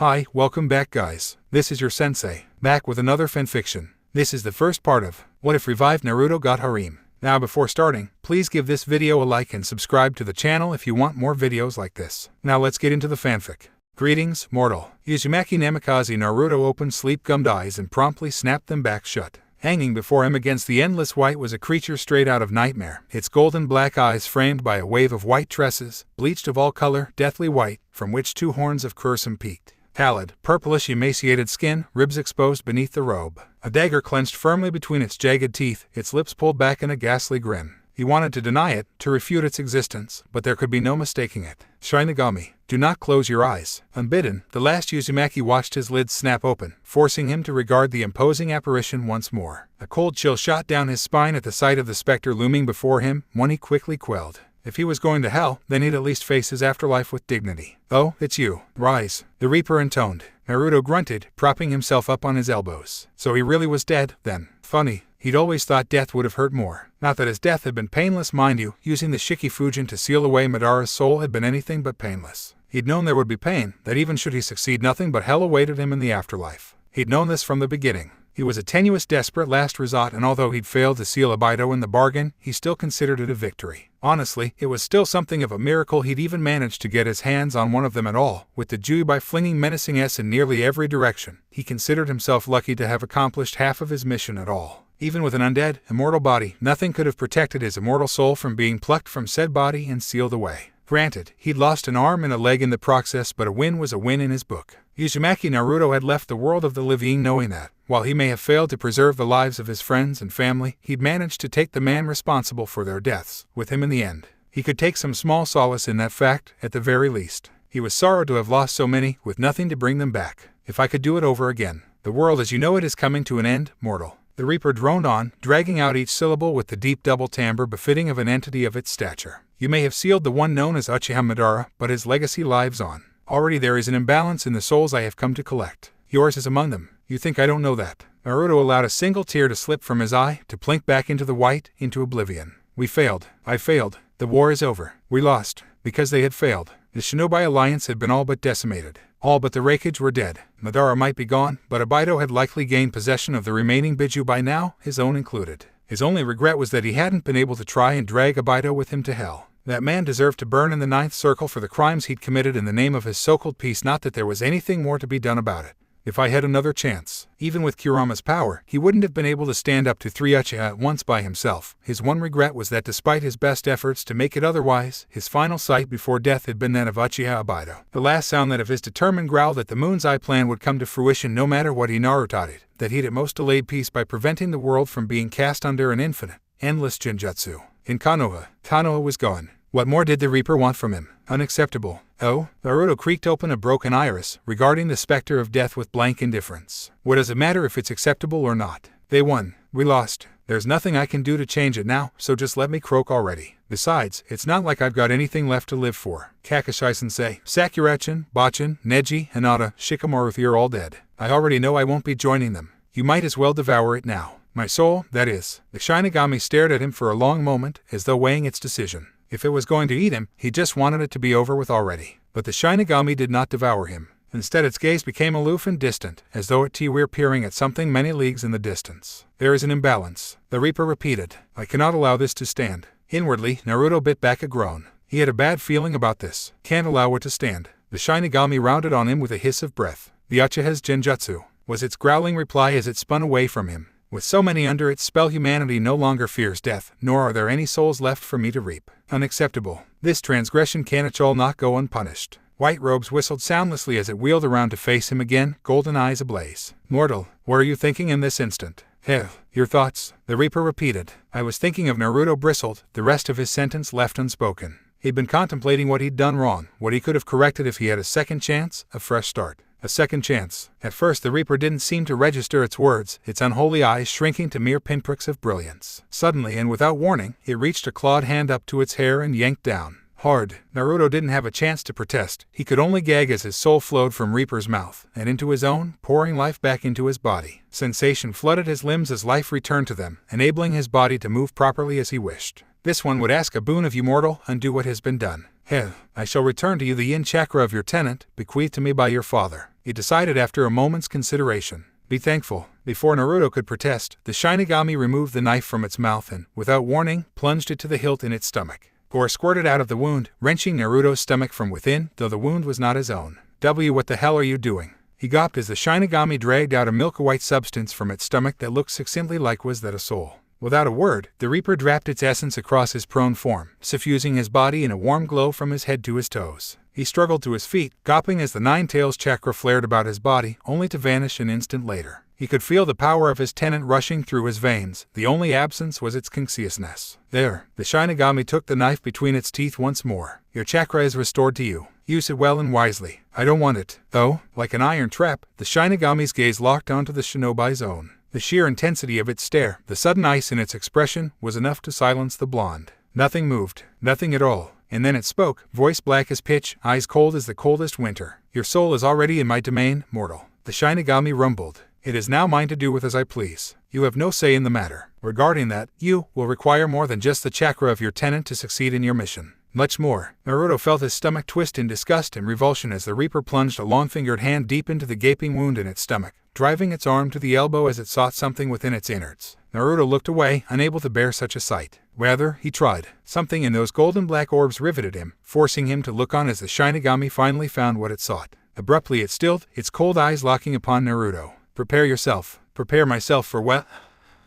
Hi, welcome back guys. This is your sensei, back with another fanfiction. This is the first part of What If Revived Naruto Got Harem. Now before starting, please give this video a like and subscribe to the channel if you want more videos like this. Now let's get into the fanfic. Greetings, mortal. Uzumaki Naruto opened sleep-gummed eyes and promptly snapped them back shut. Hanging before him against the endless white was a creature straight out of nightmare, its golden black eyes framed by a wave of white tresses, bleached of all color, deathly white, from which two horns of crimson peaked. Pallid, purplish emaciated skin, ribs exposed beneath the robe. A dagger clenched firmly between its jagged teeth, its lips pulled back in a ghastly grin. He wanted to deny it, to refute its existence, but there could be no mistaking it. Shinigami, do not close your eyes. Unbidden, the last Uzumaki watched his lids snap open, forcing him to regard the imposing apparition once more. A cold chill shot down his spine at the sight of the specter looming before him, one he quickly quelled. If he was going to hell, then he'd at least face his afterlife with dignity. Oh, it's you. Rise. The Reaper intoned. Naruto grunted, propping himself up on his elbows. So he really was dead, then. Funny. He'd always thought death would have hurt more. Not that his death had been painless, mind you. Using the Shikifujin to seal away Madara's soul had been anything but painless. He'd known there would be pain, that even should he succeed nothing but hell awaited him in the afterlife. He'd known this from the beginning. He was a tenuous, desperate last resort, and although he'd failed to seal Abido in the bargain, he still considered it a victory. Honestly, it was still something of a miracle he'd even managed to get his hands on one of them at all, with the Juibai flinging menacing S in nearly every direction. He considered himself lucky to have accomplished half of his mission at all. Even with an undead, immortal body, nothing could have protected his immortal soul from being plucked from said body and sealed away. Granted, he'd lost an arm and a leg in the process, but a win was a win in his book. Uzumaki Naruto had left the world of the living knowing that, while he may have failed to preserve the lives of his friends and family, he'd managed to take the man responsible for their deaths with him in the end. He could take some small solace in that fact, at the very least. He was sorrowed to have lost so many, with nothing to bring them back. If I could do it over again. The world as you know it is coming to an end, mortal. The Reaper droned on, dragging out each syllable with the deep double timbre befitting of an entity of its stature. You may have sealed the one known as Uchiha Madara, but his legacy lives on. Already there is an imbalance in the souls I have come to collect. Yours is among them. You think I don't know that? Naruto allowed a single tear to slip from his eye, to plink back into the white, into oblivion. We failed. I failed. The war is over. We lost. Because they had failed. The Shinobi Alliance had been all but decimated. All but the Raikage were dead. Madara might be gone, but Abido had likely gained possession of the remaining Biju by now, his own included. His only regret was that he hadn't been able to try and drag Abido with him to hell. That man deserved to burn in the ninth circle for the crimes he'd committed in the name of his so-called peace, not that there was anything more to be done about it. If I had another chance, even with Kurama's power, he wouldn't have been able to stand up to three Uchiha at once by himself. His one regret was that despite his best efforts to make it otherwise, his final sight before death had been that of Uchiha Abido. The last sound that of his determined growl that the Moon's Eye plan would come to fruition no matter what he Naruto'd, that he'd at most delayed peace by preventing the world from being cast under an infinite, endless genjutsu. In Konoha was gone. What more did the Reaper want from him? Unacceptable. Oh, Naruto creaked open a broken iris, regarding the specter of death with blank indifference. What does it matter if it's acceptable or not? They won. We lost. There's nothing I can do to change it now, so just let me croak already. Besides, it's not like I've got anything left to live for. Kakashi-sensei, Sakurachin, Bachin, Neji, Hinata, Shikamaru are all dead. I already know I won't be joining them. You might as well devour it now. My soul, that is. The Shinigami stared at him for a long moment, as though weighing its decision. If it was going to eat him, he just wanted it to be over with already. But the Shinigami did not devour him. Instead its gaze became aloof and distant, as though it were peering at something many leagues in the distance. There is an imbalance. The Reaper repeated. I cannot allow this to stand. Inwardly, Naruto bit back a groan. He had a bad feeling about this. Can't allow it to stand. The Shinigami rounded on him with a hiss of breath. The Uchiha's genjutsu, was its growling reply as it spun away from him. With so many under its spell, humanity no longer fears death, nor are there any souls left for me to reap. Unacceptable. This transgression shall not go unpunished. White robes whistled soundlessly as it wheeled around to face him again, golden eyes ablaze. Mortal, what are you thinking in this instant? Heh, your thoughts? The Reaper repeated. I was thinking of Naruto bristled, the rest of his sentence left unspoken. He'd been contemplating what he'd done wrong, what he could have corrected if he had a second chance, a fresh start. A second chance. At first the Reaper didn't seem to register its words, its unholy eyes shrinking to mere pinpricks of brilliance. Suddenly and without warning, it reached a clawed hand up to its hair and yanked down. Hard. Naruto didn't have a chance to protest. He could only gag as his soul flowed from Reaper's mouth, and into his own, pouring life back into his body. Sensation flooded his limbs as life returned to them, enabling his body to move properly as he wished. This one would ask a boon of you, mortal, undo what has been done. Heh, I shall return to you the yin chakra of your tenant, bequeathed to me by your father, he decided after a moment's consideration. Be thankful. Before Naruto could protest, the Shinigami removed the knife from its mouth and, without warning, plunged it to the hilt in its stomach. Gore squirted out of the wound, wrenching Naruto's stomach from within, though the wound was not his own. What the hell are you doing? He gawped as the Shinigami dragged out a milk-white substance from its stomach that looked succinctly like was that a soul. Without a word, the Reaper dropped its essence across his prone form, suffusing his body in a warm glow from his head to his toes. He struggled to his feet, gawping as the Nine Tails chakra flared about his body, only to vanish an instant later. He could feel the power of his tenant rushing through his veins. The only absence was its consciousness. There, the Shinigami took the knife between its teeth once more. Your chakra is restored to you. Use it well and wisely. I don't want it, though. Like an iron trap, the Shinigami's gaze locked onto the shinobi's own. The sheer intensity of its stare, the sudden ice in its expression, was enough to silence the blonde. Nothing moved. Nothing at all. And then it spoke, voice black as pitch, eyes cold as the coldest winter. Your soul is already in my domain, mortal. The Shinigami rumbled. It is now mine to do with as I please. You have no say in the matter. Regarding that, you will require more than just the chakra of your tenant to succeed in your mission. Much more. Naruto felt his stomach twist in disgust and revulsion as the Reaper plunged a long-fingered hand deep into the gaping wound in its stomach, driving its arm to the elbow as it sought something within its innards. Naruto looked away, unable to bear such a sight. Rather, he tried. Something in those golden black orbs riveted him, forcing him to look on as the Shinigami finally found what it sought. Abruptly it stilled, its cold eyes locking upon Naruto. Prepare yourself. Prepare myself for what?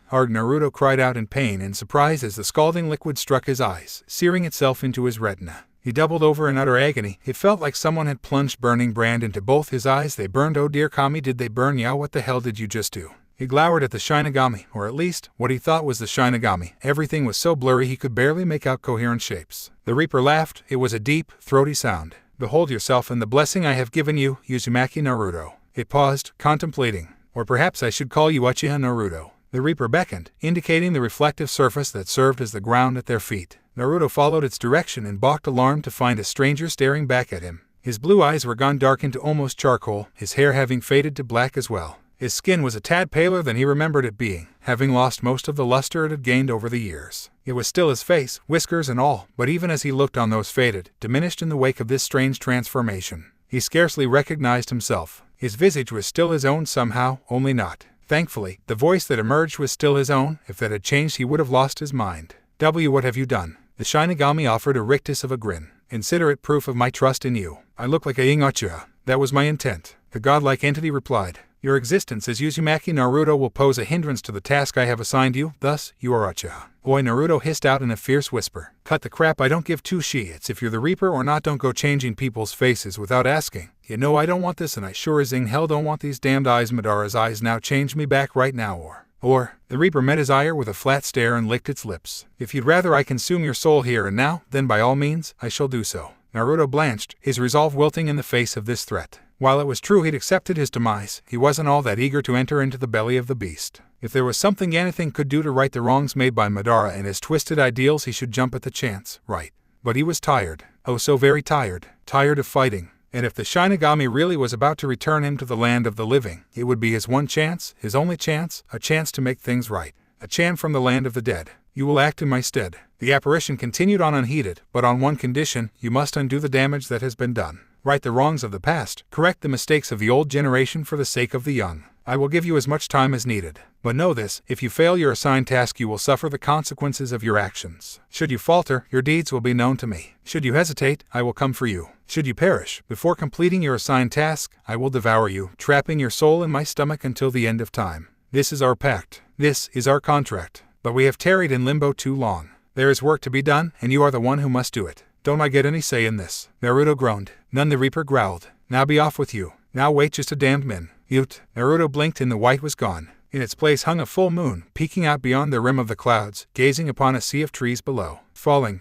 Hard. Naruto cried out in pain and surprise as the scalding liquid struck his eyes, searing itself into his retina. He doubled over in utter agony. It felt like someone had plunged burning brand into both his eyes. They burned. Oh dear Kami, did they burn? Yeah, what the hell did you just do? He glowered at the Shinigami, or at least, what he thought was the Shinigami. Everything was so blurry he could barely make out coherent shapes. The Reaper laughed. It was a deep, throaty sound. Behold yourself in the blessing I have given you, Uzumaki Naruto. It paused, contemplating. Or perhaps I should call you Uchiha Naruto. The Reaper beckoned, indicating the reflective surface that served as the ground at their feet. Naruto followed its direction and balked, alarmed to find a stranger staring back at him. His blue eyes were gone dark into almost charcoal, his hair having faded to black as well. His skin was a tad paler than he remembered it being, having lost most of the luster it had gained over the years. It was still his face, whiskers and all, but even as he looked on, those faded, diminished in the wake of this strange transformation. He scarcely recognized himself. His visage was still his own somehow, only not. Thankfully, the voice that emerged was still his own. If that had changed, he would have lost his mind. What have you done? The Shinigami offered a rictus of a grin. Consider it proof of my trust in you. I look like a Uchiha. That was my intent. The godlike entity replied. Your existence as Uzumaki Naruto will pose a hindrance to the task I have assigned you, thus, you are Uchiha. Boy, Naruto hissed out in a fierce whisper. Cut the crap, I don't give two shits if you're the Reaper or not. Don't go changing people's faces without asking. You know I don't want this, and I sure as in hell don't want these damned eyes. Madara's eyes now, change me back right now or. The Reaper met his ire with a flat stare and licked its lips. If you'd rather I consume your soul here and now, then by all means, I shall do so. Naruto blanched, his resolve wilting in the face of this threat. While it was true he'd accepted his demise, he wasn't all that eager to enter into the belly of the beast. If there was something anything could do to right the wrongs made by Madara and his twisted ideals, he should jump at the chance, right? But he was tired. Oh, so very tired. Tired of fighting. And if the Shinigami really was about to return him to the land of the living, it would be his one chance, his only chance, a chance to make things right. A chant from the land of the dead. You will act in my stead. The apparition continued on unheeded, but on one condition: you must undo the damage that has been done. Right the wrongs of the past, correct the mistakes of the old generation for the sake of the young. I will give you as much time as needed. But know this, if you fail your assigned task, you will suffer the consequences of your actions. Should you falter, your deeds will be known to me. Should you hesitate, I will come for you. Should you perish before completing your assigned task, I will devour you, trapping your soul in my stomach until the end of time. This is our pact. This is our contract. But we have tarried in limbo too long. There is work to be done, and you are the one who must do it. Don't I get any say in this? Naruto groaned. None, the Reaper growled. Now be off with you. Now wait just a damned min. Ute. Naruto blinked and the white was gone. In its place hung a full moon, peeking out beyond the rim of the clouds, gazing upon a sea of trees below. Falling,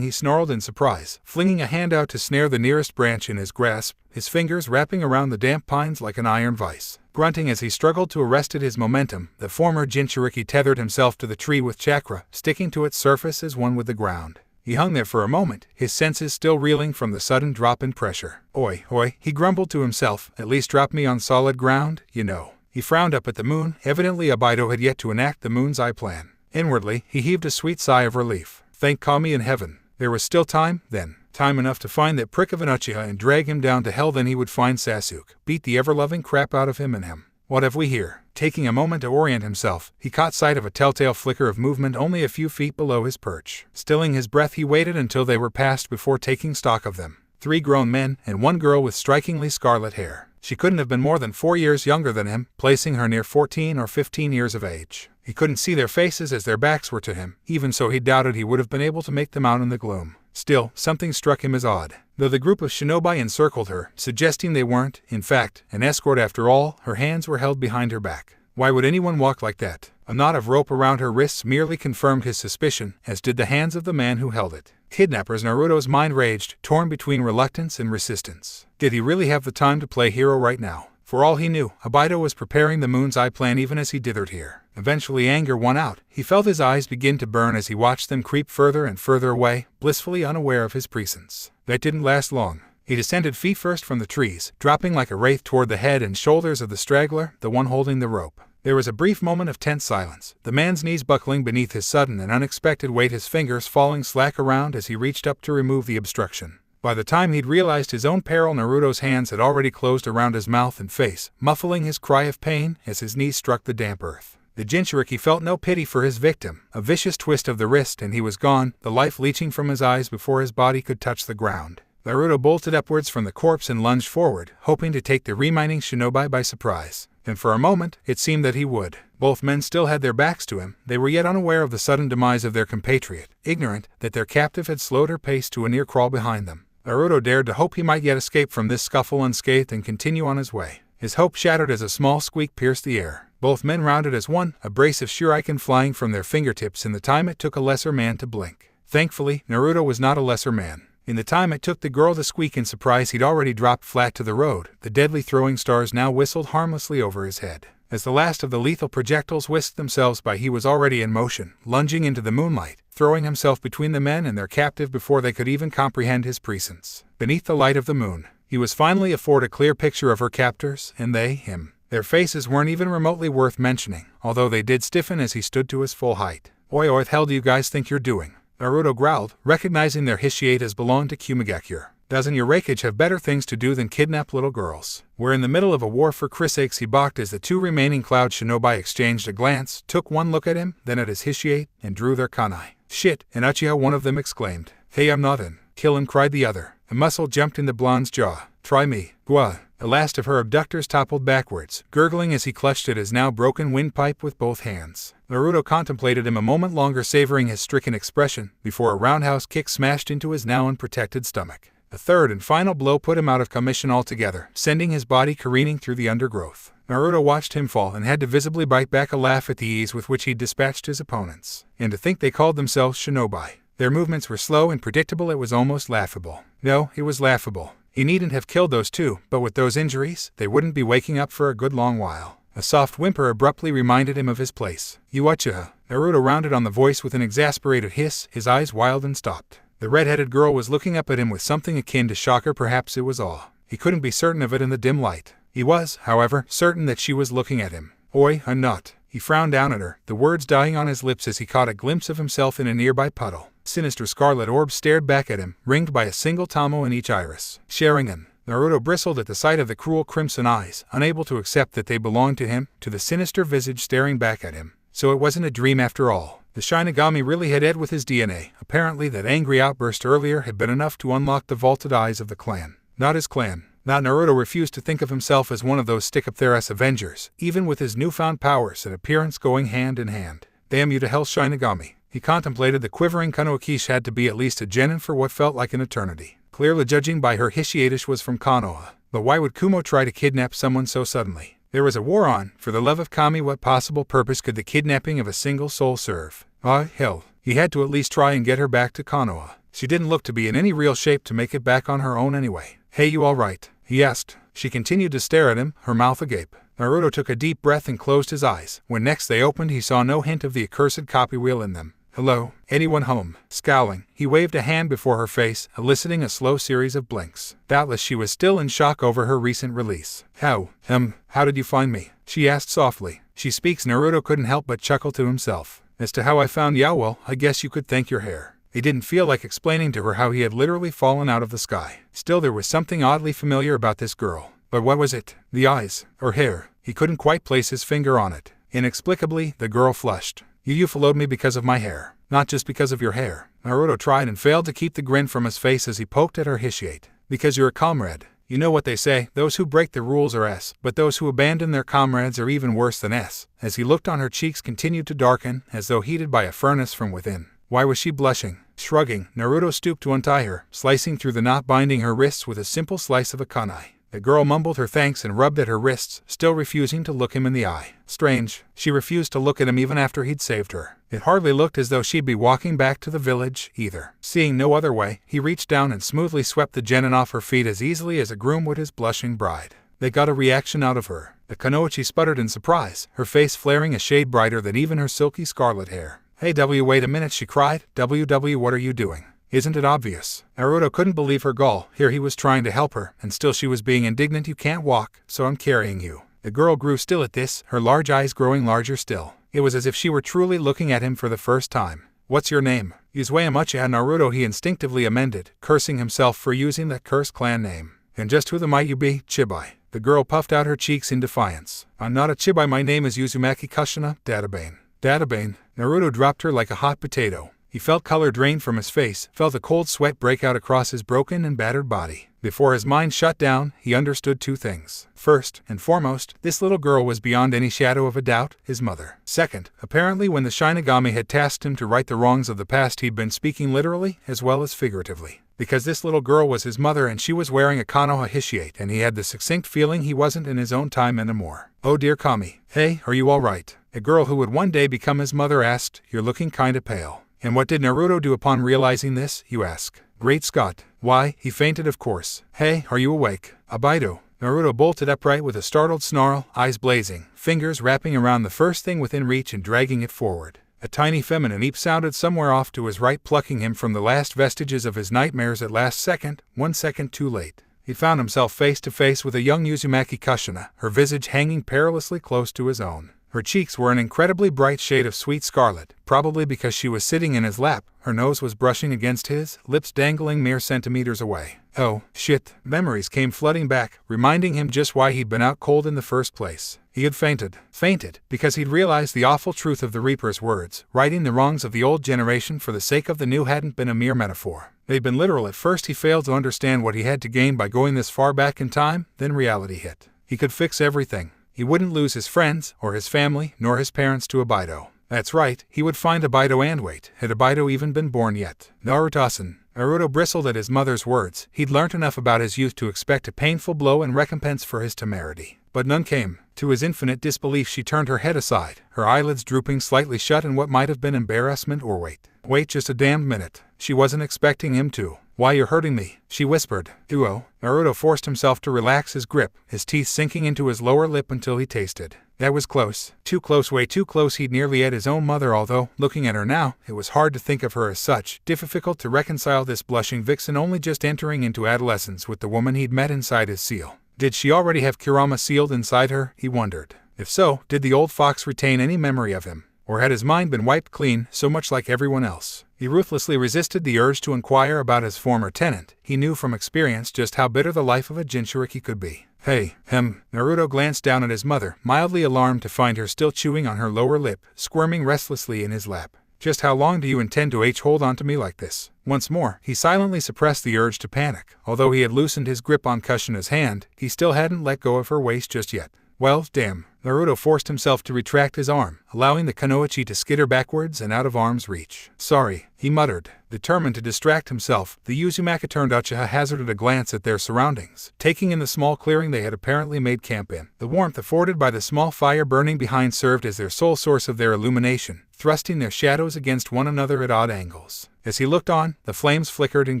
he snarled in surprise, flinging a hand out to snare the nearest branch in his grasp, his fingers wrapping around the damp pines like an iron vice. Grunting as he struggled to arrest his momentum, the former Jinchuriki tethered himself to the tree with chakra, sticking to its surface as one with the ground. He hung there for a moment, his senses still reeling from the sudden drop in pressure. Oi, he grumbled to himself, at least drop me on solid ground, you know. He frowned up at the moon. Evidently Abido had yet to enact the moon's eye plan. Inwardly, he heaved a sweet sigh of relief. Thank Kami in heaven. There was still time, then. Time enough to find that prick of an Uchiha and drag him down to hell. Then he would find Sasuke, beat the ever-loving crap out of him and him. What have we here? Taking a moment to orient himself, he caught sight of a telltale flicker of movement only a few feet below his perch. Stilling his breath, he waited until they were past before taking stock of them. 3 grown men and 1 girl with strikingly scarlet hair. She couldn't have been more than 4 years younger than him, placing her near 14 or 15 years of age. He couldn't see their faces as their backs were to him, even so he doubted he would have been able to make them out in the gloom. Still, something struck him as odd. Though the group of shinobi encircled her, suggesting they weren't, in fact, an escort after all, her hands were held behind her back. Why would anyone walk like that? A knot of rope around her wrists merely confirmed his suspicion, as did the hands of the man who held it. Kidnappers. Naruto's mind raged, torn between reluctance and resistance. Did he really have the time to play hero right now? For all he knew, Obito was preparing the Moon's Eye plan even as he dithered here. Eventually anger won out. He felt his eyes begin to burn as he watched them creep further and further away, blissfully unaware of his presence. That didn't last long. He descended feet first from the trees, dropping like a wraith toward the head and shoulders of the straggler, the one holding the rope. There was a brief moment of tense silence, the man's knees buckling beneath his sudden and unexpected weight, his fingers falling slack around as he reached up to remove the obstruction. By the time he'd realized his own peril, Naruto's hands had already closed around his mouth and face, muffling his cry of pain as his knees struck the damp earth. The Jinchuriki felt no pity for his victim. A vicious twist of the wrist and he was gone, the life leeching from his eyes before his body could touch the ground. Naruto bolted upwards from the corpse and lunged forward, hoping to take the remaining shinobi by surprise. And for a moment, it seemed that he would. Both men still had their backs to him. They were yet unaware of the sudden demise of their compatriot, ignorant that their captive had slowed her pace to a near crawl behind them. Naruto dared to hope he might yet escape from this scuffle unscathed and continue on his way. His hope shattered as a small squeak pierced the air. Both men rounded as one, a brace of shuriken flying from their fingertips in the time it took a lesser man to blink. Thankfully, Naruto was not a lesser man. In the time it took the girl to squeak in surprise, he'd already dropped flat to the road. The deadly throwing stars now whistled harmlessly over his head. As the last of the lethal projectiles whisked themselves by, he was already in motion, lunging into the moonlight, throwing himself between the men and their captive before they could even comprehend his presence. Beneath the light of the moon, he was finally afforded a clear picture of her captors, and they, him. Their faces weren't even remotely worth mentioning, although they did stiffen as he stood to his full height. "Oi, what the hell do you guys think you're doing?" Naruto growled, recognizing their Hishiate as belonged to Kumigakure. "Doesn't your Raikage have better things to do than kidnap little girls?" We're in the middle of a war for Chrisakes, he balked as the 2 remaining Cloud Shinobi exchanged a glance, took one look at him, then at his Hishiate, and drew their kunai. "Shit, an Uchiha," one of them exclaimed. "Hey, I'm not in." "Kill him," cried the other. A muscle jumped in the blonde's jaw. "Try me." Gwa. The last of her abductors toppled backwards, gurgling as he clutched at his now broken windpipe with both hands. Naruto contemplated him a moment longer, savoring his stricken expression, before a roundhouse kick smashed into his now unprotected stomach. A third and final blow put him out of commission altogether, sending his body careening through the undergrowth. Naruto watched him fall and had to visibly bite back a laugh at the ease with which he dispatched his opponents. And to think they called themselves shinobi. Their movements were slow and predictable. It was almost laughable. No, it was laughable. He needn't have killed those 2, but with those injuries, they wouldn't be waking up for a good long while. A soft whimper abruptly reminded him of his place. "You Uchiha." Naruto rounded on the voice with an exasperated hiss, his eyes wild and stopped. The red-headed girl was looking up at him with something akin to shock, or perhaps it was awe. He couldn't be certain of it in the dim light. He was, however, certain that she was looking at him. "Oi, I'm not." He frowned down at her, the words dying on his lips as he caught a glimpse of himself in a nearby puddle. Sinister scarlet orbs stared back at him, ringed by a single Tamo in each iris. Sharingan. Naruto bristled at the sight of the cruel crimson eyes, unable to accept that they belonged to him, to the sinister visage staring back at him. So it wasn't a dream after all. The Shinigami really had Ed with his DNA. Apparently that angry outburst earlier had been enough to unlock the vaulted eyes of the clan. Not his clan. Now Naruto refused to think of himself as one of those Stick-Up-Their-Ass Avengers, even with his newfound powers and appearance going hand in hand. Damn you to hell, Shinigami. He contemplated the quivering Konoha had to be at least a genin for what felt like an eternity. Clearly judging by her Hishiate was from Konoha. But why would Kumo try to kidnap someone so suddenly? There was a war on. For the love of Kami, what possible purpose could the kidnapping of a single soul serve? Hell. He had to at least try and get her back to Konoha. She didn't look to be in any real shape to make it back on her own anyway. "Hey, you alright?" he asked. She continued to stare at him, her mouth agape. Naruto took a deep breath and closed his eyes. When next they opened, he saw no hint of the accursed copy wheel in them. "Hello? Anyone home?" Scowling, he waved a hand before her face, eliciting a slow series of blinks. Doubtless she was still in shock over her recent release. How did you find me?" she asked softly. "She speaks." Naruto couldn't help but chuckle to himself. "As to how I found you, well, I guess you could thank your hair." He didn't feel like explaining to her how he had literally fallen out of the sky. Still, there was something oddly familiar about this girl. But what was it? The eyes? Or hair? He couldn't quite place his finger on it. Inexplicably, the girl flushed. You followed me because of my hair. Not just because of your hair. Naruto tried and failed to keep the grin from his face as he poked at her Hishiate. Because you're a comrade. You know what they say, those who break the rules are S, but those who abandon their comrades are even worse than S. As he looked on, her cheeks continued to darken, as though heated by a furnace from within. Why was she blushing? Shrugging, Naruto stooped to untie her, slicing through the knot binding her wrists with a simple slice of a kunai. The girl mumbled her thanks and rubbed at her wrists, still refusing to look him in the eye. Strange, she refused to look at him even after he'd saved her. It hardly looked as though she'd be walking back to the village, either. Seeing no other way, he reached down and smoothly swept the genin off her feet as easily as a groom would his blushing bride. They got a reaction out of her. The Kunoichi sputtered in surprise, her face flaring a shade brighter than even her silky scarlet hair. Hey wait a minute, she cried. What are you doing? Isn't it obvious? Naruto couldn't believe her gall. Here he was trying to help her, and still she was being indignant. You can't walk, so I'm carrying you. The girl grew still at this, her large eyes growing larger still. It was as if she were truly looking at him for the first time. What's your name? Uzumaki Naruto, he instinctively amended, cursing himself for using that cursed clan name. And just who might you be? Chibai. The girl puffed out her cheeks in defiance. I'm not a Chibai, my name is Uzumaki Kushina, Databane. Databane? Naruto dropped her like a hot potato. He felt color drain from his face, felt a cold sweat break out across his broken and battered body. Before his mind shut down, he understood two things. First and foremost, this little girl was beyond any shadow of a doubt his mother. Second, apparently when the Shinigami had tasked him to right the wrongs of the past, he'd been speaking literally as well as figuratively. Because this little girl was his mother and she was wearing a Konoha Hishiate, and he had the succinct feeling he wasn't in his own time anymore. Oh dear Kami. Hey, are you alright? A girl who would one day become his mother asked. You're looking kinda pale. And what did Naruto do upon realizing this, you ask? Great Scott. Why, he fainted, of course. Hey, are you awake? Abaido. Naruto bolted upright with a startled snarl, eyes blazing, fingers wrapping around the first thing within reach and dragging it forward. A tiny feminine eep sounded somewhere off to his right, plucking him from the last vestiges of his nightmares at last second, 1 second too late. He found himself face to face with a young Uzumaki Kushina, her visage hanging perilously close to his own. Her cheeks were an incredibly bright shade of sweet scarlet, probably because she was sitting in his lap. Her nose was brushing against his, lips dangling mere centimeters away. Oh, shit. Memories came flooding back, reminding him just why he'd been out cold in the first place. He had fainted. Fainted, because he'd realized the awful truth of the Reaper's words. Righting the wrongs of the old generation for the sake of the new hadn't been a mere metaphor. They'd been literal. At first he failed to understand what he had to gain by going this far back in time, then reality hit. He could fix everything. He wouldn't lose his friends, or his family, nor his parents to Abaido. That's right, he would find Abaido, and wait, had Abaido even been born yet? Naruto-san. Naruto bristled at his mother's words. He'd learnt enough about his youth to expect a painful blow in recompense for his temerity. But none came. To his infinite disbelief, she turned her head aside, her eyelids drooping slightly shut in what might have been embarrassment or wait. Wait just a damned minute. She wasn't expecting him to. Why, you're hurting me, she whispered. Duo. Naruto forced himself to relax his grip, his teeth sinking into his lower lip until he tasted. That was close. Too close, way too close. He'd nearly ate his own mother, although, looking at her now, it was hard to think of her as such. Difficult to reconcile this blushing vixen only just entering into adolescence with the woman he'd met inside his seal. Did she already have Kurama sealed inside her, he wondered. If so, did the old fox retain any memory of him? Or had his mind been wiped clean, so much like everyone else? He ruthlessly resisted the urge to inquire about his former tenant. He knew from experience just how bitter the life of a Jinchuriki could be. Hey, Naruto glanced down at his mother, mildly alarmed to find her still chewing on her lower lip, squirming restlessly in his lap. Just how long do you intend to hold on to me like this? Once more, he silently suppressed the urge to panic. Although he had loosened his grip on Kushina's hand, he still hadn't let go of her waist just yet. Well, damn. Naruto forced himself to retract his arm, allowing the Kunoichi to skitter backwards and out of arm's reach. Sorry, he muttered. Determined to distract himself, the Uzumaki turned Uchiha hazarded a glance at their surroundings, taking in the small clearing they had apparently made camp in. The warmth afforded by the small fire burning behind served as their sole source of their illumination, thrusting their shadows against one another at odd angles. As he looked on, the flames flickered and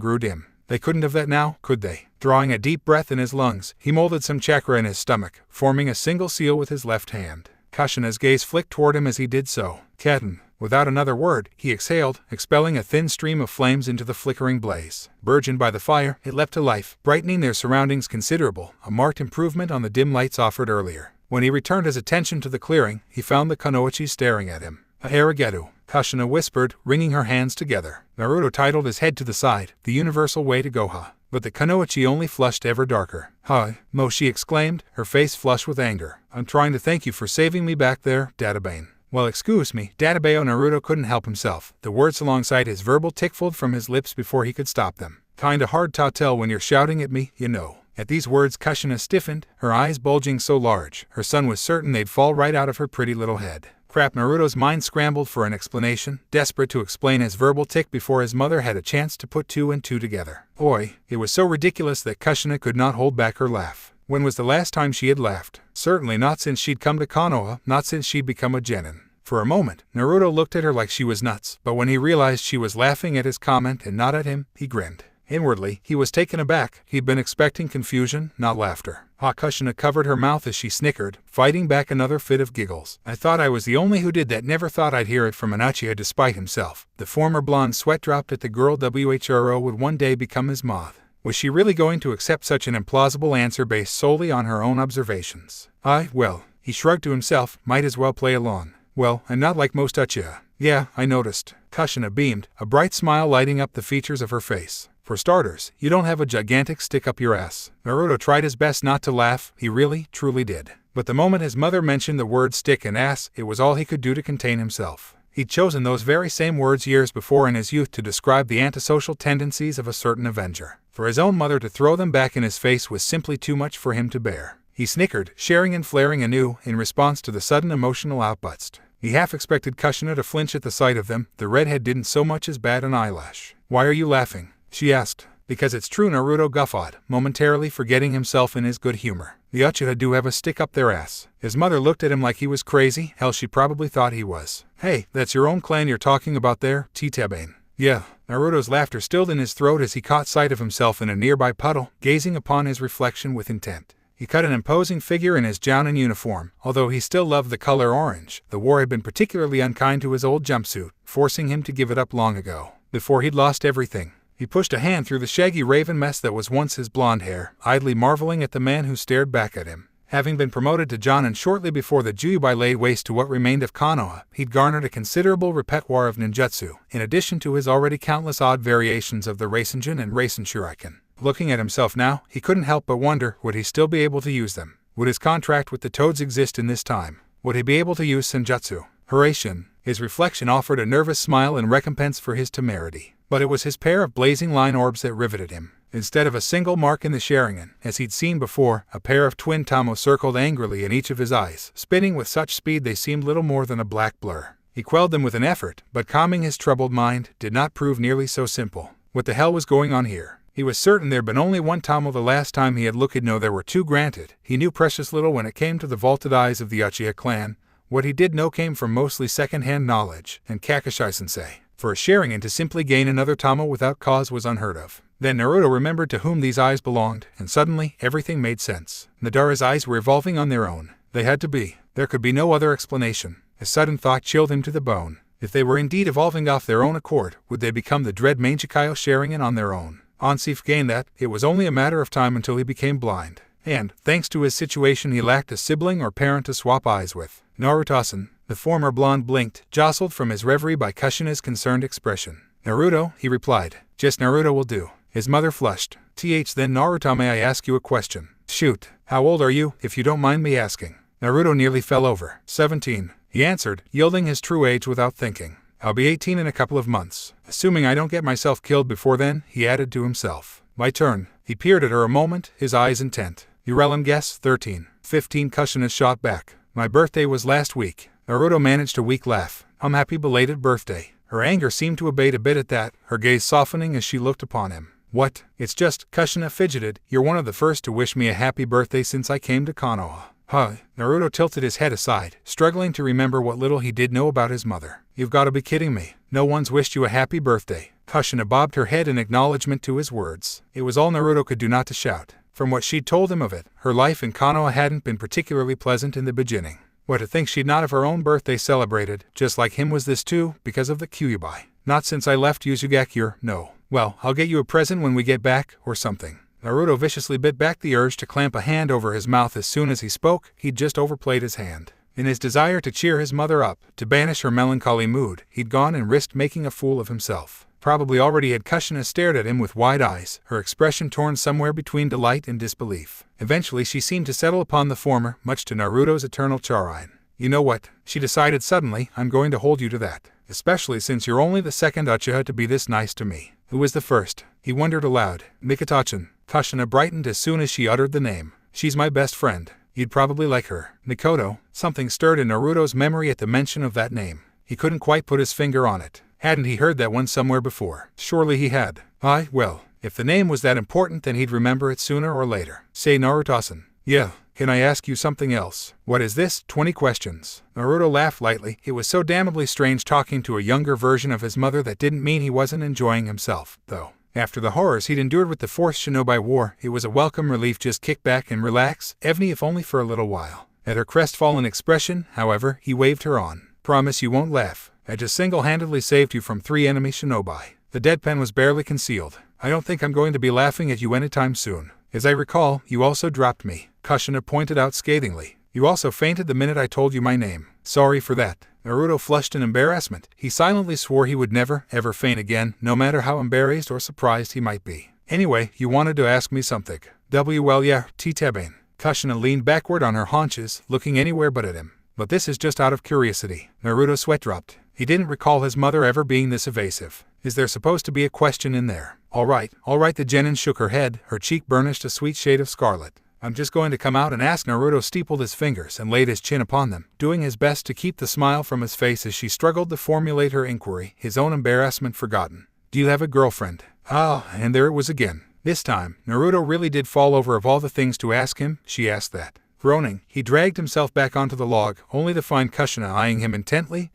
grew dim. They couldn't have that now, could they? Drawing a deep breath in his lungs, he molded some chakra in his stomach, forming a single seal with his left hand. Kushina's gaze flicked toward him as he did so. Katen. Without another word, he exhaled, expelling a thin stream of flames into the flickering blaze. Burgeoned by the fire, it leapt to life, brightening their surroundings considerable, a marked improvement on the dim lights offered earlier. When he returned his attention to the clearing, he found the Kunoichi staring at him. Arigato. Kushina whispered, wringing her hands together. Naruto titled his head to the side, the universal way to Konoha. But the kunoichi only flushed ever darker. "Hi, Mo," she exclaimed, her face flushed with anger. "I'm trying to thank you for saving me back there, Databane." "Well, excuse me, Databeo." Naruto couldn't help himself. The words alongside his verbal tick-fooled from his lips before he could stop them. "Kinda hard to tell when you're shouting at me, you know." At these words Kushina stiffened, her eyes bulging so large, her son was certain they'd fall right out of her pretty little head. Crap, Naruto's mind scrambled for an explanation, desperate to explain his verbal tick before his mother had a chance to put two and two together. Oi, it was so ridiculous that Kushina could not hold back her laugh. When was the last time she had laughed? Certainly not since she'd come to Konoha, not since she'd become a genin. For a moment, Naruto looked at her like she was nuts, but when he realized she was laughing at his comment and not at him, he grinned. Inwardly, he was taken aback. He'd been expecting confusion, not laughter. Kushina covered her mouth as she snickered, fighting back another fit of giggles. "I thought I was the only who did that. Never thought I'd hear it from an Uchiha despite himself." The former blonde sweat dropped at the girl Whro would one day become his moth. Was she really going to accept such an implausible answer based solely on her own observations? Well, he shrugged to himself, might as well play along. "Well, I'm not like most Uchiha." "Yeah, I noticed." Kushina beamed, a bright smile lighting up the features of her face. "For starters, you don't have a gigantic stick up your ass." Naruto tried his best not to laugh, he really, truly did. But the moment his mother mentioned the word stick and ass, it was all he could do to contain himself. He'd chosen those very same words years before in his youth to describe the antisocial tendencies of a certain Avenger. For his own mother to throw them back in his face was simply too much for him to bear. He snickered, sharing and flaring anew, in response to the sudden emotional outburst. He half expected Kushina to flinch at the sight of them. The redhead didn't so much as bat an eyelash. "Why are you laughing?" she asked. "Because it's true," Naruto guffawed, momentarily forgetting himself in his good humor. "The Uchiha do have a stick up their ass." His mother looked at him like he was crazy. Hell, she probably thought he was. "Hey, that's your own clan you're talking about there, T-Tabane." "Yeah." Naruto's laughter stilled in his throat as he caught sight of himself in a nearby puddle, gazing upon his reflection with intent. He cut an imposing figure in his jounin uniform. Although he still loved the color orange, the war had been particularly unkind to his old jumpsuit, forcing him to give it up long ago, before he'd lost everything. He pushed a hand through the shaggy raven mess that was once his blonde hair, idly marveling at the man who stared back at him. Having been promoted to Jonin shortly before the Jujubai laid waste to what remained of Konoha, he'd garnered a considerable repertoire of ninjutsu, in addition to his already countless odd variations of the Rasenjin and Rasen Shuriken. Looking at himself now, he couldn't help but wonder, would he still be able to use them? Would his contract with the Toads exist in this time? Would he be able to use Senjutsu? Haraishin. His reflection offered a nervous smile in recompense for his temerity. But it was his pair of blazing line orbs that riveted him. Instead of a single mark in the Sharingan, as he'd seen before, a pair of twin tamos circled angrily in each of his eyes, spinning with such speed they seemed little more than a black blur. He quelled them with an effort, but calming his troubled mind did not prove nearly so simple. What the hell was going on here? He was certain there'd been only one Tamo the last time he had looked. No, there were two. Granted, he knew precious little when it came to the vaulted eyes of the Uchiha clan. What he did know came from mostly second-hand knowledge, and Kakashi-sensei. For a Sharingan to simply gain another Tamo without cause was unheard of. Then Naruto remembered to whom these eyes belonged, and suddenly, everything made sense. Madara's eyes were evolving on their own. They had to be. There could be no other explanation. A sudden thought chilled him to the bone. If they were indeed evolving off their own accord, would they become the dread Mangekyo Sharingan on their own? Onsif gained that. It was only a matter of time until he became blind. And, thanks to his situation, he lacked a sibling or parent to swap eyes with. Naruto-san. The former blonde blinked, jostled from his reverie by Kushina's concerned expression. "Naruto," he replied. "Just Naruto will do." His mother flushed. Then Naruto, may I ask you a question?" "Shoot. How old are you, if you don't mind me asking?" Naruto nearly fell over. 17, he answered, yielding his true age without thinking. "I'll be 18 in a couple of months. Assuming I don't get myself killed before then," he added to himself. "My turn." He peered at her a moment, his eyes intent. "Urellan guess, 13. 15 Kushina shot back. "My birthday was last week." Naruto managed a weak laugh. "Happy belated birthday." Her anger seemed to abate a bit at that, her gaze softening as she looked upon him. "What? It's just," Kushina fidgeted, "you're one of the first to wish me a happy birthday since I came to Konoha." Naruto tilted his head aside, struggling to remember what little he did know about his mother. "You've got to be kidding me. No one's wished you a happy birthday." Kushina bobbed her head in acknowledgement to his words. It was all Naruto could do not to shout. From what she'd told him of it, her life in Konoha hadn't been particularly pleasant in the beginning. What, to think she'd not have her own birthday celebrated, just like him was this too, because of the Kyuubi. "Not since I left Uzumaki, no." "Well, I'll get you a present when we get back, or something." Naruto viciously bit back the urge to clamp a hand over his mouth as soon as he spoke. He'd just overplayed his hand. In his desire to cheer his mother up, to banish her melancholy mood, he'd gone and risked making a fool of himself. Probably already had Kushina stared at him with wide eyes, her expression torn somewhere between delight and disbelief. Eventually she seemed to settle upon the former, much to Naruto's eternal chagrin. You know what? She decided suddenly, I'm going to hold you to that. Especially since you're only the second Uchiha to be this nice to me. Who was the first? He wondered aloud. Mikoto-chan. Kushina brightened as soon as she uttered the name. She's my best friend. You'd probably like her. Mikoto. Something stirred in Naruto's memory at the mention of that name. He couldn't quite put his finger on it. Hadn't he heard that one somewhere before? Surely he had. Well, if the name was that important then he'd remember it sooner or later. Say Naruto-san. Yeah. Can I ask you something else? What is this? 20 questions. Naruto laughed lightly. It was so damnably strange talking to a younger version of his mother. That didn't mean he wasn't enjoying himself, though. After the horrors he'd endured with the Fourth Shinobi War, it was a welcome relief just kick back and relax, even if only for a little while. At her crestfallen expression, however, he waved her on. Promise you won't laugh. I just single-handedly saved you from 3 enemy shinobi. The deadpan was barely concealed. I don't think I'm going to be laughing at you anytime soon. As I recall, you also dropped me. Kushina pointed out scathingly. You also fainted the minute I told you my name. Sorry for that. Naruto flushed in embarrassment. He silently swore he would never, ever faint again, no matter how embarrassed or surprised he might be. Anyway, you wanted to ask me something. Well yeah, T-Tabane. Kushina leaned backward on her haunches, looking anywhere but at him. But this is just out of curiosity. Naruto's sweat dropped. He didn't recall his mother ever being this evasive. Is there supposed to be a question in there? All right, the genin shook her head, her cheek burnished a sweet shade of scarlet. I'm just going to come out and ask. Naruto steepled his fingers and laid his chin upon them, doing his best to keep the smile from his face as she struggled to formulate her inquiry, his own embarrassment forgotten. Do you have a girlfriend? And there it was again. This time, Naruto really did fall over. Of all the things to ask him, she asked that. Groaning, he dragged himself back onto the log, only to find Kushina eyeing him intently,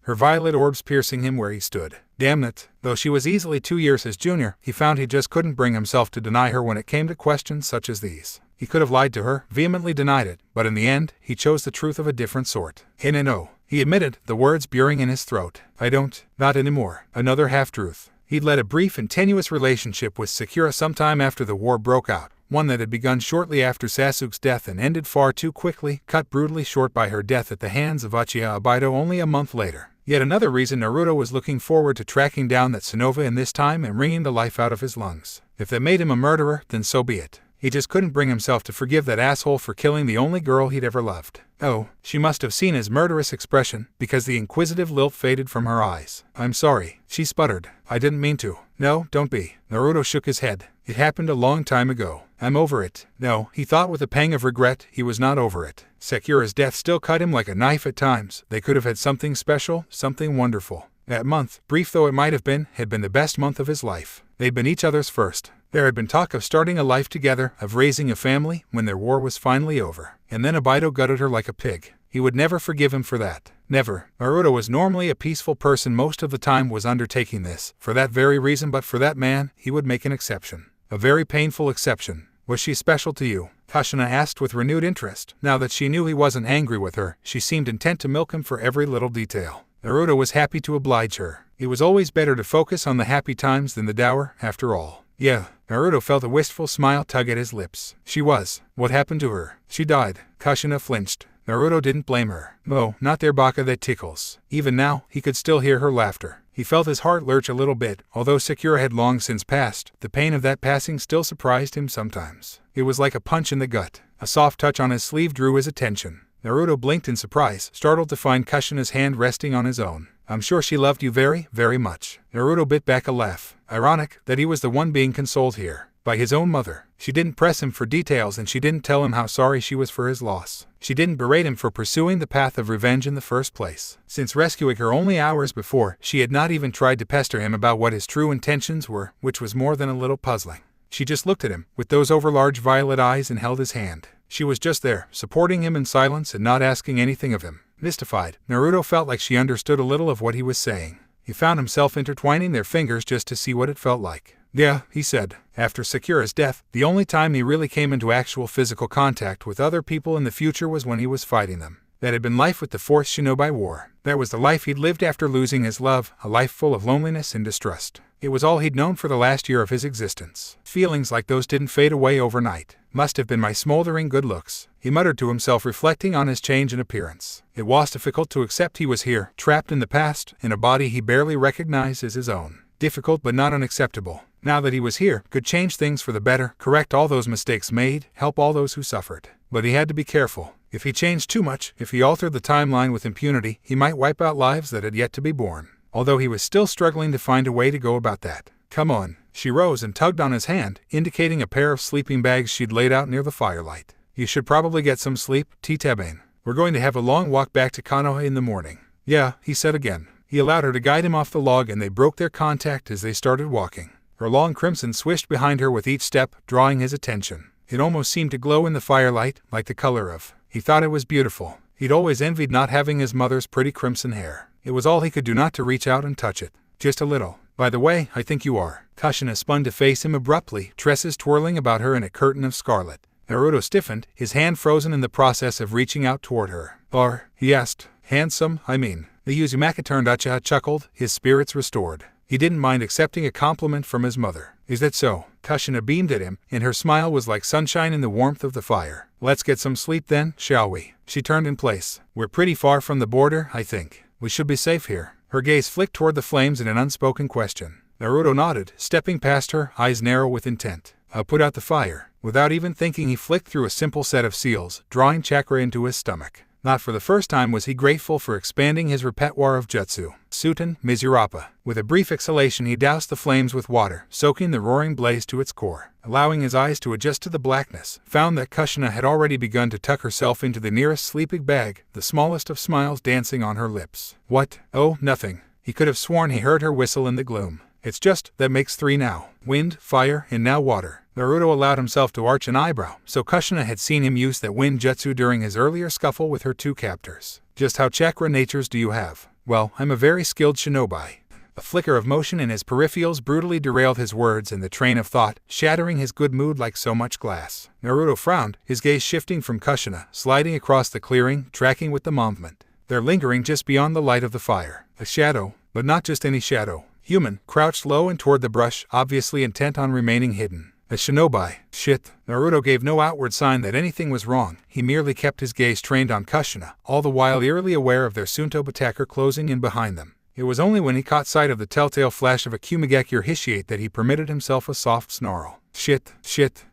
her violet orbs piercing him where he stood. Damn it. Though she was easily 2 years his junior, he found he just couldn't bring himself to deny her when it came to questions such as these. He could have lied to her, vehemently denied it, but in the end, he chose the truth of a different sort. No, he admitted, the words burning in his throat. I don't. Not anymore. Another half-truth. He'd led a brief and tenuous relationship with Sakura sometime after the war broke out, one that had begun shortly after Sasuke's death and ended far too quickly, cut brutally short by her death at the hands of Uchiha Obito only a month later. Yet another reason Naruto was looking forward to tracking down that Sonova in this time and wringing the life out of his lungs. If that made him a murderer, then so be it. He just couldn't bring himself to forgive that asshole for killing the only girl he'd ever loved. Oh, she must have seen his murderous expression, because the inquisitive lilt faded from her eyes. I'm sorry, she sputtered. I didn't mean to. No, don't be. Naruto shook his head. It happened a long time ago. I'm over it. No, he thought with a pang of regret, he was not over it. Sakura's death still cut him like a knife at times. They could have had something special, something wonderful. That month, brief though it might have been, had been the best month of his life. They'd been each other's first. There had been talk of starting a life together, of raising a family, when their war was finally over. And then Obito gutted her like a pig. He would never forgive him for that. Never. Naruto was normally a peaceful person most of the time was undertaking this, for that very reason, but for that man, he would make an exception. A very painful exception. Was she special to you? Kushina asked with renewed interest. Now that she knew he wasn't angry with her, she seemed intent to milk him for every little detail. Naruto was happy to oblige her. It was always better to focus on the happy times than the dour, after all. Yeah. Naruto felt a wistful smile tug at his lips. She was. What happened to her? She died. Kushina flinched. Naruto didn't blame her. No, not their baka that tickles. Even now, he could still hear her laughter. He felt his heart lurch a little bit. Although Sakura had long since passed, the pain of that passing still surprised him sometimes. It was like a punch in the gut. A soft touch on his sleeve drew his attention. Naruto blinked in surprise, startled to find Kushina's hand resting on his own. I'm sure she loved you very, very much. Naruto bit back a laugh. Ironic that he was the one being consoled here. By his own mother. She didn't press him for details and she didn't tell him how sorry she was for his loss. She didn't berate him for pursuing the path of revenge in the first place. Since rescuing her only hours before, she had not even tried to pester him about what his true intentions were, which was more than a little puzzling. She just looked at him, with those overlarge violet eyes, and held his hand. She was just there, supporting him in silence and not asking anything of him. Mystified, Naruto felt like she understood a little of what he was saying. He found himself intertwining their fingers just to see what it felt like. Yeah, he said. After Sakura's death, the only time he really came into actual physical contact with other people in the future was when he was fighting them. That had been life with the Fourth Shinobi War. That was the life he'd lived after losing his love, a life full of loneliness and distrust. It was all he'd known for the last year of his existence. Feelings like those didn't fade away overnight. Must have been my smoldering good looks, he muttered to himself, reflecting on his change in appearance. It was difficult to accept he was here, trapped in the past, in a body he barely recognized as his own. Difficult but not unacceptable. Now that he was here, could change things for the better, correct all those mistakes made, help all those who suffered. But he had to be careful. If he changed too much, if he altered the timeline with impunity, he might wipe out lives that had yet to be born. Although he was still struggling to find a way to go about that. Come on. She rose and tugged on his hand, indicating a pair of sleeping bags she'd laid out near the firelight. You should probably get some sleep, T-Tabane. We're going to have a long walk back to Konoha in the morning. Yeah, he said again. He allowed her to guide him off the log and they broke their contact as they started walking. Her long crimson swished behind her with each step, drawing his attention. It almost seemed to glow in the firelight, like the color of. He thought it was beautiful. He'd always envied not having his mother's pretty crimson hair. It was all he could do not to reach out and touch it. Just a little. By the way, I think you are. Kushina spun to face him abruptly, tresses twirling about her in a curtain of scarlet. Naruto stiffened, his hand frozen in the process of reaching out toward her. Are, he asked, handsome, I mean. The Uzumaki turned Uchiha chuckled, his spirits restored. He didn't mind accepting a compliment from his mother. Is that so? Kushina beamed at him, and her smile was like sunshine in the warmth of the fire. Let's get some sleep then, shall we? She turned in place. We're pretty far from the border, I think. We should be safe here. Her gaze flicked toward the flames in an unspoken question. Naruto nodded, stepping past her, eyes narrow with intent. I'll put out the fire. Without even thinking, he flicked through a simple set of seals, drawing chakra into his stomach. Not for the first time was he grateful for expanding his repertoire of jutsu. Suten, Mizurapa. With a brief exhalation he doused the flames with water, soaking the roaring blaze to its core. Allowing his eyes to adjust to the blackness, found that Kushina had already begun to tuck herself into the nearest sleeping bag, the smallest of smiles dancing on her lips. What? Oh, nothing. He could have sworn he heard her whistle in the gloom. It's just, that makes 3 now. Wind, fire, and now water. Naruto allowed himself to arch an eyebrow, so Kushina had seen him use that wind jutsu during his earlier scuffle with her 2 captors. Just how chakra natures do you have? Well, I'm a very skilled shinobi. A flicker of motion in his peripherals brutally derailed his words and the train of thought, shattering his good mood like so much glass. Naruto frowned, his gaze shifting from Kushina, sliding across the clearing, tracking with the movement. They're lingering just beyond the light of the fire. A shadow, but not just any shadow. Human, crouched low and toward the brush, obviously intent on remaining hidden. A shinobi. Shit. Naruto gave no outward sign that anything was wrong. He merely kept his gaze trained on Kushina, all the while eerily aware of their Suntob attacker closing in behind them. It was only when he caught sight of the telltale flash of a Kumigeki or Hishiate that he permitted himself a soft snarl. Shit,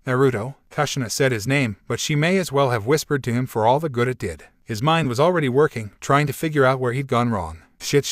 Naruto. Kushina said his name, but she may as well have whispered to him for all the good it did. His mind was already working, trying to figure out where he'd gone wrong. Shit.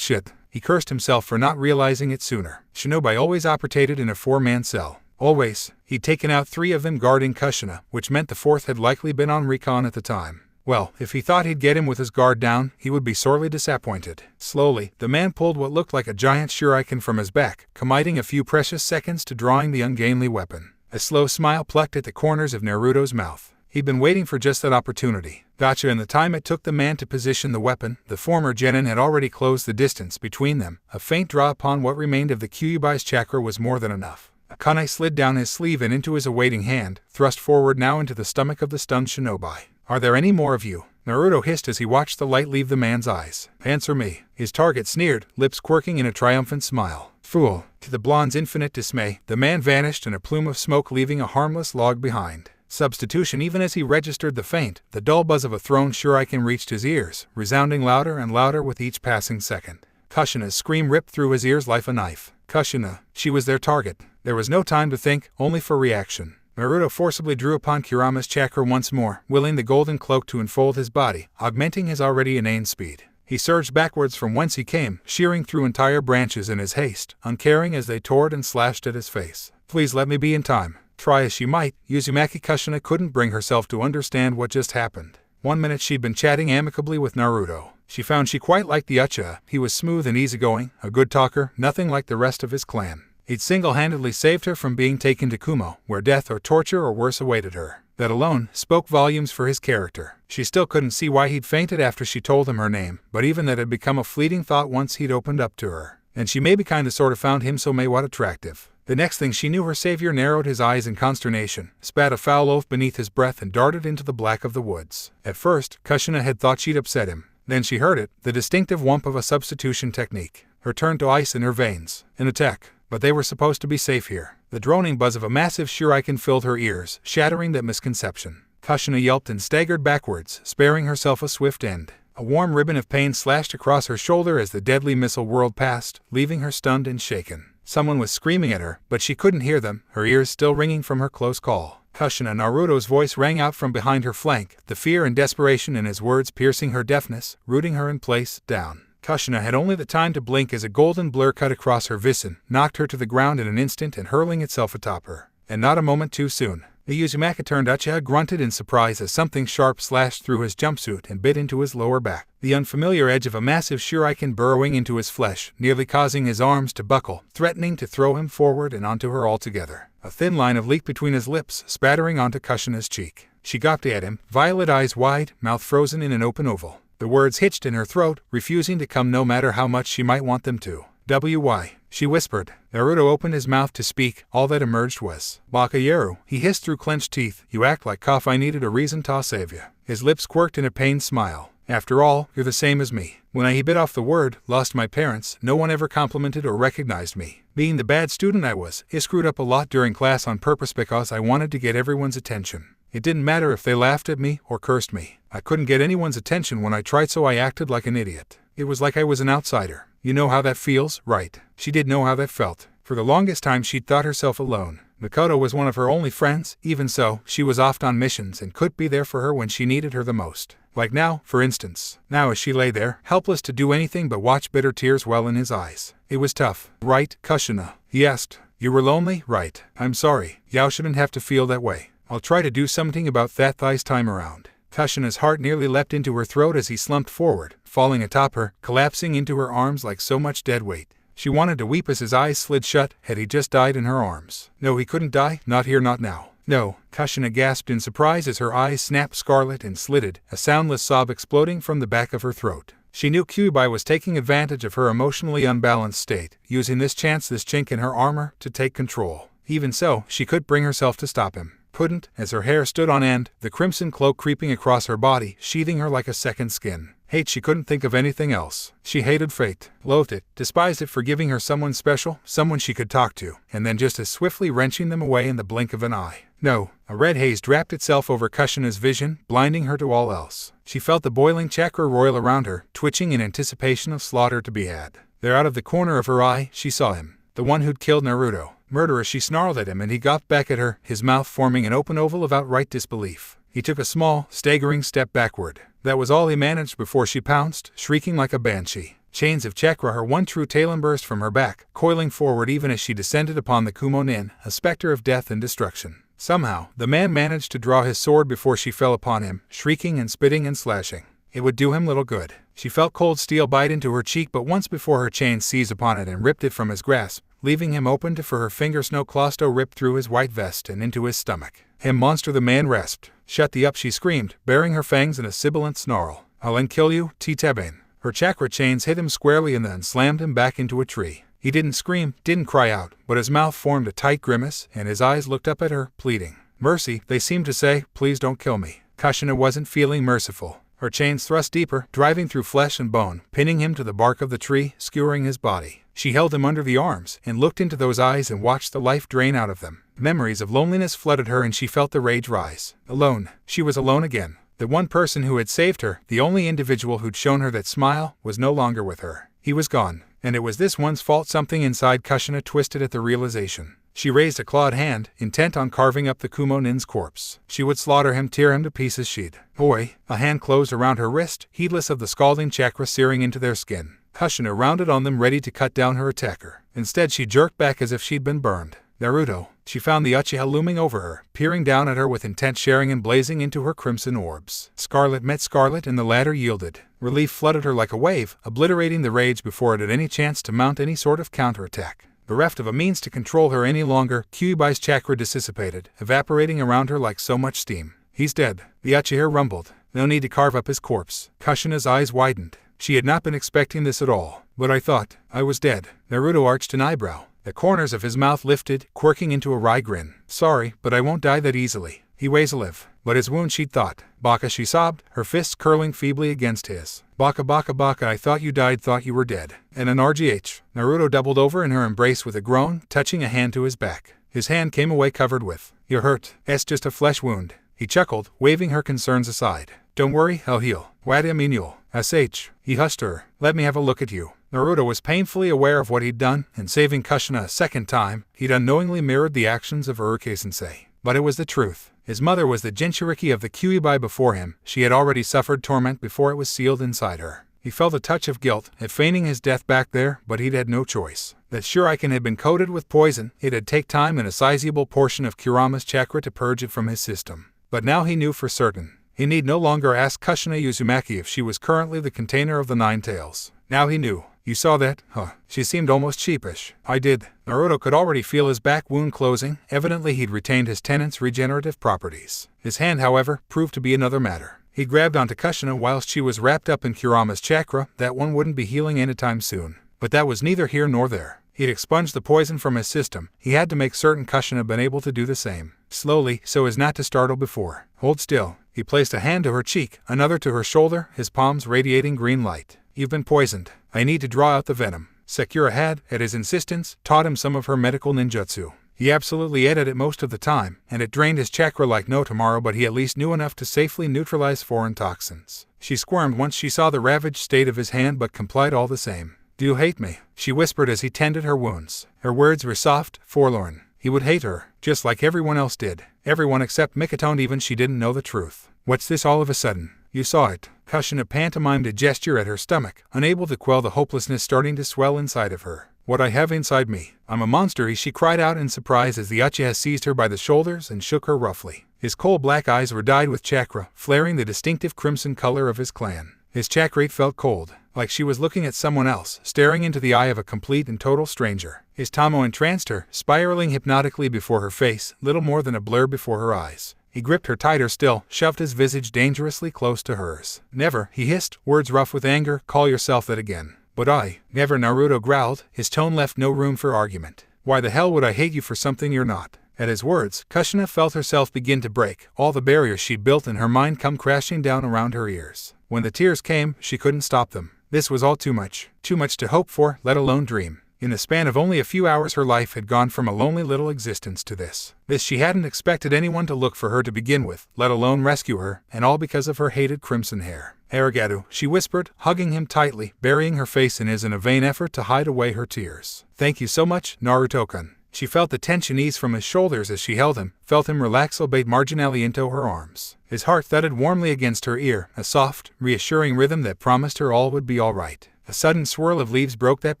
He cursed himself for not realizing it sooner. Shinobi always operated in a 4-man cell. Always. He'd taken out 3 of them guarding Kushina, which meant the 4th had likely been on recon at the time. Well, if he thought he'd get him with his guard down, he would be sorely disappointed. Slowly, the man pulled what looked like a giant shuriken from his back, committing a few precious seconds to drawing the ungainly weapon. A slow smile plucked at the corners of Naruto's mouth. He'd been waiting for just that opportunity. Gotcha. In the time it took the man to position the weapon, the former genin had already closed the distance between them. A faint draw upon what remained of the Kyuubi's chakra was more than enough. A kunai slid down his sleeve and into his awaiting hand, thrust forward now into the stomach of the stunned shinobi. Are there any more of you? Naruto hissed as he watched the light leave the man's eyes. Answer me. His target sneered, lips quirking in a triumphant smile. Fool. To the blonde's infinite dismay, the man vanished in a plume of smoke, leaving a harmless log behind. Substitution. Even as he registered the feint, the dull buzz of a thrown shuriken reached his ears, resounding louder and louder with each passing second. Kushina's scream ripped through his ears like a knife. Kushina. She was their target. There was no time to think, only for reaction. Naruto forcibly drew upon Kurama's chakra once more, willing the golden cloak to enfold his body, augmenting his already inane speed. He surged backwards from whence he came, shearing through entire branches in his haste, uncaring as they tore and slashed at his face. Please let me be in time. Try as she might, Uzumaki Kushina couldn't bring herself to understand what just happened. 1 minute she'd been chatting amicably with Naruto. She found she quite liked the Uchiha. He was smooth and easygoing, a good talker, nothing like the rest of his clan. He'd single-handedly saved her from being taken to Kumo, where death or torture or worse awaited her. That alone spoke volumes for his character. She still couldn't see why he'd fainted after she told him her name, but even that had become a fleeting thought once he'd opened up to her. And she maybe kinda sorta found him so what attractive. The next thing she knew, her savior narrowed his eyes in consternation, spat a foul oath beneath his breath and darted into the black of the woods. At first, Kushina had thought she'd upset him. Then she heard it, the distinctive whump of a substitution technique. Her turned to ice in her veins. An attack. but they were supposed to be safe here. The droning buzz of a massive shuriken filled her ears, shattering that misconception. Kushina yelped and staggered backwards, sparing herself a swift end. A warm ribbon of pain slashed across her shoulder as the deadly missile whirled past, leaving her stunned and shaken. Someone was screaming at her, but she couldn't hear them, her ears still ringing from her close call. Kushina Naruto's voice rang out from behind her flank, the fear and desperation in his words piercing her deafness, rooting her in place, down. Kushina had only the time to blink as a golden blur cut across her vision, knocked her to the ground in an instant and hurling itself atop her. And not a moment too soon. The Uzumaki turned Uchiha grunted in surprise as something sharp slashed through his jumpsuit and bit into his lower back. The unfamiliar edge of a massive shuriken burrowing into his flesh, nearly causing his arms to buckle, threatening to throw him forward and onto her altogether. A thin line of leak between his lips, spattering onto Kushina's cheek. She gawped at him, violet eyes wide, mouth frozen in an open oval. The words hitched in her throat, refusing to come no matter how much she might want them to. "Why?" she whispered. Naruto opened his mouth to speak, all that emerged was, "Bakayeru," he hissed through clenched teeth. "You act like cough I needed a reason to save you." His lips quirked in a pained smile. "After all, you're the same as me. When he bit off the word, lost my parents, no one ever complimented or recognized me. Being the bad student I was, I screwed up a lot during class on purpose because I wanted to get everyone's attention. It didn't matter if they laughed at me or cursed me. I couldn't get anyone's attention when I tried, so I acted like an idiot. It was like I was an outsider. You know how that feels, right?" She did know how that felt. For the longest time she'd thought herself alone. Mikoto was one of her only friends. Even so, she was oft on missions and couldn't be there for her when she needed her the most. Like now, for instance. Now as she lay there, helpless to do anything but watch bitter tears well in his eyes. It was tough. "Right, Kushina?" he asked. "You were lonely, right? I'm sorry. You shouldn't have to feel that way. I'll try to do something about that this time around." Kushina's heart nearly leapt into her throat as he slumped forward, falling atop her, collapsing into her arms like so much dead weight. She wanted to weep as his eyes slid shut. Had he just died in her arms? No, he couldn't die, not here, not now. No, Kushina gasped in surprise as her eyes snapped scarlet and slitted, a soundless sob exploding from the back of her throat. She knew Kyuubi was taking advantage of her emotionally unbalanced state, using this chink in her armor to take control. Even so, she could bring herself to stop him. Couldn't, as her hair stood on end, the crimson cloak creeping across her body, sheathing her like a second skin. Hate, she couldn't think of anything else. She hated fate, loathed it, despised it for giving her someone special, someone she could talk to, and then just as swiftly wrenching them away in the blink of an eye. No, a red haze draped itself over Kushina's vision, blinding her to all else. She felt the boiling chakra roil around her, twitching in anticipation of slaughter to be had. There out of the corner of her eye, she saw him. The one who'd killed Naruto. "Murderer," she snarled at him, and he gawped back at her, his mouth forming an open oval of outright disbelief. He took a small, staggering step backward. That was all he managed before she pounced, shrieking like a banshee. Chains of chakra, her one true talon, burst from her back, coiling forward even as she descended upon the Kumo-nin, a specter of death and destruction. Somehow, the man managed to draw his sword before she fell upon him, shrieking and spitting and slashing. It would do him little good. She felt cold steel bite into her cheek, but once before her chains seized upon it and ripped it from his grasp, leaving him open to for her finger snow clasto ripped through his white vest and into his stomach. "Him monster," the man rasped. "Shut thee up," she screamed, baring her fangs in a sibilant snarl. "I'll kill you, T-Teben." Her chakra chains hit him squarely and then slammed him back into a tree. He didn't scream, didn't cry out, but his mouth formed a tight grimace, and his eyes looked up at her, pleading. Mercy, they seemed to say, please don't kill me. Kushina wasn't feeling merciful. Her chains thrust deeper, driving through flesh and bone, pinning him to the bark of the tree, skewering his body. She held him under the arms, and looked into those eyes and watched the life drain out of them. Memories of loneliness flooded her and she felt the rage rise. Alone. She was alone again. The one person who had saved her, the only individual who'd shown her that smile, was no longer with her. He was gone. And it was this one's fault. Something inside Kushina twisted at the realization. She raised a clawed hand, intent on carving up the Kumo-nin's corpse. She would slaughter him, tear him to pieces. She'd. Boy! A hand closed around her wrist, heedless of the scalding chakra searing into their skin. Kushina rounded on them, ready to cut down her attacker. Instead she jerked back as if she'd been burned. Naruto. She found the Uchiha looming over her, peering down at her with intent, sharing and blazing into her crimson orbs. Scarlet met scarlet and the latter yielded. Relief flooded her like a wave, obliterating the rage before it had any chance to mount any sort of counterattack. Bereft of a means to control her any longer, Kyuubi's chakra dissipated, evaporating around her like so much steam. He's dead. The Uchiha rumbled. No need to carve up his corpse. Kushina's eyes widened. She had not been expecting this at all. But I thought I was dead. Naruto arched an eyebrow. The corners of his mouth lifted, quirking into a wry grin. Sorry, but I won't die that easily. He weighs a live. But his wound, she thought. Baka, she sobbed, her fists curling feebly against his. Baka, Baka, Baka, I thought you died, thought you were dead. And an RGH. Naruto doubled over in her embrace with a groan, touching a hand to his back. His hand came away covered with. You're hurt. It's just a flesh wound. He chuckled, waving her concerns aside. Don't worry, I'll heal. Wada Minul. SH. He hushed her. Let me have a look at you. Naruto was painfully aware of what he'd done, and saving Kushina a second time, he'd unknowingly mirrored the actions of Urike-sensei. But it was the truth. His mother was the Jinchuriki of the Kyuubi before him. She had already suffered torment before it was sealed inside her. He felt a touch of guilt at feigning his death back there, but he'd had no choice. That shuriken had been coated with poison. It'd take time and a sizable portion of Kurama's chakra to purge it from his system. But now he knew for certain. He need no longer ask Kushina Uzumaki if she was currently the container of the Nine Tails. Now he knew. You saw that, huh? She seemed almost sheepish. I did. Naruto could already feel his back wound closing. Evidently he'd retained his tenant's regenerative properties. His hand, however, proved to be another matter. He grabbed onto Kushina whilst she was wrapped up in Kurama's chakra. That one wouldn't be healing anytime soon. But that was neither here nor there. He'd expunged the poison from his system. He had to make certain Kushina had been able to do the same. Slowly, so as not to startle before. Hold still. He placed a hand to her cheek, another to her shoulder, his palms radiating green light. You've been poisoned. I need to draw out the venom. Sakura had, at his insistence, taught him some of her medical ninjutsu. He absolutely ate at it most of the time, and it drained his chakra like no tomorrow, but he at least knew enough to safely neutralize foreign toxins. She squirmed once she saw the ravaged state of his hand, but complied all the same. Do you hate me? She whispered as he tended her wounds. Her words were soft, forlorn. He would hate her, just like everyone else did. Everyone except Mikoto, and even she didn't know the truth. What's this all of a sudden? You saw it. Kushina pantomimed a gesture at her stomach, unable to quell the hopelessness starting to swell inside of her. What I have inside me. I'm a monster, she cried out in surprise as the Uchiha seized her by the shoulders and shook her roughly. His coal-black eyes were dyed with chakra, flaring the distinctive crimson color of his clan. His chakrate felt cold, like she was looking at someone else, staring into the eye of a complete and total stranger. His tamo entranced her, spiraling hypnotically before her face, little more than a blur before her eyes. He gripped her tighter still, shoved his visage dangerously close to hers. Never, he hissed, words rough with anger, call yourself that again. But I, never, Naruto growled, his tone left no room for argument. Why the hell would I hate you for something you're not? At his words, Kushina felt herself begin to break, all the barriers she'd built in her mind come crashing down around her ears. When the tears came, she couldn't stop them. This was all too much to hope for, let alone dream. In the span of only a few hours, her life had gone from a lonely little existence to this. This she hadn't expected anyone to look for her to begin with, let alone rescue her, and all because of her hated crimson hair. Arigato, she whispered, hugging him tightly, burying her face in his in a vain effort to hide away her tears. Thank you so much, Naruto-kun. She felt the tension ease from his shoulders as she held him, felt him relax obeyed marginally into her arms. His heart thudded warmly against her ear, a soft, reassuring rhythm that promised her all would be all right. A sudden swirl of leaves broke that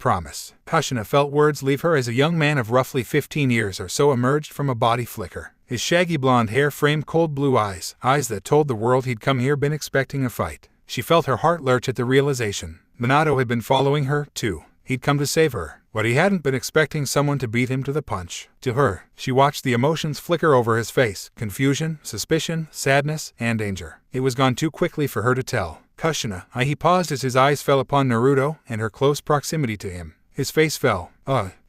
promise. Kushina felt words leave her as a young man of roughly 15 years or so emerged from a body flicker. His shaggy blonde hair framed cold blue eyes, eyes that told the world he'd come here been expecting a fight. She felt her heart lurch at the realization. Minato had been following her, too. He'd come to save her, but he hadn't been expecting someone to beat him to the punch. To her, she watched the emotions flicker over his face, confusion, suspicion, sadness, and danger. It was gone too quickly for her to tell. Kushina, he paused as his eyes fell upon Naruto and her close proximity to him. His face fell.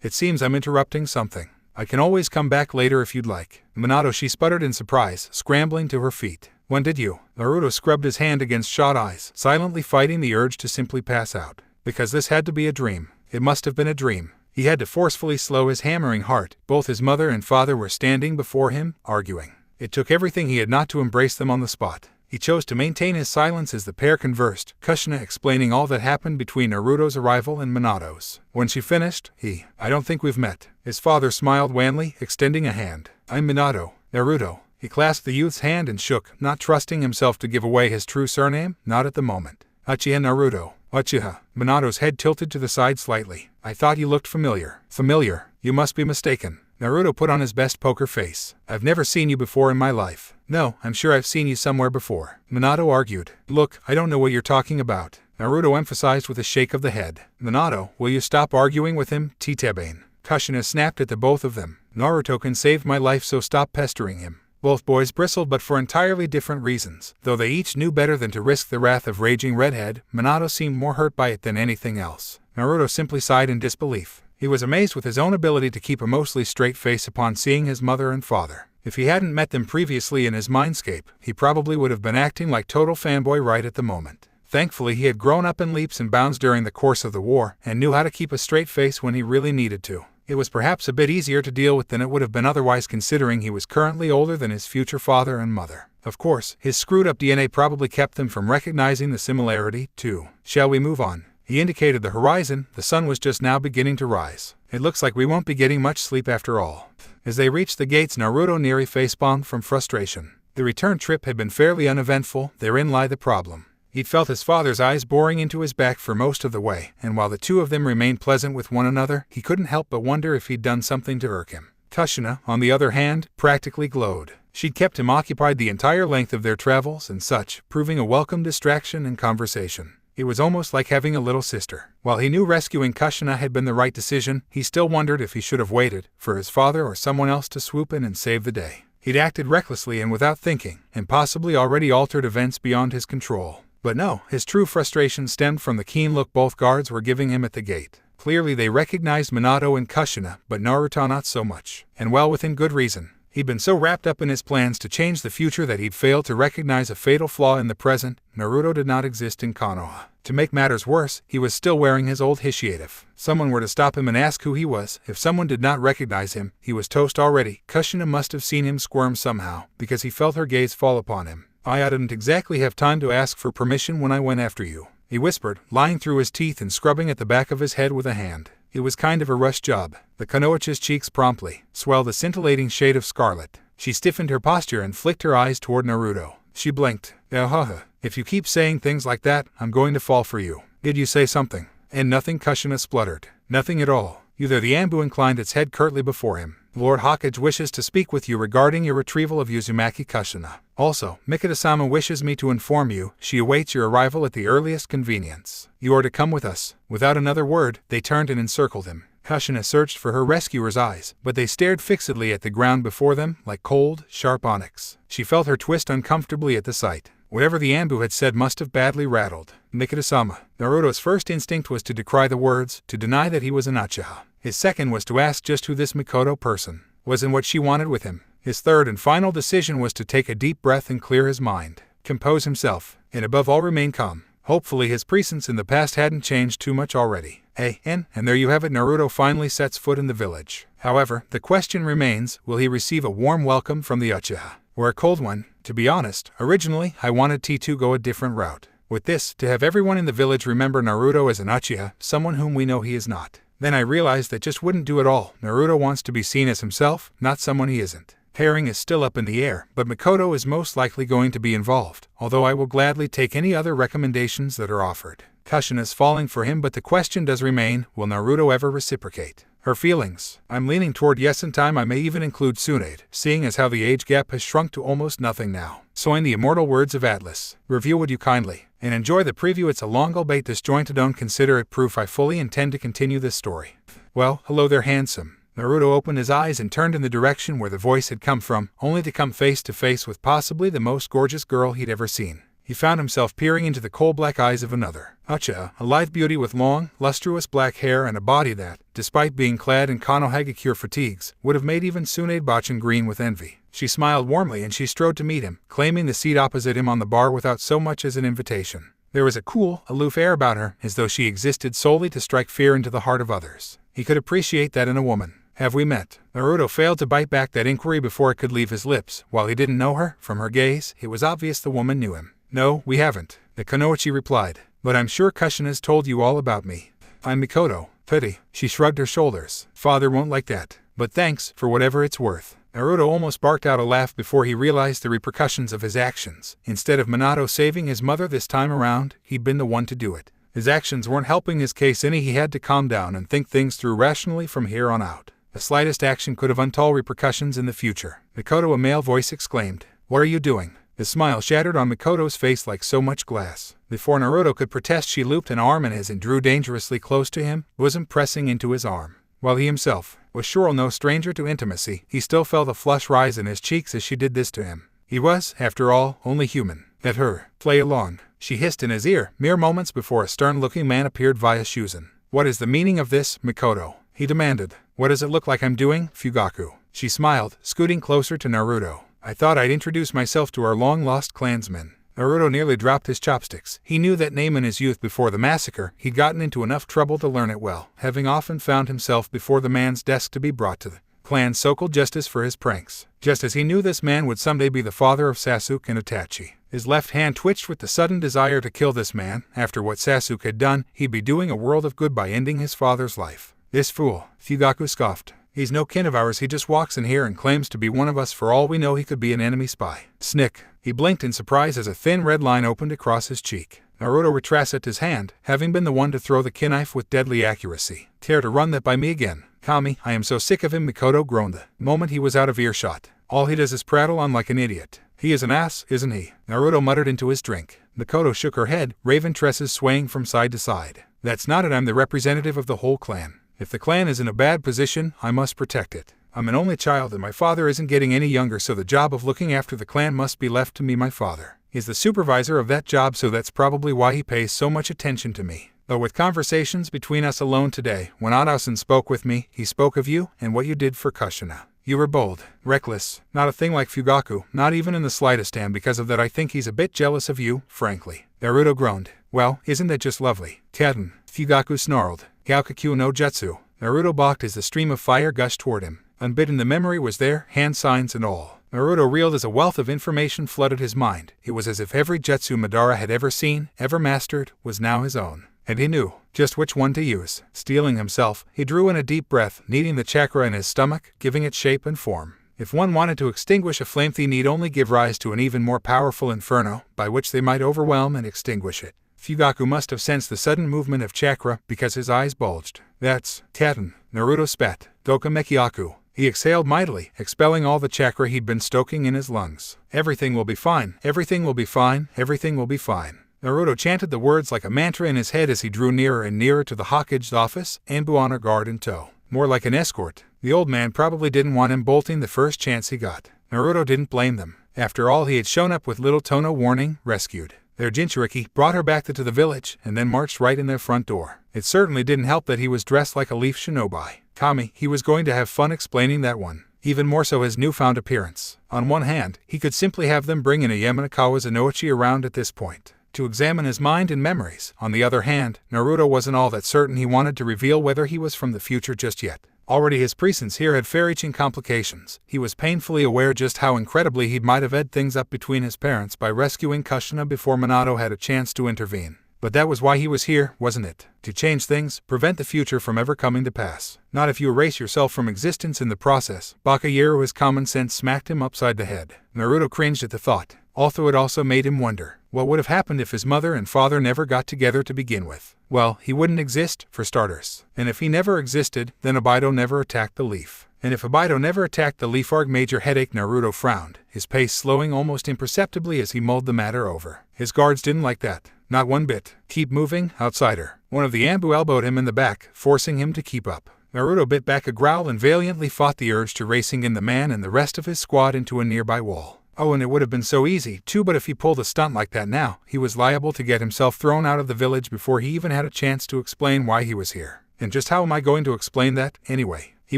It seems I'm interrupting something. I can always come back later if you'd like. Minato, she sputtered in surprise, scrambling to her feet. When did you? Naruto scrubbed his hand against shut eyes, silently fighting the urge to simply pass out. Because this had to be a dream. It must have been a dream. He had to forcefully slow his hammering heart. Both his mother and father were standing before him, arguing. It took everything he had not to embrace them on the spot. He chose to maintain his silence as the pair conversed, Kushina explaining all that happened between Naruto's arrival and Minato's. When she finished, I don't think we've met. His father smiled wanly, extending a hand. I'm Minato. Naruto. He clasped the youth's hand and shook, not trusting himself to give away his true surname, not at the moment. Uchiha Naruto. Uchiha. Minato's head tilted to the side slightly. I thought you looked familiar. Familiar? You must be mistaken. Naruto put on his best poker face. I've never seen you before in my life. No, I'm sure I've seen you somewhere before. Minato argued. Look, I don't know what you're talking about. Naruto emphasized with a shake of the head. Minato, will you stop arguing with him, Titebane? Kushina snapped at the both of them. Naruto-kun saved my life, so stop pestering him. Both boys bristled, but for entirely different reasons. Though they each knew better than to risk the wrath of raging redhead, Minato seemed more hurt by it than anything else. Naruto simply sighed in disbelief. He was amazed with his own ability to keep a mostly straight face upon seeing his mother and father. If he hadn't met them previously in his mindscape, he probably would have been acting like total fanboy right at the moment. Thankfully, he had grown up in leaps and bounds during the course of the war, and knew how to keep a straight face when he really needed to. It was perhaps a bit easier to deal with than it would have been otherwise, considering he was currently older than his future father and mother. Of course, his screwed-up DNA probably kept them from recognizing the similarity, too. Shall we move on? He indicated the horizon. The sun was just now beginning to rise. It looks like we won't be getting much sleep after all. As they reached the gates, Naruto nearly facepalmed from frustration. The return trip had been fairly uneventful. Therein lay the problem. He'd felt his father's eyes boring into his back for most of the way, and while the two of them remained pleasant with one another, he couldn't help but wonder if he'd done something to irk him. Kushina, on the other hand, practically glowed. She'd kept him occupied the entire length of their travels and such, proving a welcome distraction and conversation. It was almost like having a little sister. While he knew rescuing Kushina had been the right decision, he still wondered if he should have waited for his father or someone else to swoop in and save the day. He'd acted recklessly and without thinking, and possibly already altered events beyond his control. But no, his true frustration stemmed from the keen look both guards were giving him at the gate. Clearly they recognized Minato and Kushina, but Naruto not so much, and well within good reason. He'd been so wrapped up in his plans to change the future that he'd failed to recognize a fatal flaw in the present. Naruto did not exist in Konoha. To make matters worse, he was still wearing his old initiative. Someone were to stop him and ask who he was. If someone did not recognize him, he was toast already. Kushina must have seen him squirm somehow, because he felt her gaze fall upon him. I didn't exactly have time to ask for permission when I went after you, he whispered, lying through his teeth and scrubbing at the back of his head with a hand. It was kind of a rush job. The Konoha's cheeks promptly swelled a scintillating shade of scarlet. She stiffened her posture and flicked her eyes toward Naruto. She blinked. If you keep saying things like that, I'm going to fall for you. Did you say something? And nothing, Kushina spluttered. Nothing at all. The Ambu inclined its head curtly before him. Lord Hokage wishes to speak with you regarding your retrieval of Uzumaki Kushina. Also, Mikoto-sama wishes me to inform you she awaits your arrival at the earliest convenience. You are to come with us. Without another word, they turned and encircled him. Kushina searched for her rescuer's eyes, but they stared fixedly at the ground before them like cold, sharp onyx. She felt her twist uncomfortably at the sight. Whatever the Ambu had said must have badly rattled Mikoto-sama. Naruto's first instinct was to decry the words, to deny that he was an Uchiha. His second was to ask just who this Mikoto person was and what she wanted with him. His third and final decision was to take a deep breath and clear his mind, compose himself, and above all remain calm. Hopefully his presence in the past hadn't changed too much already. And there you have it, Naruto finally sets foot in the village. However, the question remains, will he receive a warm welcome from the Uchiha, or a cold one? To be honest, originally I wanted to go a different route. With this, to have everyone in the village remember Naruto as an Uchiha, someone whom we know he is not. Then I realized that just wouldn't do at all. Naruto wants to be seen as himself, not someone he isn't. Pairing is still up in the air, but Mikoto is most likely going to be involved, although I will gladly take any other recommendations that are offered. Kushina's falling for him, but the question does remain, will Naruto ever reciprocate her feelings? I'm leaning toward yes, in time I may even include Tsunade, seeing as how the age gap has shrunk to almost nothing now. So in the immortal words of Atlas, review would you kindly, and enjoy the preview. It's a long albeit disjointed, don't consider it proof I fully intend to continue this story. Well, hello there, handsome. Naruto opened his eyes and turned in the direction where the voice had come from, only to come face to face with possibly the most gorgeous girl he'd ever seen. He found himself peering into the coal-black eyes of another Uchiha, a lithe beauty with long, lustrous black hair and a body that, despite being clad in Konoha fatigues, would have made even Tsunade Bachin green with envy. She smiled warmly and she strode to meet him, claiming the seat opposite him on the bar without so much as an invitation. There was a cool, aloof air about her, as though she existed solely to strike fear into the heart of others. He could appreciate that in a woman. Have we met? Naruto failed to bite back that inquiry before it could leave his lips. While he didn't know her, from her gaze, it was obvious the woman knew him. No, we haven't, the Konoha replied. But I'm sure Kushina's told you all about me. I'm Mikoto. Pity. She shrugged her shoulders. Father won't like that. But thanks, for whatever it's worth. Naruto almost barked out a laugh before he realized the repercussions of his actions. Instead of Minato saving his mother this time around, he'd been the one to do it. His actions weren't helping his case any. He had to calm down and think things through rationally from here on out. The slightest action could have untold repercussions in the future. Mikoto, a male voice exclaimed. What are you doing? The smile shattered on Mikoto's face like so much glass. Before Naruto could protest, she looped an arm in his and drew dangerously close to him, bosom pressing into his arm. While he himself was sure no stranger to intimacy, he still felt a flush rise in his cheeks as she did this to him. He was, after all, only human. Let her play along, she hissed in his ear, mere moments before a stern-looking man appeared via Shuzen. What is the meaning of this, Mikoto? He demanded. What does it look like I'm doing, Fugaku? She smiled, scooting closer to Naruto. I thought I'd introduce myself to our long-lost clansman. Naruto nearly dropped his chopsticks. He knew that name in his youth before the massacre. He'd gotten into enough trouble to learn it well, having often found himself before the man's desk to be brought to the clan's so-called justice for his pranks. Just as he knew this man would someday be the father of Sasuke and Itachi. His left hand twitched with the sudden desire to kill this man. After what Sasuke had done, he'd be doing a world of good by ending his father's life. This fool, Fugaku scoffed. He's no kin of ours, he just walks in here and claims to be one of us. For all we know, he could be an enemy spy. Snick. He blinked in surprise as a thin red line opened across his cheek. Naruto retraced his hand, having been the one to throw the knife with deadly accuracy. Care to run that by me again? Kami, I am so sick of him, Mikoto groaned the moment he was out of earshot. All he does is prattle on like an idiot. He is an ass, isn't he? Naruto muttered into his drink. Mikoto shook her head, raven tresses swaying from side to side. That's not it, I'm the representative of the whole clan. If the clan is in a bad position, I must protect it. I'm an only child and my father isn't getting any younger, so the job of looking after the clan must be left to me. My father is the supervisor of that job, so that's probably why he pays so much attention to me. Though with conversations between us alone today, when Odasan spoke with me, he spoke of you and what you did for Kushina. You were bold, reckless, not a thing like Fugaku, not even in the slightest, and because of that I think he's a bit jealous of you, frankly. Naruto groaned. Well, isn't that just lovely? Kaden, Fugaku snarled. Gaokakyu no Jutsu. Naruto balked as the stream of fire gushed toward him. Unbidden, the memory was there, hand signs and all. Naruto reeled as a wealth of information flooded his mind. It was as if every jutsu Madara had ever seen, ever mastered, was now his own. And he knew just which one to use. Steeling himself, he drew in a deep breath, kneading the chakra in his stomach, giving it shape and form. If one wanted to extinguish a flame, they need only give rise to an even more powerful inferno, by which they might overwhelm and extinguish it. Fugaku must have sensed the sudden movement of chakra, because his eyes bulged. That's Katen. Naruto spat. Dokamekiaku. He exhaled mightily, expelling all the chakra he'd been stoking in his lungs. Everything will be fine, everything will be fine, everything will be fine. Naruto chanted the words like a mantra in his head as he drew nearer and nearer to the Hokage's office, Anbu on guard in tow. More like an escort. The old man probably didn't want him bolting the first chance he got. Naruto didn't blame them. After all, he had shown up with little to no warning, rescued their Jinchuriki, brought her back to the village, and then marched right in their front door. It certainly didn't help that he was dressed like a leaf shinobi. Kami, he was going to have fun explaining that one. Even more so his newfound appearance. On one hand, he could simply have them bring in a Yamanakawa Zanoichi around at this point to examine his mind and memories. On the other hand, Naruto wasn't all that certain he wanted to reveal whether he was from the future just yet. Already his presence here had far-reaching complications. He was painfully aware just how incredibly he might have ed things up between his parents by rescuing Kushina before Minato had a chance to intervene. But that was why he was here, wasn't it? To change things, prevent the future from ever coming to pass. Not if you erase yourself from existence in the process. Bakayaru, his common sense smacked him upside the head. Naruto cringed at the thought, although it also made him wonder what would have happened if his mother and father never got together to begin with. Well, he wouldn't exist, for starters. And if he never existed, then Obaido never attacked the leaf. And if Obaido never attacked the leaf, major headache. Naruto frowned, his pace slowing almost imperceptibly as he mulled the matter over. His guards didn't like that. Not one bit. Keep moving, outsider. One of the Anbu elbowed him in the back, forcing him to keep up. Naruto bit back a growl and valiantly fought the urge to racing in the man and the rest of his squad into a nearby wall. Oh, and it would have been so easy, too, but if he pulled a stunt like that now, he was liable to get himself thrown out of the village before he even had a chance to explain why he was here. And just how am I going to explain that, anyway? He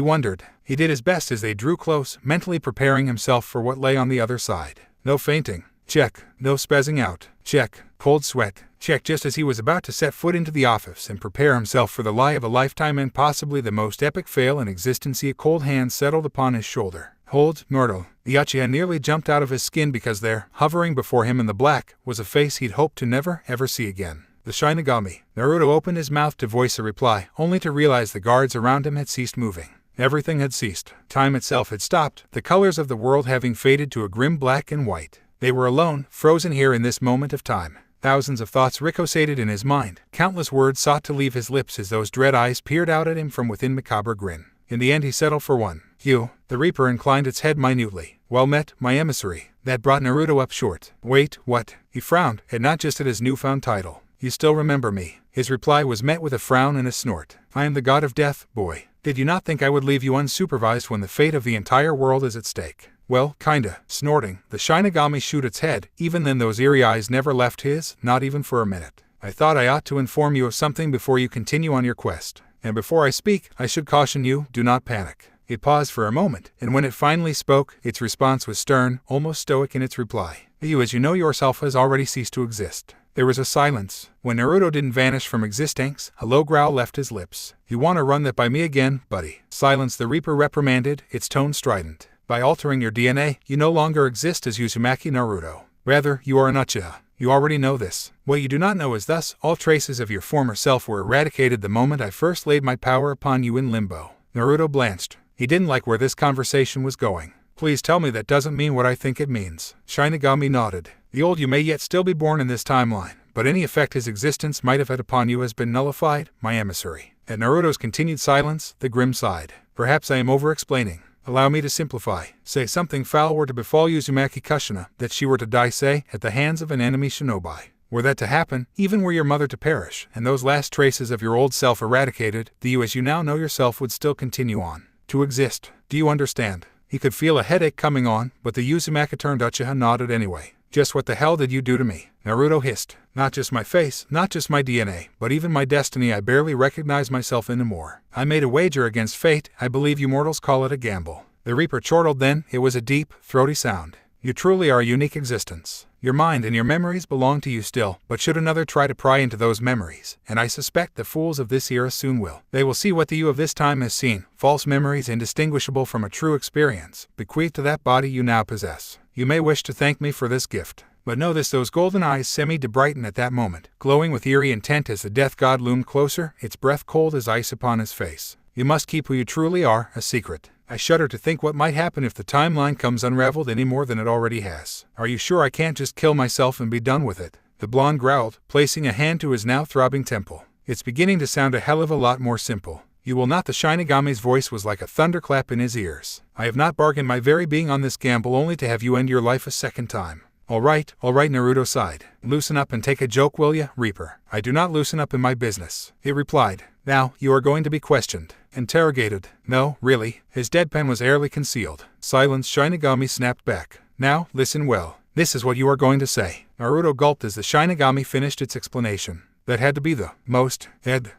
wondered. He did his best as they drew close, mentally preparing himself for what lay on the other side. No fainting. Check. No spazzing out. Check. Cold sweat. Check. Just as he was about to set foot into the office and prepare himself for the lie of a lifetime and possibly the most epic fail in existence, a cold hand settled upon his shoulder. Hold, Myrtle. The Uchiha nearly jumped out of his skin because there, hovering before him in the black, was a face he'd hoped to never, ever see again. The Shinigami. Naruto opened his mouth to voice a reply, only to realize the guards around him had ceased moving. Everything had ceased. Time itself had stopped, the colors of the world having faded to a grim black and white. They were alone, frozen here in this moment of time. Thousands of thoughts ricocheted in his mind. Countless words sought to leave his lips as those dread eyes peered out at him from within macabre grin. In the end he settled for one. You. The Reaper inclined its head minutely. Well met, my emissary. That brought Naruto up short. Wait, what? He frowned, and not just at his newfound title. You still remember me? His reply was met with a frown and a snort. I am the god of death, boy. Did you not think I would leave you unsupervised when the fate of the entire world is at stake? Well, kinda. Snorting, the Shinigami shoot its head. Even then those eerie eyes never left his, not even for a minute. I thought I ought to inform you of something before you continue on your quest. And before I speak, I should caution you, do not panic. It paused for a moment, and when it finally spoke, its response was stern, almost stoic in its reply. You as you know yourself has already ceased to exist. There was a silence. When Naruto didn't vanish from existence, a low growl left his lips. You want to run that by me again, buddy? Silence, the Reaper reprimanded, its tone strident. By altering your DNA, you no longer exist as Uzumaki Naruto. Rather, you are an Uchiha. You already know this. What you do not know is thus, all traces of your former self were eradicated the moment I first laid my power upon you in limbo. Naruto blanched. He didn't like where this conversation was going. Please tell me that doesn't mean what I think it means. Shinigami nodded. The old you may yet still be born in this timeline, but any effect his existence might have had upon you has been nullified, my emissary. At Naruto's continued silence, the Grim sighed. Perhaps I am over-explaining. Allow me to simplify. Say something foul were to befall Uzumaki Kushina, that she were to die, say, at the hands of an enemy shinobi. Were that to happen, even were your mother to perish, and those last traces of your old self eradicated, the you as you now know yourself would still continue on. To exist. Do you understand? He could feel a headache coming on, but the Uzumaki turned Uchiha nodded anyway. Just what the hell did you do to me? Naruto hissed. Not just my face, not just my DNA, but even my destiny. I barely recognize myself anymore. I made a wager against fate. I believe you mortals call it a gamble. The Reaper chortled then. It was a deep, throaty sound. You truly are a unique existence. Your mind and your memories belong to you still, but should another try to pry into those memories, and I suspect the fools of this era soon will, they will see what the you of this time has seen, false memories indistinguishable from a true experience, bequeathed to that body you now possess. You may wish to thank me for this gift, but know this: those golden eyes seemed to brighten at that moment, glowing with eerie intent as the death god loomed closer, its breath cold as ice upon his face. You must keep who you truly are, a secret. I shudder to think what might happen if the timeline comes unraveled any more than it already has. Are you sure I can't just kill myself and be done with it? The blonde growled, placing a hand to his now throbbing temple. It's beginning to sound a hell of a lot more simple. You will not. The Shinigami's voice was like a thunderclap in his ears. I have not bargained my very being on this gamble only to have you end your life a second time. All right, Naruto sighed. Loosen up and take a joke, will ya, Reaper? I do not loosen up in my business, it replied. Now, you are going to be questioned. Interrogated. No, really. His deadpan was airily concealed. Silence. Shinigami snapped back. Now, listen well. This is what you are going to say. Naruto gulped as the Shinigami finished its explanation. That had to be the most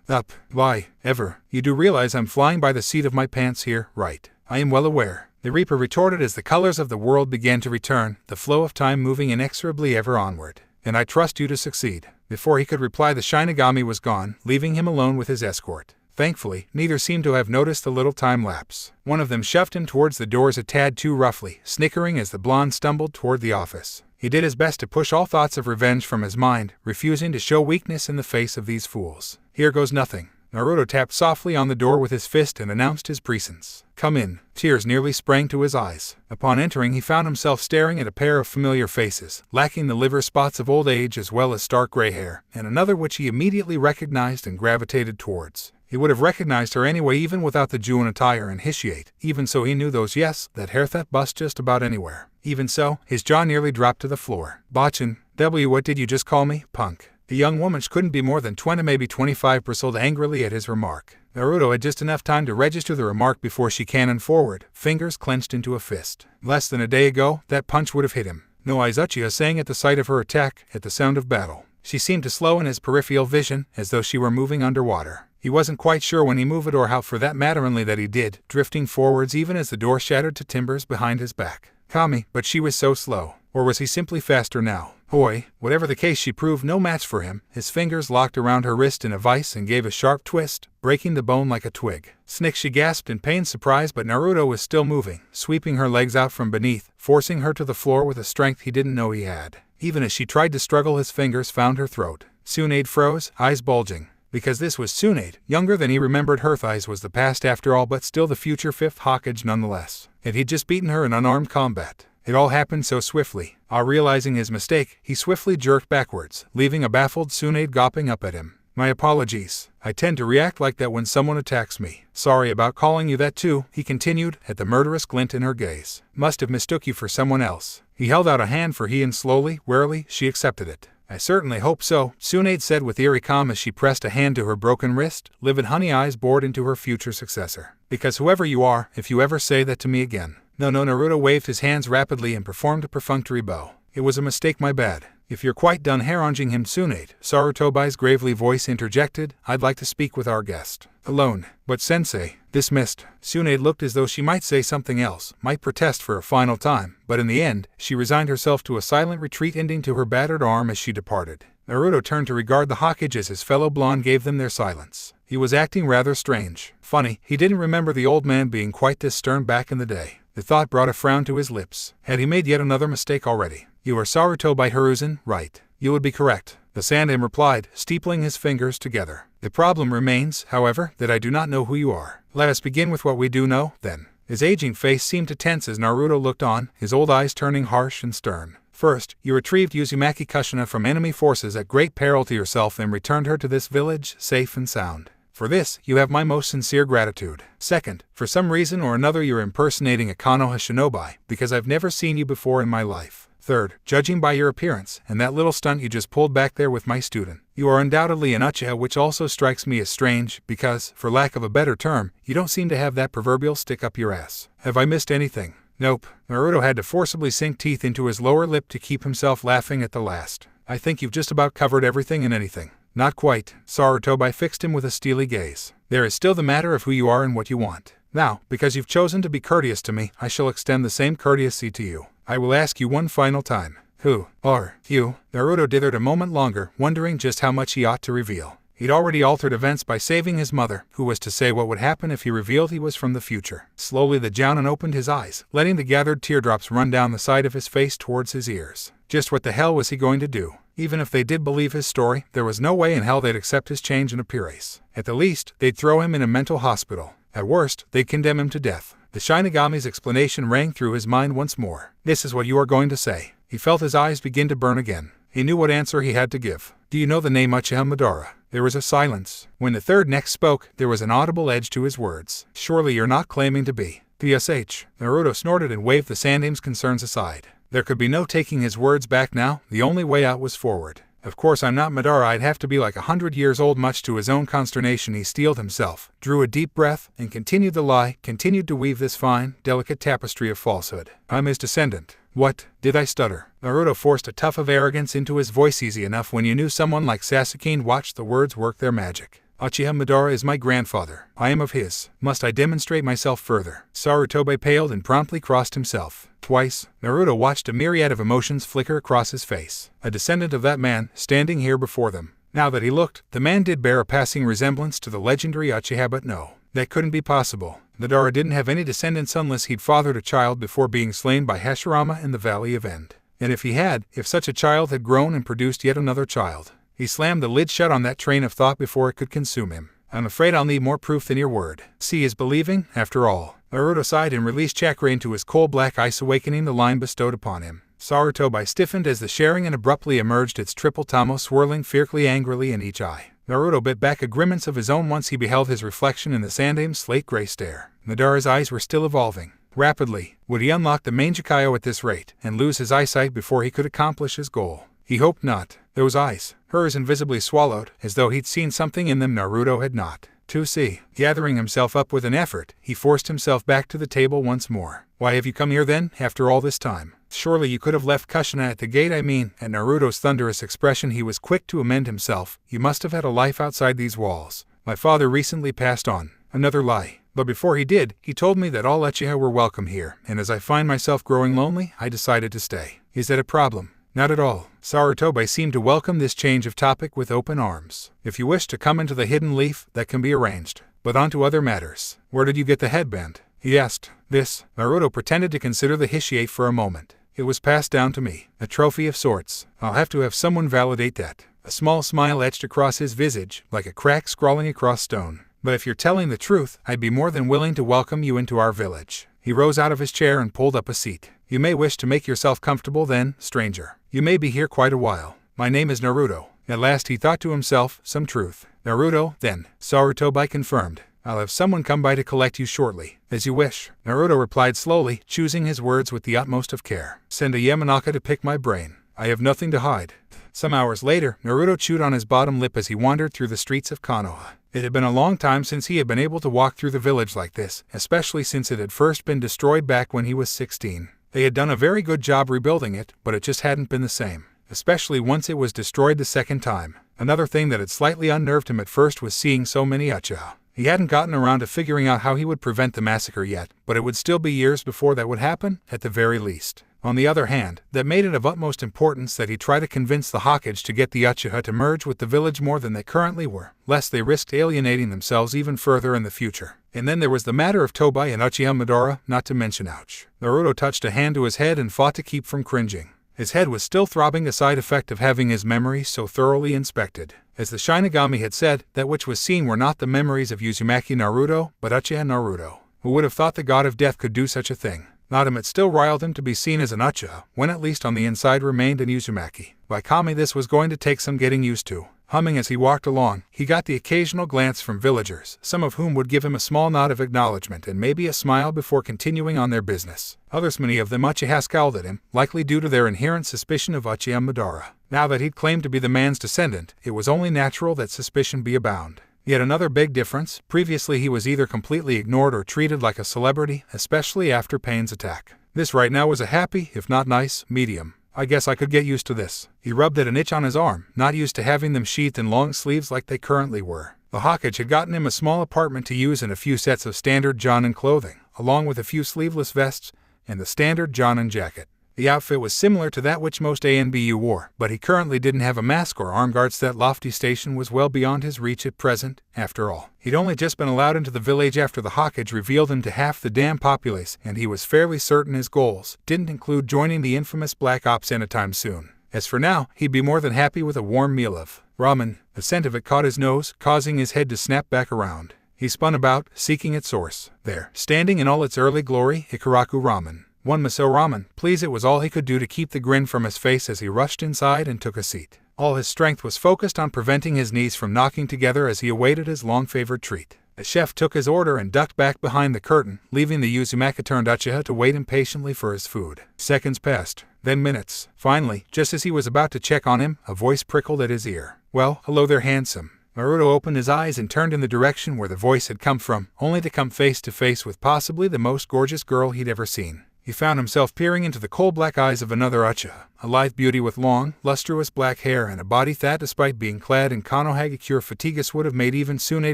up lie ever. You do realize I'm flying by the seat of my pants here, right? I am well aware. The Reaper retorted as the colors of the world began to return, the flow of time moving inexorably ever onward. And I trust you to succeed. Before he could reply, the Shinigami was gone, leaving him alone with his escort. Thankfully, neither seemed to have noticed the little time lapse. One of them shoved him towards the doors a tad too roughly, snickering as the blonde stumbled toward the office. He did his best to push all thoughts of revenge from his mind, refusing to show weakness in the face of these fools. Here goes nothing. Naruto tapped softly on the door with his fist and announced his presence. Come in. Tears nearly sprang to his eyes. Upon entering, he found himself staring at a pair of familiar faces, lacking the liver spots of old age as well as stark gray hair, and another which he immediately recognized and gravitated towards. He would have recognized her anyway even without the Juin attire and Hishiate. Even so, he knew those that hair that bust just about anywhere. Even so, his jaw nearly dropped to the floor. Bachin, what did you just call me, punk? The young woman couldn't be more than 20, maybe 25, bristled angrily at his remark. Naruto had just enough time to register the remark before she cannoned forward, fingers clenched into a fist. Less than a day ago, that punch would have hit him. No, Uchiha sang at the sight of her attack, at the sound of battle. She seemed to slow in his peripheral vision, as though she were moving underwater. He wasn't quite sure when he moved or how, for that matter, only that he did, drifting forwards even as the door shattered to timbers behind his back. Kami, but she was so slow. Or was he simply faster now? Boy, whatever the case, she proved no match for him. His fingers locked around her wrist in a vice and gave a sharp twist, breaking the bone like a twig. Snick, she gasped in pained surprise, but Naruto was still moving, sweeping her legs out from beneath, forcing her to the floor with a strength he didn't know he had. Even as she tried to struggle, his fingers found her throat. Tsunade froze, eyes bulging. Because this was Tsunade, younger than he remembered. Her thighs was the past after all, but still the future fifth Hokage nonetheless. And he'd just beaten her in unarmed combat. It all happened so swiftly. Realizing his mistake, he swiftly jerked backwards, leaving a baffled Tsunade gawping up at him. My apologies. I tend to react like that when someone attacks me. Sorry about calling you that too, he continued, at the murderous glint in her gaze. Must have mistook you for someone else. He held out a hand for he, and slowly, warily, she accepted it. I certainly hope so, Tsunade said with eerie calm as she pressed a hand to her broken wrist, livid honey eyes bored into her future successor. Because whoever you are, if you ever say that to me again. No, Naruto waved his hands rapidly and performed a perfunctory bow. It was a mistake, my bad. If you're quite done haranguing him, Tsunade, Sarutobai's gravely voice interjected, I'd like to speak with our guest. Alone. But sensei, Dismissed. Suna looked as though she might say something else, might protest for a final time, but in the end, she resigned herself to a silent retreat ending to her battered arm as she departed. Naruto turned to regard the Hokage as his fellow blonde gave them their silence. He was acting rather strange. Funny, he didn't remember the old man being quite this stern back in the day. The thought brought a frown to his lips. Had he made yet another mistake already? You are Naruto by Hiruzen, right? You would be correct. The Sandaime replied, steepling his fingers together. The problem remains, however, that I do not know who you are. Let us begin with what we do know, then. His aging face seemed to tense as Naruto looked on, his old eyes turning harsh and stern. First, you retrieved Uzumaki Kushina from enemy forces at great peril to yourself and returned her to this village, safe and sound. For this, you have my most sincere gratitude. Second, for some reason or another you're impersonating a Konoha shinobi, because I've never seen you before in my life. Third, judging by your appearance, and that little stunt you just pulled back there with my student, you are undoubtedly an Uchiha, which also strikes me as strange, because, for lack of a better term, you don't seem to have that proverbial stick up your ass. Have I missed anything? Nope. Naruto had to forcibly sink teeth into his lower lip to keep himself laughing at the last. I think you've just about covered everything and anything. Not quite. Sarutobi fixed him with a steely gaze. There is still the matter of who you are and what you want. Now, because you've chosen to be courteous to me, I shall extend the same courtesy to you. I will ask you one final time. Who are you? Naruto dithered a moment longer, wondering just how much he ought to reveal. He'd already altered events by saving his mother, who was to say what would happen if he revealed he was from the future. Slowly the Jounin opened his eyes, letting the gathered teardrops run down the side of his face towards his ears. Just what the hell was he going to do? Even if they did believe his story, there was no way in hell they'd accept his change in appearance. At the least, they'd throw him in a mental hospital. At worst, they'd condemn him to death. The Shinigami's explanation rang through his mind once more. This is what you are going to say. He felt his eyes begin to burn again. He knew what answer he had to give. Do you know the name Uchiha Madara? There was a silence. When the third next spoke, there was an audible edge to his words. Surely you're not claiming to be PSH. Naruto snorted and waved the Sandaime's concerns aside. There could be no taking his words back now. The only way out was forward. Of course I'm not Madara. I'd have to be like 100 years old. Much to his own consternation, he steeled himself, drew a deep breath, and continued the lie, continued to weave this fine, delicate tapestry of falsehood. I'm his descendant. What? Did I stutter? Naruto forced a tuft of arrogance into his voice. Easy enough when you knew someone like Sasuke and watched the words work their magic. Uchiha Madara is my grandfather. I am of his. Must I demonstrate myself further? Sarutobi paled and promptly crossed himself. Twice, Naruto watched a myriad of emotions flicker across his face. A descendant of that man, standing here before them. Now that he looked, the man did bear a passing resemblance to the legendary Uchiha, but no, that couldn't be possible. Madara didn't have any descendants unless he'd fathered a child before being slain by Hashirama in the Valley of End. And if he had, if such a child had grown and produced yet another child, he slammed the lid shut on that train of thought before it could consume him. I'm afraid I'll need more proof than your word. See is believing, after all. Naruto sighed and released chakra into his coal black eyes, awakening the line bestowed upon him. Sarutobi stiffened as the Sharingan abruptly emerged, its triple tamo swirling fiercely angrily in each eye. Naruto bit back a grimace of his own once he beheld his reflection in the Sandaime's slate-gray stare. Madara's eyes were still evolving. Rapidly, would he unlock the Mangekyo at this rate, and lose his eyesight before he could accomplish his goal? He hoped not. Those eyes, hers invisibly swallowed, as though he'd seen something in them Naruto had not. To see. Gathering himself up with an effort, he forced himself back to the table once more. Why have you come here then, after all this time? Surely you could have left Kushina at the gate. At Naruto's thunderous expression he was quick to amend himself. You must have had a life outside these walls. My father recently passed on. Another lie. But before he did, he told me that all Uchiha were welcome here, and as I find myself growing lonely, I decided to stay. Is that a problem? Not at all. Sarutobi seemed to welcome this change of topic with open arms. If you wish to come into the hidden leaf, that can be arranged. But on to other matters. Where did you get the headband? He asked. This. Naruto pretended to consider the Hishiate for a moment. It was passed down to me. A trophy of sorts. I'll have to have someone validate that. A small smile etched across his visage, like a crack scrawling across stone. But if you're telling the truth, I'd be more than willing to welcome you into our village. He rose out of his chair and pulled up a seat. You may wish to make yourself comfortable then, stranger. You may be here quite a while. My name is Naruto. At last he thought to himself, some truth. Naruto, then. Sarutobi confirmed. I'll have someone come by to collect you shortly. As you wish. Naruto replied slowly, choosing his words with the utmost of care. Send a Yamanaka to pick my brain. I have nothing to hide. Some hours later, Naruto chewed on his bottom lip as he wandered through the streets of Konoha. It had been a long time since he had been able to walk through the village like this, especially since it had first been destroyed back when he was 16. They had done a very good job rebuilding it, but it just hadn't been the same. Especially once it was destroyed the second time. Another thing that had slightly unnerved him at first was seeing so many Uchiha. He hadn't gotten around to figuring out how he would prevent the massacre yet, but it would still be years before that would happen, at the very least. On the other hand, that made it of utmost importance that he try to convince the Hokage to get the Uchiha to merge with the village more than they currently were, lest they risked alienating themselves even further in the future. And then there was the matter of Tobai and Uchiha Madara, not to mention ouch. Naruto touched a hand to his head and fought to keep from cringing. His head was still throbbing, a side effect of having his memories so thoroughly inspected. As the Shinigami had said, that which was seen were not the memories of Uzumaki Naruto, but Uchiha Naruto. Who would have thought the god of death could do such a thing? Not him. It still riled him to be seen as an Uchiha, when at least on the inside remained an Uzumaki. By Kami, this was going to take some getting used to. Humming as he walked along, he got the occasional glance from villagers, some of whom would give him a small nod of acknowledgement and maybe a smile before continuing on their business. Others, many of them Uchiha, scowled at him, likely due to their inherent suspicion of Uchiha Madara. Now that he'd claimed to be the man's descendant, it was only natural that suspicion be abound. Yet another big difference: previously he was either completely ignored or treated like a celebrity, especially after Pain's attack. This right now was a happy, if not nice, medium. I guess I could get used to this. He rubbed at an itch on his arm, not used to having them sheathed in long sleeves like they currently were. The Hokage had gotten him a small apartment to use and a few sets of standard Jonin clothing, along with a few sleeveless vests and the standard Jonin jacket. The outfit was similar to that which most ANBU wore, but he currently didn't have a mask or arm guards. That lofty station was well beyond his reach at present, after all. He'd only just been allowed into the village after the Hokage revealed him to half the damn populace, and he was fairly certain his goals didn't include joining the infamous Black Ops anytime soon. As for now, he'd be more than happy with a warm meal of ramen. The scent of it caught his nose, causing his head to snap back around. He spun about, seeking its source. There, standing in all its early glory, Ikaraku ramen. One miso ramen, please. It was all he could do to keep the grin from his face as he rushed inside and took a seat. All his strength was focused on preventing his knees from knocking together as he awaited his long-favored treat. The chef took his order and ducked back behind the curtain, leaving the Uzumaki-turned Uchiha to wait impatiently for his food. Seconds passed, then minutes. Finally, just as he was about to check on him, a voice prickled at his ear. "Well, hello there, handsome." Naruto opened his eyes and turned in the direction where the voice had come from, only to come face to face with possibly the most gorgeous girl he'd ever seen. He found himself peering into the coal-black eyes of another Uchiha, a lithe beauty with long, lustrous black hair and a body that, despite being clad in Konoha cure fatigues, would have made even Sune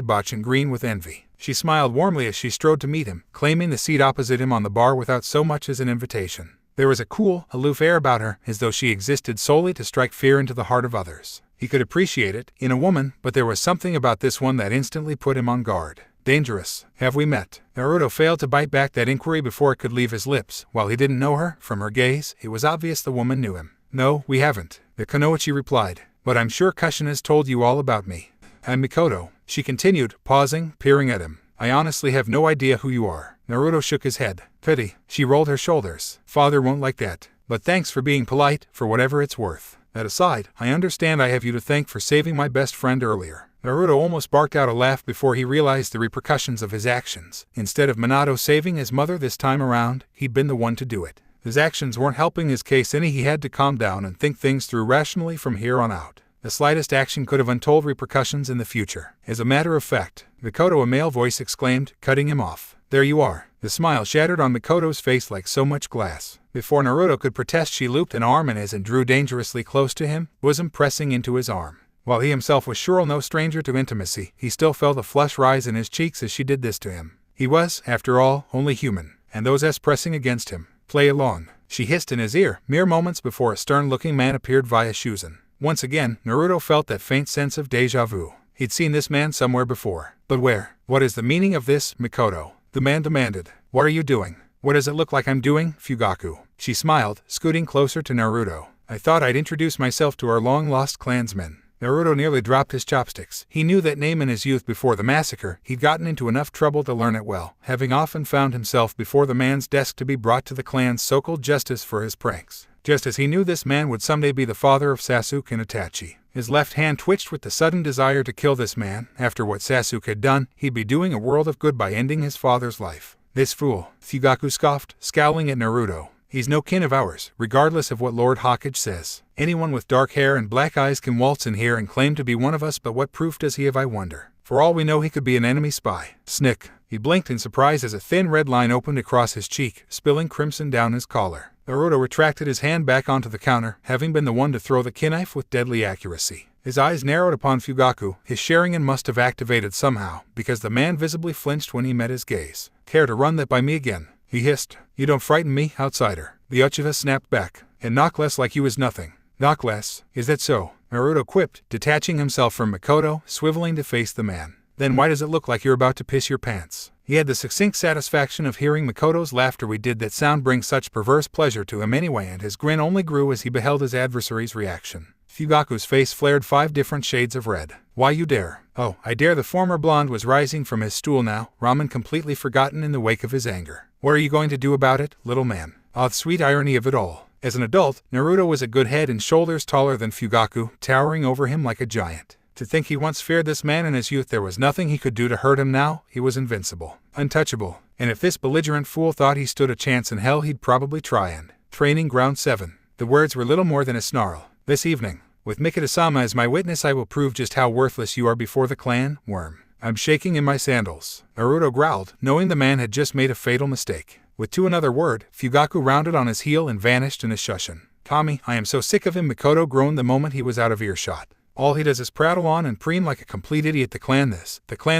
Bachin green with envy. She smiled warmly as she strode to meet him, claiming the seat opposite him on the bar without so much as an invitation. There was a cool, aloof air about her, as though she existed solely to strike fear into the heart of others. He could appreciate it in a woman, but there was something about this one that instantly put him on guard. Dangerous. Have we met? Naruto failed to bite back that inquiry before it could leave his lips. While he didn't know her, from her gaze, it was obvious the woman knew him. "No, we haven't," the Kunoichi replied. "But I'm sure Kushina's told you all about me." "I'm Mikoto," she continued, pausing, peering at him. "I honestly have no idea who you are." Naruto shook his head. "Pity." She rolled her shoulders. "Father won't like that. But thanks for being polite, for whatever it's worth. That aside, I understand I have you to thank for saving my best friend earlier." Naruto almost barked out a laugh before he realized the repercussions of his actions. Instead of Minato saving his mother this time around, he'd been the one to do it. His actions weren't helping his case any. He had to calm down and think things through rationally from here on out. The slightest action could have untold repercussions in the future. As a matter of fact, Mikoto, a male voice exclaimed, cutting him off. "There you are." The smile shattered on Mikoto's face like so much glass. Before Naruto could protest, she looped an arm in his and drew dangerously close to him, bosom pressing into his arm. While he himself was sure no stranger to intimacy, he still felt a flush rise in his cheeks as she did this to him. He was, after all, only human, and those pressing against him. "Play along," she hissed in his ear, mere moments before a stern-looking man appeared via Shuzen. Once again, Naruto felt that faint sense of déjà vu. He'd seen this man somewhere before. But where? "What is the meaning of this, Mikoto?" the man demanded. "What are you doing?" "What does it look like I'm doing, Fugaku?" She smiled, scooting closer to Naruto. "I thought I'd introduce myself to our long-lost clansmen." Naruto nearly dropped his chopsticks. He knew that name in his youth. Before the massacre, he'd gotten into enough trouble to learn it well, having often found himself before the man's desk to be brought to the clan's so-called justice for his pranks. Just as he knew this man would someday be the father of Sasuke and Itachi. His left hand twitched with the sudden desire to kill this man. After what Sasuke had done, he'd be doing a world of good by ending his father's life. "This fool," Fugaku scoffed, scowling at Naruto. "He's no kin of ours, regardless of what Lord Hokage says. Anyone with dark hair and black eyes can waltz in here and claim to be one of us, but what proof does he have, I wonder? For all we know, he could be an enemy spy." Snick. He blinked in surprise as a thin red line opened across his cheek, spilling crimson down his collar. Naruto retracted his hand back onto the counter, having been the one to throw the knife with deadly accuracy. His eyes narrowed upon Fugaku. His Sharingan must have activated somehow, because the man visibly flinched when he met his gaze. Care to run that by me again? He hissed. You don't frighten me, outsider. The Uchiha snapped back. And knock less like you is nothing. Knock less? Is that so? Naruto quipped, detaching himself from Mikoto, swiveling to face the man. Then why does it look like you're about to piss your pants? He had the succinct satisfaction of hearing Mikoto's laughter. We did that sound bring such perverse pleasure to him anyway, and his grin only grew as he beheld his adversary's reaction. Fugaku's face flared 5 different shades of red. Why you dare? Oh, I dare. The former blonde was rising from his stool now, ramen completely forgotten in the wake of his anger. What are you going to do about it, little man? Ah, the sweet irony of it all. As an adult, Naruto was a good head and shoulders taller than Fugaku, towering over him like a giant. To think he once feared this man in his youth, there was nothing he could do to hurt him now. He was invincible, untouchable, and if this belligerent fool thought he stood a chance in hell, he'd probably try and. Training Ground 7. The words were little more than a snarl. This evening, with Mikoto-sama as my witness, I will prove just how worthless you are before the clan, worm. I'm shaking in my sandals. Naruto growled, knowing the man had just made a fatal mistake. With to another word, Fugaku rounded on his heel and vanished in a shushin. Tommy, I am so sick of him, Mikoto groaned the moment he was out of earshot. All he does is prattle on and preen like a complete idiot. The clan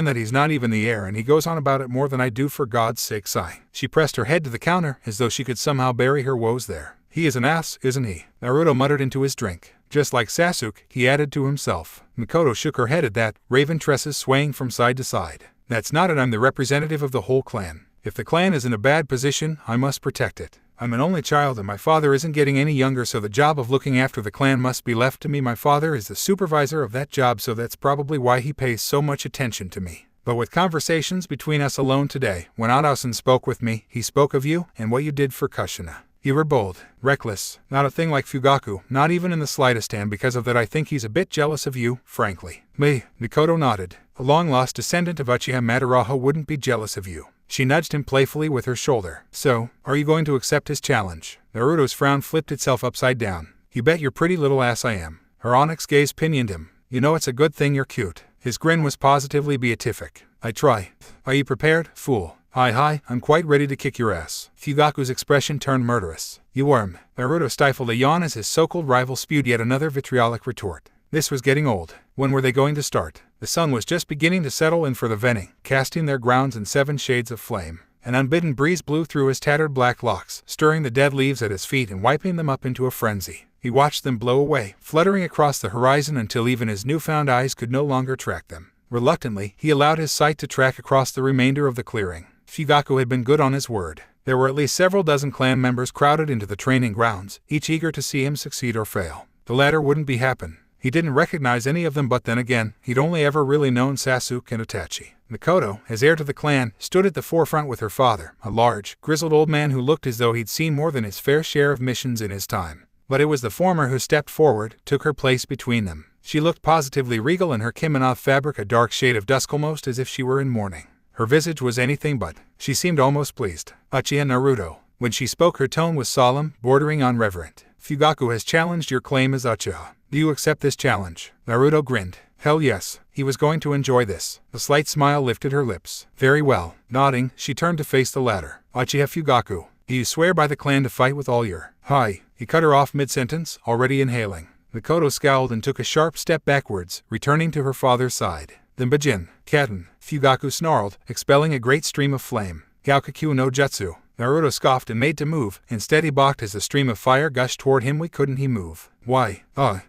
that he's not even the heir, and he goes on about it more than I do, for God's sake. Sigh. She pressed her head to the counter as though she could somehow bury her woes there. He is an ass, isn't he? Naruto muttered into his drink. Just like Sasuke, he added to himself. Mikoto shook her head at that, raven tresses swaying from side to side. That's not it. I'm the representative of the whole clan. If the clan is in a bad position, I must protect it. I'm an only child and my father isn't getting any younger, so the job of looking after the clan must be left to me. My father is the supervisor of that job, so that's probably why he pays so much attention to me. But with conversations between us alone today, when Otosan spoke with me, he spoke of you and what you did for Kushina. You were bold, reckless, not a thing like Fugaku, not even in the slightest, and because of that I think he's a bit jealous of you, frankly. Me, Mikoto nodded. A long-lost descendant of Uchiha Madaraha wouldn't be jealous of you. She nudged him playfully with her shoulder. So, are you going to accept his challenge? Naruto's frown flipped itself upside down. You bet your pretty little ass I am. Her onyx gaze pinioned him. You know it's a good thing you're cute. His grin was positively beatific. I try. Are you prepared, fool? Hi, I'm quite ready to kick your ass. Fugaku's expression turned murderous. You worm. Naruto stifled a yawn as his so-called rival spewed yet another vitriolic retort. This was getting old. When were they going to start? The sun was just beginning to settle in for the venning, casting their grounds in 7 shades of flame. An unbidden breeze blew through his tattered black locks, stirring the dead leaves at his feet and wiping them up into a frenzy. He watched them blow away, fluttering across the horizon until even his newfound eyes could no longer track them. Reluctantly, he allowed his sight to track across the remainder of the clearing. Fugaku had been good on his word. There were at least several dozen clan members crowded into the training grounds, each eager to see him succeed or fail. The latter wouldn't be happen. He didn't recognize any of them, but then again, he'd only ever really known Sasuke and Itachi. Mikoto, as heir to the clan, stood at the forefront with her father, a large, grizzled old man who looked as though he'd seen more than his fair share of missions in his time. But it was the former who stepped forward, took her place between them. She looked positively regal in her kimono fabric, a dark shade of dusk, almost as if she were in mourning. Her visage was anything but. She seemed almost pleased. Uchiha Naruto. When she spoke, her tone was solemn, bordering on reverent. Fugaku has challenged your claim as Uchiha. Do you accept this challenge? Naruto grinned. Hell yes. He was going to enjoy this. A slight smile lifted her lips. Very well. Nodding, she turned to face the latter. Uchiha Fugaku. Do you swear by the clan to fight with all your... Hi. He cut her off mid-sentence, already inhaling. Mikoto scowled and took a sharp step backwards, returning to her father's side. Then begin. Katen. Fugaku snarled, expelling a great stream of flame. Gaokakyu no Jutsu. Naruto scoffed and made to move. Instead he balked as the stream of fire gushed toward him. Why couldn't he move? Why?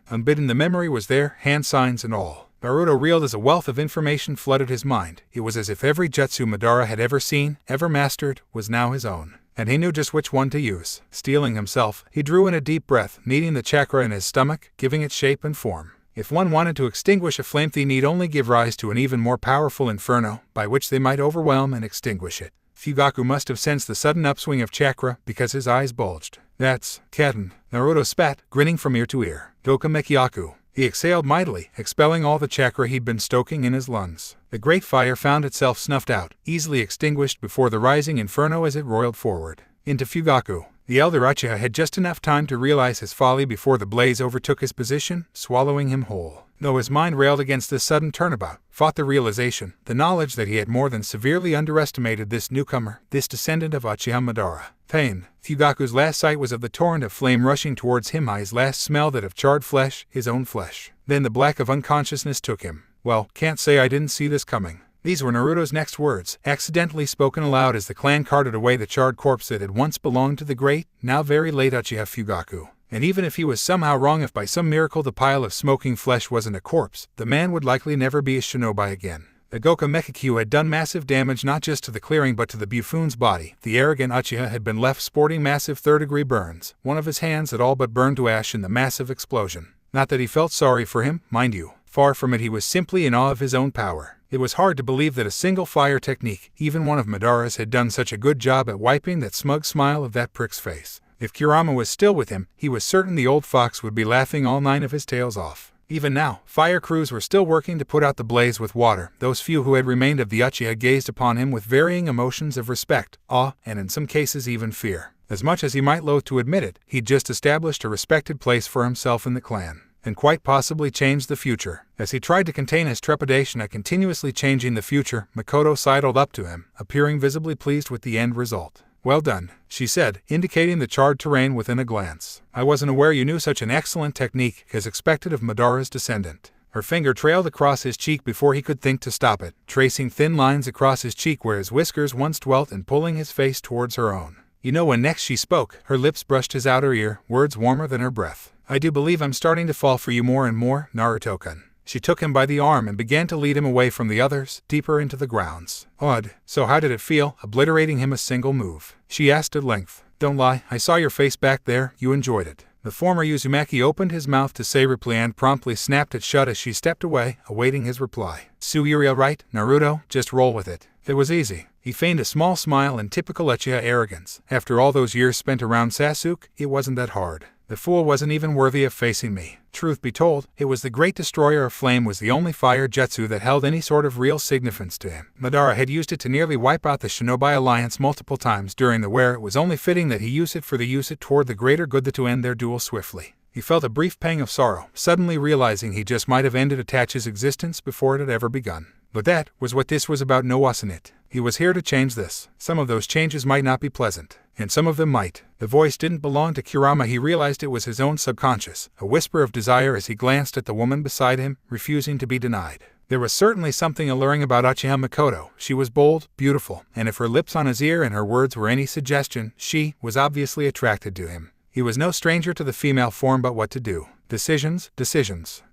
Unbidden the memory was there, hand signs and all. Naruto reeled as a wealth of information flooded his mind. It was as if every jutsu Madara had ever seen, ever mastered, was now his own. And he knew just which one to use. Steeling himself, he drew in a deep breath, kneading the chakra in his stomach, giving it shape and form. If one wanted to extinguish a flame, they need only give rise to an even more powerful inferno, by which they might overwhelm and extinguish it. Fugaku must have sensed the sudden upswing of chakra, because his eyes bulged. That's Katen. Naruto spat, grinning from ear to ear. Doka Mekiaku. He exhaled mightily, expelling all the chakra he'd been stoking in his lungs. The great fire found itself snuffed out, easily extinguished before the rising inferno as it roiled forward. Into Fugaku. The elder Uchiha had just enough time to realize his folly before the blaze overtook his position, swallowing him whole. Though his mind railed against this sudden turnabout, fought the realization, the knowledge that he had more than severely underestimated this newcomer, this descendant of Uchiha Madara. Pain. Fugaku's last sight was of the torrent of flame rushing towards him, his last smell that of charred flesh, his own flesh. Then the black of unconsciousness took him. Well, can't say I didn't see this coming. These were Naruto's next words, accidentally spoken aloud as the clan carted away the charred corpse that had once belonged to the great, now very late Uchiha Fugaku. And even if he was somehow wrong, if by some miracle the pile of smoking flesh wasn't a corpse, the man would likely never be a shinobi again. The Goka Mekikyu had done massive damage not just to the clearing but to the buffoon's body. The arrogant Uchiha had been left sporting massive third-degree burns. One of his hands had all but burned to ash in the massive explosion. Not that he felt sorry for him, mind you. Far from it, he was simply in awe of his own power. It was hard to believe that a single fire technique, even one of Madara's, had done such a good job at wiping that smug smile of that prick's face. If Kurama was still with him, he was certain the old fox would be laughing all 9 of his tails off. Even now, fire crews were still working to put out the blaze with water. Those few who had remained of the Uchiha gazed upon him with varying emotions of respect, awe, and in some cases even fear. As much as he might loathe to admit it, he'd just established a respected place for himself in the clan, and quite possibly changed the future. As he tried to contain his trepidation at continuously changing the future, Mikoto sidled up to him, appearing visibly pleased with the end result. "Well done," she said, indicating the charred terrain within a glance. "I wasn't aware you knew such an excellent technique, as expected of Madara's descendant." Her finger trailed across his cheek before he could think to stop it, tracing thin lines across his cheek where his whiskers once dwelt and pulling his face towards her own. You know, when next she spoke, her lips brushed his outer ear, words warmer than her breath. "I do believe I'm starting to fall for you more and more, Naruto-kun." She took him by the arm and began to lead him away from the others, deeper into the grounds. "Odd. So how did it feel, obliterating him a single move?" she asked at length. "Don't lie, I saw your face back there, you enjoyed it." The former Uzumaki opened his mouth to say reply and promptly snapped it shut as she stepped away, awaiting his reply. "Suiryu right, Naruto, just roll with it. It was easy." He feigned a small smile in typical Uchiha arrogance. After all those years spent around Sasuke, it wasn't that hard. The fool wasn't even worthy of facing me. Truth be told, it was the great destroyer of flame was the only fire jutsu that held any sort of real significance to him. Madara had used it to nearly wipe out the Shinobi Alliance multiple times during the war. It was only fitting that he use it toward the greater good to end their duel swiftly. He felt a brief pang of sorrow, suddenly realizing he just might have ended Itachi's existence before it had ever begun. But that was what this was about, no wasn't it? He was here to change this. Some of those changes might not be pleasant, and some of them might. The voice didn't belong to Kurama. He realized it was his own subconscious, a whisper of desire as he glanced at the woman beside him, refusing to be denied. There was certainly something alluring about Uchiha Mikoto. She was bold, beautiful, and if her lips on his ear and her words were any suggestion, she was obviously attracted to him. He was no stranger to the female form, but what to do? Decisions.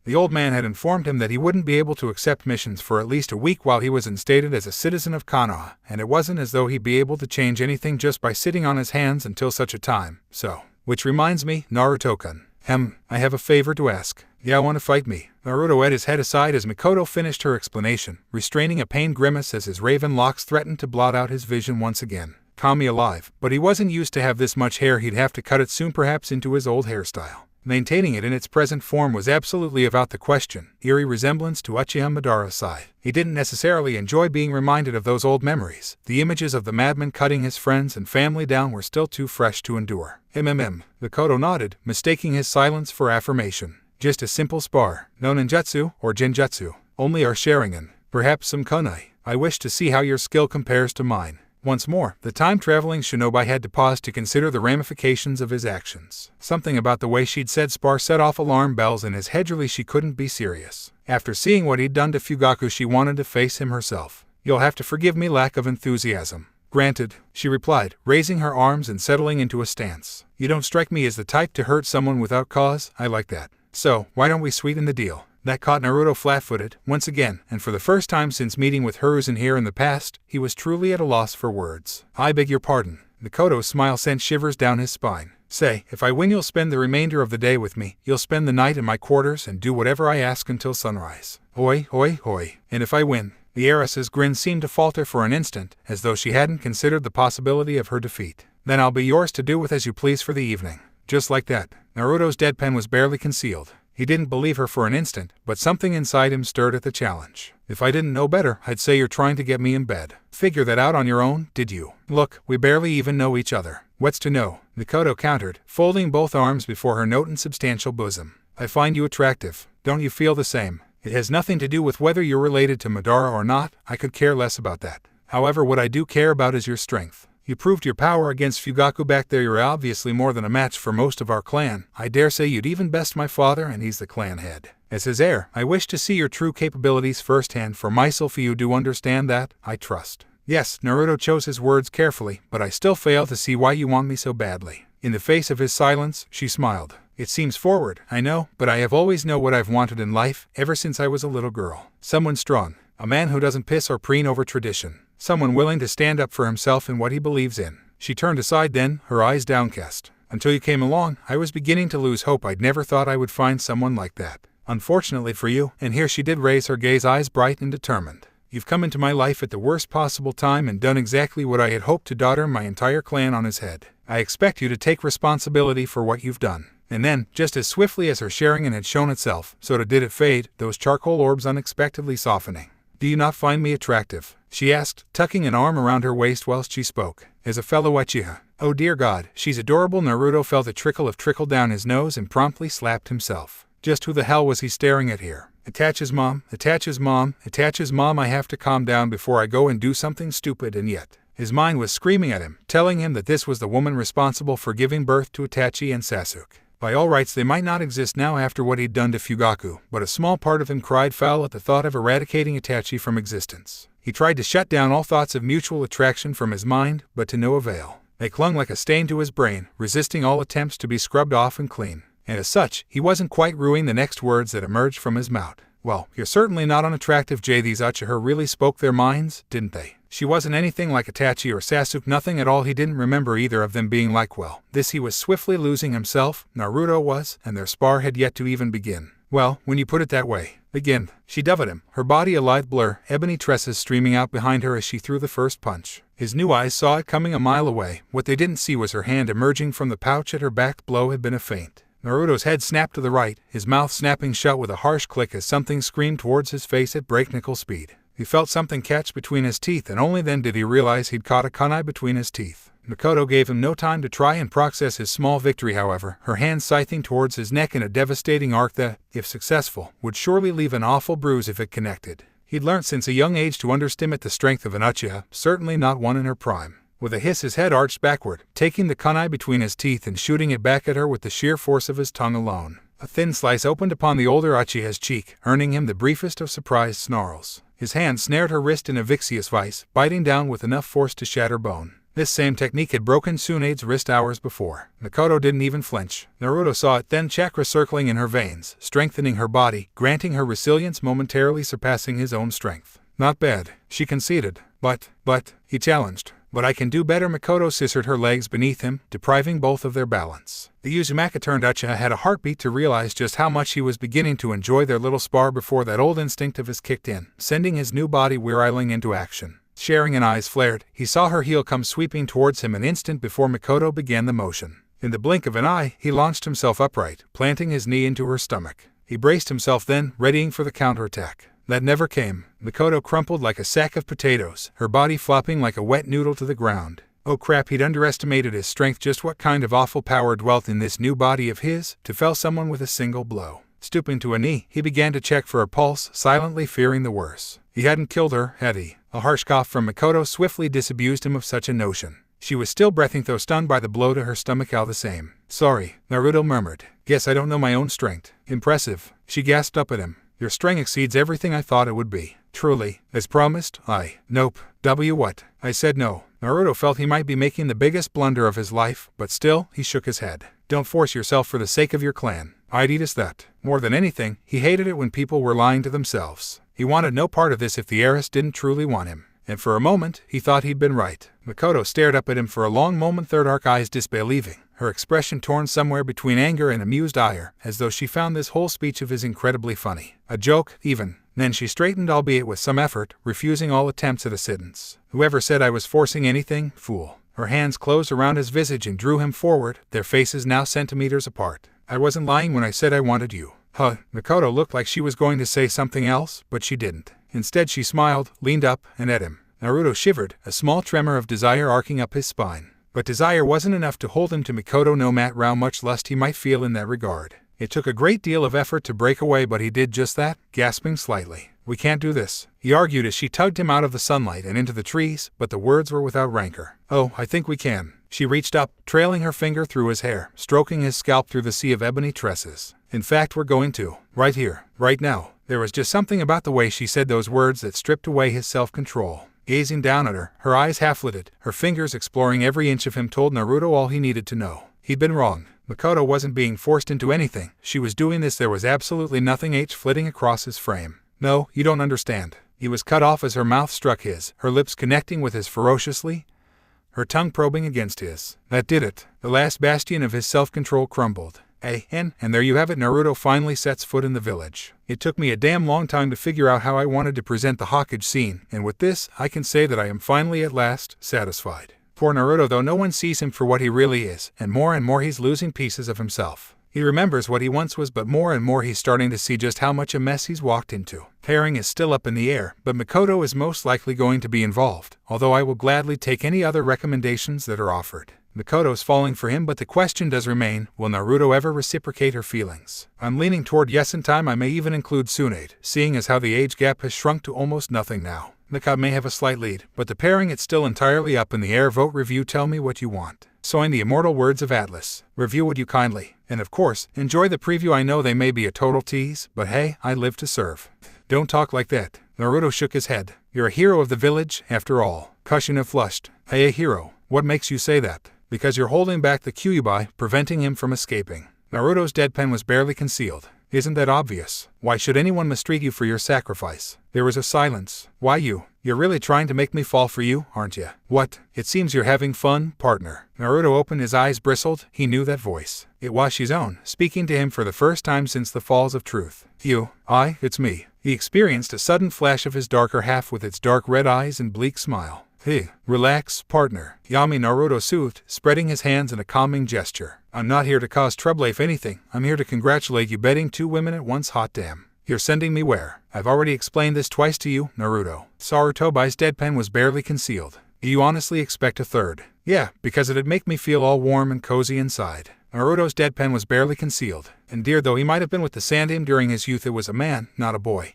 The old man had informed him that he wouldn't be able to accept missions for at least a week while he was instated as a citizen of Konoha, and it wasn't as though he'd be able to change anything just by sitting on his hands until such a time. So, which reminds me, Naruto-kun. I have a favor to ask. Yeah, want to fight me? Naruto edged his head aside as Mikoto finished her explanation, restraining a pained grimace as his raven locks threatened to blot out his vision once again. Call me alive, but he wasn't used to have this much hair. He'd have to cut it soon, perhaps into his old hairstyle. Maintaining it in its present form was absolutely out the question. Eerie resemblance to Uchiha Madara's side. He didn't necessarily enjoy being reminded of those old memories. The images of the madman cutting his friends and family down were still too fresh to endure. Mikoto nodded, mistaking his silence for affirmation. Just a simple spar. No ninjutsu or genjutsu. Only our Sharingan. Perhaps some kunai. I wish to see how your skill compares to mine. Once more, the time-traveling shinobi had to pause to consider the ramifications of his actions. Something about the way she'd said spar set off alarm bells in his head. Really, she couldn't be serious. After seeing what he'd done to Fugaku, she wanted to face him herself. You'll have to forgive me lack of enthusiasm. Granted, she replied, raising her arms and settling into a stance. You don't strike me as the type to hurt someone without cause. I like that. So, why don't we sweeten the deal? That caught Naruto flat-footed, once again, and for the first time since meeting with Hiruzen here in the past, he was truly at a loss for words. I beg your pardon. Mikoto's smile sent shivers down his spine. Say, if I win you'll spend the remainder of the day with me, you'll spend the night in my quarters and do whatever I ask until sunrise. Hoi, hoi, hoi. And if I win? The heiress's grin seemed to falter for an instant, as though she hadn't considered the possibility of her defeat. Then I'll be yours to do with as you please for the evening. Just like that. Naruto's deadpan was barely concealed. He didn't believe her for an instant, but something inside him stirred at the challenge. If I didn't know better, I'd say you're trying to get me in bed. Figure that out on your own, did you? Look, we barely even know each other. What's to know? Mikoto countered, folding both arms before her note and substantial bosom. I find you attractive. Don't you feel the same? It has nothing to do with whether you're related to Madara or not. I could care less about that. However, what I do care about is your strength. You proved your power against Fugaku back there. You're obviously more than a match for most of our clan. I dare say you'd even best my father, and he's the clan head. As his heir, I wish to see your true capabilities firsthand. For myself, you do understand that, I trust. Yes, Naruto chose his words carefully, but I still fail to see why you want me so badly. In the face of his silence, she smiled. It seems forward, I know, but I have always known what I've wanted in life, ever since I was a little girl. Someone strong. A man who doesn't piss or preen over tradition. Someone willing to stand up for himself and what he believes in. She turned aside then, her eyes downcast. Until you came along, I was beginning to lose hope. I'd never thought I would find someone like that. Unfortunately for you, and here she did raise her gaze, eyes bright and determined. You've come into my life at the worst possible time and done exactly what I had hoped to. Daughter, my entire clan on his head. I expect you to take responsibility for what you've done. And then, just as swiftly as her sharing had shown itself, so did it fade, those charcoal orbs unexpectedly softening. Do you not find me attractive? She asked, tucking an arm around her waist whilst she spoke. As a fellow Uchiha. Oh dear God, she's adorable. Naruto felt a trickle down his nose and promptly slapped himself. Just who the hell was he staring at here? Attaches mom, attaches mom, attaches mom. I have to calm down before I go and do something stupid. And yet, his mind was screaming at him, telling him that this was the woman responsible for giving birth to Itachi and Sasuke. By all rights, they might not exist now after what he'd done to Fugaku, but a small part of him cried foul at the thought of eradicating Itachi from existence. He tried to shut down all thoughts of mutual attraction from his mind, but to no avail. They clung like a stain to his brain, resisting all attempts to be scrubbed off and clean. And as such, he wasn't quite ruining the next words that emerged from his mouth. Well, you're certainly not unattractive, Jay. These Uchiha really spoke their minds, didn't they? She wasn't anything like Itachi or Sasuke, nothing at all. He didn't remember either of them being like, well, this he was swiftly losing himself, Naruto was, and their spar had yet to even begin. Well, when you put it that way. Again, she dove at him, her body a lithe blur, ebony tresses streaming out behind her as she threw the first punch. His new eyes saw it coming a mile away. What they didn't see was her hand emerging from the pouch at her back. Blow had been a feint. Naruto's head snapped to the right, his mouth snapping shut with a harsh click as something screamed towards his face at breakneck speed. He felt something catch between his teeth, and only then did he realize he'd caught a kunai between his teeth. Mikoto gave him no time to try and process his small victory, however, her hand scything towards his neck in a devastating arc that, if successful, would surely leave an awful bruise if it connected. He'd learnt since a young age to underestimate the strength of an Uchiha, certainly not one in her prime. With a hiss, his head arched backward, taking the kunai between his teeth and shooting it back at her with the sheer force of his tongue alone. A thin slice opened upon the older Uchiha's cheek, earning him the briefest of surprised snarls. His hand snared her wrist in a vicious vice, biting down with enough force to shatter bone. This same technique had broken Tsunade's wrist hours before. Mikoto didn't even flinch. Naruto saw it then, chakra circling in her veins, strengthening her body, granting her resilience, momentarily surpassing his own strength. Not bad, she conceded. But, he challenged. But I can do better. Mikoto scissored her legs beneath him, depriving both of their balance. The Uzumaki Uchiha had a heartbeat to realize just how much he was beginning to enjoy their little spar before that old instinct of his kicked in, sending his new body whirling into action. Sharing and eyes flared, he saw her heel come sweeping towards him an instant before Mikoto began the motion. In the blink of an eye, he launched himself upright, planting his knee into her stomach. He braced himself then, readying for the counterattack. That never came. Mikoto crumpled like a sack of potatoes, her body flopping like a wet noodle to the ground. Oh crap, he'd underestimated his strength. Just what kind of awful power dwelt in this new body of his, to fell someone with a single blow. Stooping to a knee, he began to check for a pulse, silently fearing the worst. He hadn't killed her, had he? A harsh cough from Mikoto swiftly disabused him of such a notion. She was still breathing, though stunned by the blow to her stomach all the same. Sorry, Naruto murmured. Guess I don't know my own strength. Impressive. She gasped up at him. Your strength exceeds everything I thought it would be. Truly, as promised, Nope. What? I said no. Naruto felt he might be making the biggest blunder of his life, but still, he shook his head. Don't force yourself for the sake of your clan. I'd eat us that. More than anything, he hated it when people were lying to themselves. He wanted no part of this if the heiress didn't truly want him. And for a moment, he thought he'd been right. Mikoto stared up at him for a long moment, third arc eyes disbelieving, her expression torn somewhere between anger and amused ire, as though she found this whole speech of his incredibly funny. A joke, even. Then she straightened, albeit with some effort, refusing all attempts at a sentence. Whoever said I was forcing anything, fool. Her hands closed around his visage and drew him forward, their faces now centimeters apart. I wasn't lying when I said I wanted you. Huh. Mikoto looked like she was going to say something else, but she didn't. Instead she smiled, leaned up, and at him. Naruto shivered, a small tremor of desire arcing up his spine. But desire wasn't enough to hold him to Mikoto, no matter how much lust he might feel in that regard. It took a great deal of effort to break away, but he did just that, gasping slightly. "We can't do this," he argued as she tugged him out of the sunlight and into the trees, but the words were without rancor. "Oh, I think we can." She reached up, trailing her finger through his hair, stroking his scalp through the sea of ebony tresses. "In fact, we're going to. Right here. Right now." There was just something about the way she said those words that stripped away his self-control. Gazing down at her eyes half-lidded, her fingers exploring every inch of him told Naruto all he needed to know. He'd been wrong. Mikoto wasn't being forced into anything. She was doing this. There was absolutely nothing flitting across his frame. "No, you don't understand." He was cut off as her mouth struck his, her lips connecting with his ferociously, her tongue probing against his. That did it. The last bastion of his self-control crumbled. And there you have it. Naruto finally sets foot in the village. "It took me a damn long time to figure out how I wanted to present the Hokage scene, and with this, I can say that I am finally at last satisfied." Poor Naruto, though, no one sees him for what he really is, and more he's losing pieces of himself. He remembers what he once was, but more and more he's starting to see just how much a mess he's walked into. Pairing is still up in the air, but Mikoto is most likely going to be involved, although I will gladly take any other recommendations that are offered. Mikoto's falling for him, but the question does remain, will Naruto ever reciprocate her feelings? I'm leaning toward yes. In time I may even include Tsunade, seeing as how the age gap has shrunk to almost nothing now. Mikoto may have a slight lead, but the pairing it's still entirely up in the air. Vote, review, tell me what you want. So in the immortal words of Atlas, review would you kindly, and of course, enjoy the preview. I know they may be a total tease, but hey, I live to serve. Don't talk like that. Naruto shook his head. You're a hero of the village, after all. Kushina flushed. Hey, a hero? What makes you say that? Because you're holding back the Kyuubi, preventing him from escaping. Naruto's deadpan was barely concealed. Isn't that obvious? Why should anyone mistreat you for your sacrifice? There was a silence. Why you? You're really trying to make me fall for you, aren't you? What? It seems you're having fun, partner. Naruto opened, his eyes bristled. He knew that voice. It was his own, speaking to him for the first time since the Falls of Truth. You? It's me. He experienced a sudden flash of his darker half with its dark red eyes and bleak smile. Hey, relax, partner. Yami, Naruto soothed, spreading his hands in a calming gesture. I'm not here to cause trouble. If anything, I'm here to congratulate you. Betting 2 women at once, hot damn. You're sending me where? I've already explained this twice to you, Naruto. Sarutobi's deadpan was barely concealed. Do you honestly expect a third? Yeah, because it'd make me feel all warm and cozy inside. Naruto's deadpan was barely concealed. Endeared though he might have been with the Sandaime during his youth, it was a man, not a boy,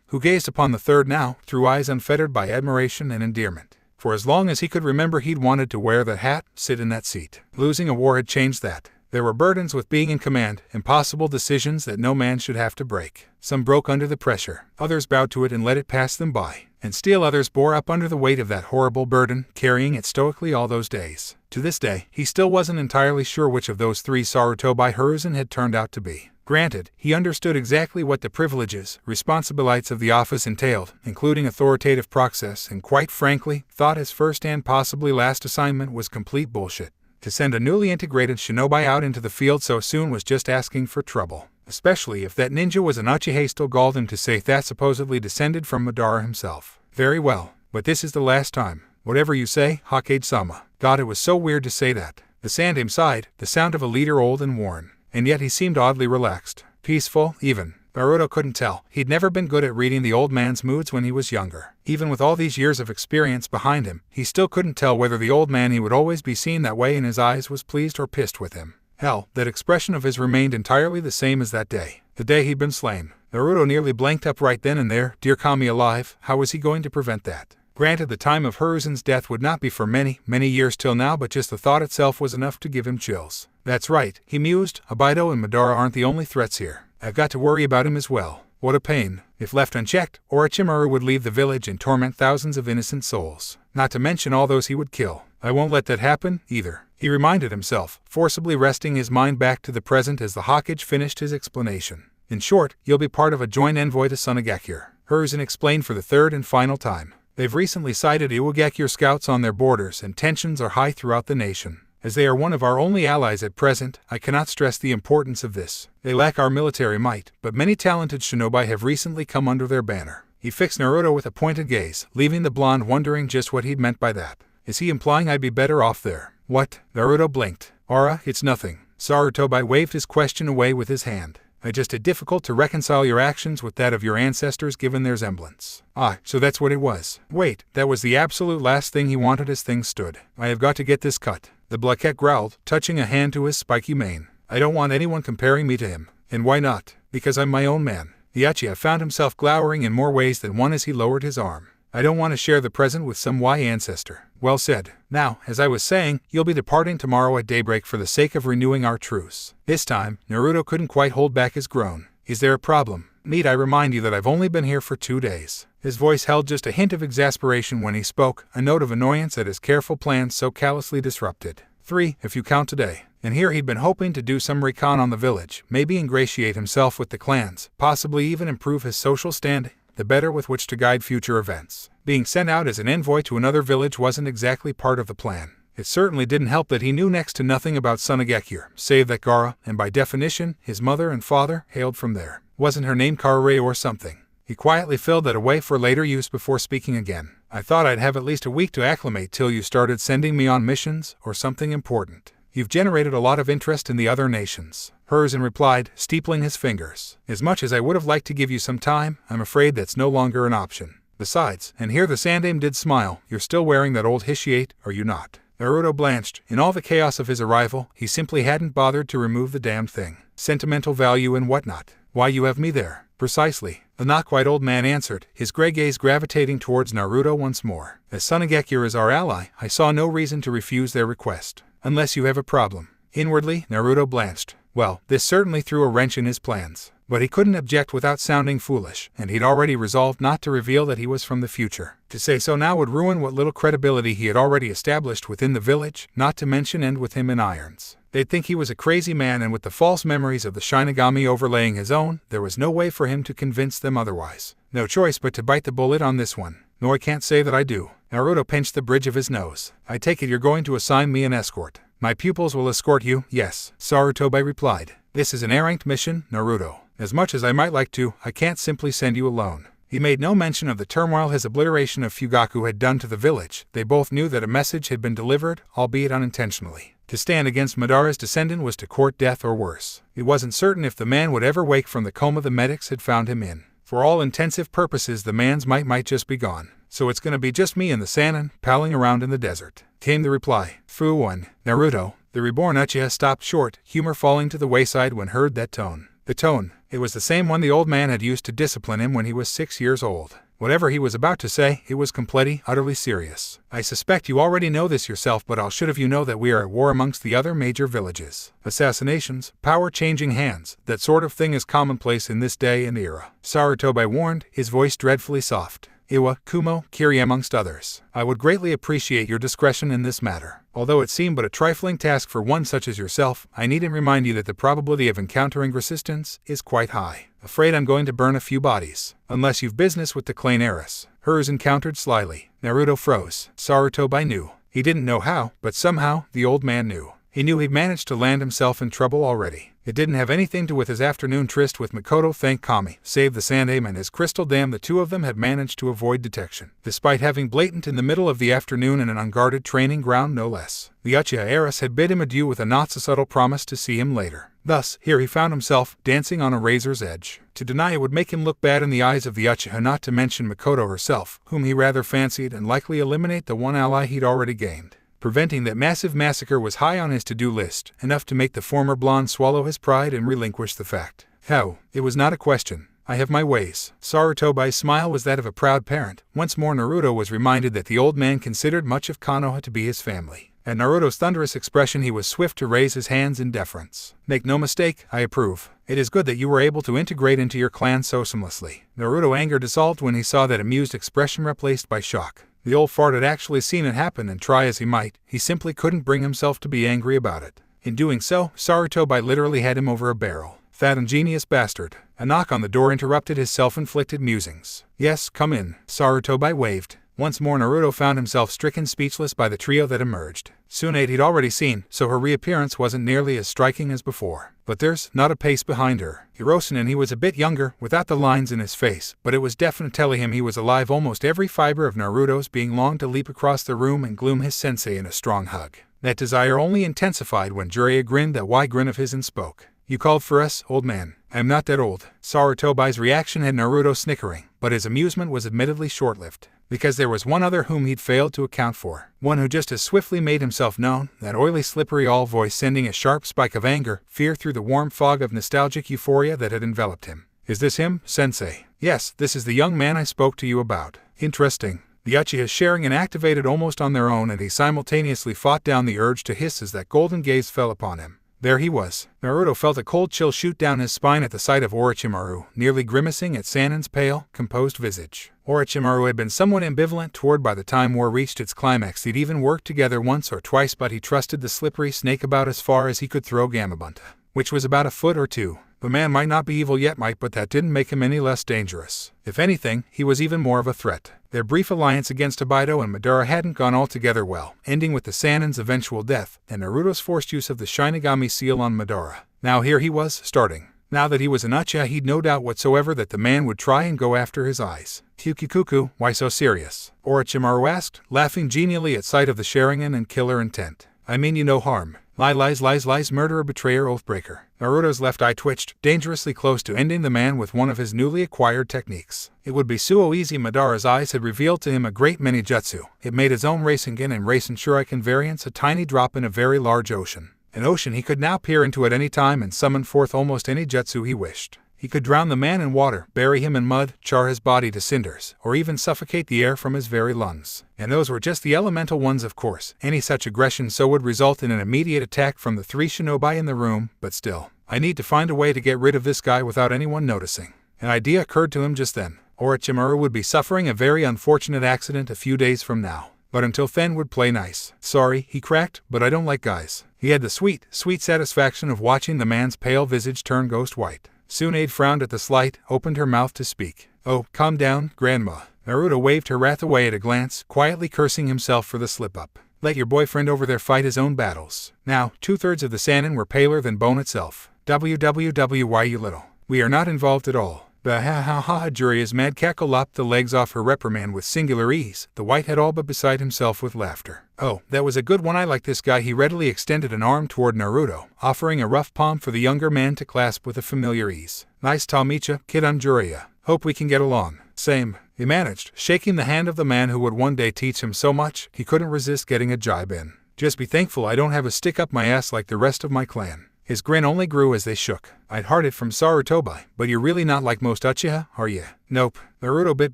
who gazed upon the third now, through eyes unfettered by admiration and endearment. For as long as he could remember, he'd wanted to wear that hat, sit in that seat. Losing a war had changed that. There were burdens with being in command, impossible decisions that no man should have to break. Some broke under the pressure, others bowed to it and let it pass them by, and still others bore up under the weight of that horrible burden, carrying it stoically all those days. To this day, he still wasn't entirely sure which of those 3 Sarutobi Hiruzen had turned out to be. Granted, he understood exactly what the privileges, responsibilities of the office entailed, including authoritative process, and quite frankly, thought his first and possibly last assignment was complete bullshit. To send a newly integrated shinobi out into the field so soon was just asking for trouble, especially if that ninja was an Uchiha. Still galled him to say that supposedly descended from Madara himself. Very well, but this is the last time. Whatever you say, Hokage-sama. God, it was so weird to say that. The Sandaime sighed, the sound of a leader old and worn. And yet he seemed oddly relaxed, peaceful, even. Naruto couldn't tell. He'd never been good at reading the old man's moods when he was younger. Even with all these years of experience behind him, he still couldn't tell whether the old man he would always be seen that way in his eyes was pleased or pissed with him. Hell, that expression of his remained entirely the same as that day. The day he'd been slain. Naruto nearly blanked up right then and there. Dear Kami alive, how was he going to prevent that? Granted, the time of Hiruzen's death would not be for many years till now, but just the thought itself was enough to give him chills. That's right, he mused, Abido and Madara aren't the only threats here. I've got to worry about him as well. What a pain. If left unchecked, Orochimaru would leave the village and torment thousands of innocent souls. Not to mention all those he would kill. I won't let that happen, either. He reminded himself, forcibly wresting his mind back to the present as the Hokage finished his explanation. In short, you'll be part of a joint envoy to Sunagakure. Hiruzen explained for the third and final time. They've recently sighted Iwagakure scouts on their borders, and tensions are high throughout the nation. As they are one of our only allies at present, I cannot stress the importance of this. They lack our military might, but many talented shinobi have recently come under their banner. He fixed Naruto with a pointed gaze, leaving the blonde wondering just what he'd meant by that. Is he implying I'd be better off there? What? Naruto blinked. Aura, it's nothing. Sarutobi waved his question away with his hand. I just had difficult to reconcile your actions with that of your ancestors given their semblance. So that's what it was. Wait, that was the absolute last thing he wanted as things stood. I have got to get this cut. The Blaquette growled, touching a hand to his spiky mane. I don't want anyone comparing me to him. And why not? Because I'm my own man. The Uchiha found himself glowering in more ways than one as he lowered his arm. I don't want to share the present with some Y ancestor. Well said. Now, as I was saying, you'll be departing tomorrow at daybreak for the sake of renewing our truce. This time, Naruto couldn't quite hold back his groan. Is there a problem? Need I remind you that I've only been here for 2 days? His voice held just a hint of exasperation when he spoke, a note of annoyance at his careful plans so callously disrupted. 3, if you count today. And here he'd been hoping to do some recon on the village, maybe ingratiate himself with the clans, possibly even improve his social standing, the better with which to guide future events. Being sent out as an envoy to another village wasn't exactly part of the plan. It certainly didn't help that he knew next to nothing about Tsunageki, save that Gaara, and by definition, his mother and father, hailed from there. Wasn't her name Karare or something? He quietly filled that away for later use before speaking again. I thought I'd have at least a week to acclimate till you started sending me on missions, or something important. You've generated a lot of interest in the other nations. Hiruzen replied, steepling his fingers. As much as I would have liked to give you some time, I'm afraid that's no longer an option. Besides, and here the Sandaime did smile, you're still wearing that old Hishiate, are you not? Naruto blanched. In all the chaos of his arrival, he simply hadn't bothered to remove the damned thing. Sentimental value and whatnot. Why, you have me there. Precisely. The not-quite old man answered, his gray gaze gravitating towards Naruto once more. As Tsunageki is our ally, I saw no reason to refuse their request. Unless you have a problem. Inwardly, Naruto blanched. Well, this certainly threw a wrench in his plans. But he couldn't object without sounding foolish, and he'd already resolved not to reveal that he was from the future. To say so now would ruin what little credibility he had already established within the village, not to mention end with him in irons. They'd think he was a crazy man, and with the false memories of the Shinigami overlaying his own, there was no way for him to convince them otherwise. No choice but to bite the bullet on this one. No, I can't say that I do. Naruto pinched the bridge of his nose. I take it you're going to assign me an escort. My pupils will escort you, yes, Sarutobi replied. This is an errant mission, Naruto. As much as I might like to, I can't simply send you alone. He made no mention of the turmoil his obliteration of Fugaku had done to the village. They both knew that a message had been delivered, albeit unintentionally. To stand against Madara's descendant was to court death or worse. It wasn't certain if the man would ever wake from the coma the medics had found him in. For all intensive purposes, the man's might just be gone. So it's gonna be just me and the Sannin, palling around in the desert, came the reply. Fu one. Naruto, the reborn Uchiha stopped short, humor falling to the wayside when heard that tone. The tone. It was the same one the old man had used to discipline him when he was 6 years old. Whatever he was about to say, it was completely, utterly serious. I suspect you already know this yourself, but I'll should have you know that we are at war amongst the other major villages. Assassinations, power-changing hands, that sort of thing is commonplace in this day and era. Sarutobi warned, his voice dreadfully soft. Iwa, Kumo, Kiri amongst others. I would greatly appreciate your discretion in this matter. Although it seemed but a trifling task for one such as yourself, I needn't remind you that the probability of encountering resistance is quite high. Afraid I'm going to burn a few bodies. Unless you've business with the Clane heiress. Hiruzen countered slyly. Naruto froze. Sarutobi knew. He didn't know how, but somehow, the old man knew. He knew he'd managed to land himself in trouble already. It didn't have anything to do with his afternoon tryst with Mikoto, thank Kami. Save the Sandaime and his crystal dam, the two of them had managed to avoid detection, despite having blatant in the middle of the afternoon in an unguarded training ground no less. The Uchiha heiress had bid him adieu with a not-so-subtle promise to see him later. Thus, here he found himself, dancing on a razor's edge. To deny it would make him look bad in the eyes of the Uchiha, not to mention Mikoto herself, whom he rather fancied, and likely eliminate the one ally he'd already gained. Preventing that massive massacre was high on his to-do list, enough to make the former blonde swallow his pride and relinquish the fact. How? It was not a question. I have my ways. Sarutobi's smile was that of a proud parent. Once more Naruto was reminded that the old man considered much of Konoha to be his family. At Naruto's thunderous expression he was swift to raise his hands in deference. Make no mistake, I approve. It is good that you were able to integrate into your clan so seamlessly. Naruto's anger dissolved when he saw that amused expression replaced by shock. The old fart had actually seen it happen, and try as he might, he simply couldn't bring himself to be angry about it. In doing so, Sarutobi literally had him over a barrel. That ingenious bastard. A knock on the door interrupted his self-inflicted musings. Yes, come in. Sarutobi waved. Once more Naruto found himself stricken speechless by the trio that emerged. Tsunade he'd already seen, so her reappearance wasn't nearly as striking as before. But there's not a pace behind her. Hirosen, and he was a bit younger, without the lines in his face, but it was definite telling him he was alive. Almost every fiber of Naruto's being longed to leap across the room and gloom his sensei in a strong hug. That desire only intensified when Jiraiya grinned that wide grin of his and spoke. You called for us, old man. I'm not that old. Sarutobi's reaction had Naruto snickering, but his amusement was admittedly short-lived. because there was one other whom he'd failed to account for. One who just as swiftly made himself known, that oily, slippery all voice sending a sharp spike of anger, fear through the warm fog of nostalgic euphoria that had enveloped him. Is this him, Sensei? Yes, this is the young man I spoke to you about. Interesting. The Uchihas sharing and activated almost on their own, and he simultaneously fought down the urge to hiss as that golden gaze fell upon him. There he was. Naruto felt a cold chill shoot down his spine at the sight of Orochimaru, nearly grimacing at Sannin's pale, composed visage. Orochimaru had been somewhat ambivalent toward by the time war reached its climax. They'd even worked together once or twice, but he trusted the slippery snake about as far as he could throw Gamabunta, which was about a foot or two. The man might not be evil yet, but that didn't make him any less dangerous. If anything, he was even more of a threat. Their brief alliance against Obito and Madara hadn't gone altogether well, ending with the Sannin's eventual death, and Naruto's forced use of the Shinigami seal on Madara. Now here he was, starting. Now that he was an Uchiha, he'd no doubt whatsoever that the man would try and go after his eyes. Kyukikuku, why so serious? Orochimaru asked, laughing genially at sight of the Sharingan and killer intent. I mean, you know harm. Lies, murderer, betrayer, oathbreaker. Naruto's left eye twitched, dangerously close to ending the man with one of his newly acquired techniques. It would be so easy. Madara's eyes had revealed to him a great many jutsu. It made his own Rasengan and Rasen Shuriken variants a tiny drop in a very large ocean. An ocean he could now peer into at any time and summon forth almost any jutsu he wished. He could drown the man in water, bury him in mud, char his body to cinders, or even suffocate the air from his very lungs. And those were just the elemental ones, of course. Any such aggression would result in an immediate attack from the 3 shinobi in the room, but still. I need to find a way to get rid of this guy without anyone noticing. An idea occurred to him just then. Orochimaru would be suffering a very unfortunate accident a few days from now. But until then would play nice. Sorry, he cracked, but I don't like guys. He had the sweet satisfaction of watching the man's pale visage turn ghost white. Tsunade frowned at the slight, opened her mouth to speak. Oh, calm down, Grandma. Naruto waved her wrath away at a glance, quietly cursing himself for the slip-up. Let your boyfriend over there fight his own battles. Now, 2/3 of the Sannin were paler than bone itself. Why you little? We are not involved at all. The ha-ha-ha Jiraiya's mad cackle lopped the legs off her reprimand with singular ease, the whitehead all but beside himself with laughter. Oh, that was a good one. I like this guy. He readily extended an arm toward Naruto, offering a rough palm for the younger man to clasp with a familiar ease. Nice Talmicha, kid. I'm Jiraiya. Hope we can get along. Same, he managed, shaking the hand of the man who would one day teach him so much he couldn't resist getting a jibe in. Just be thankful I don't have a stick up my ass like the rest of my clan. His grin only grew as they shook. I'd heard it from Sarutobi, but you're really not like most Uchiha, are you? Nope. Naruto bit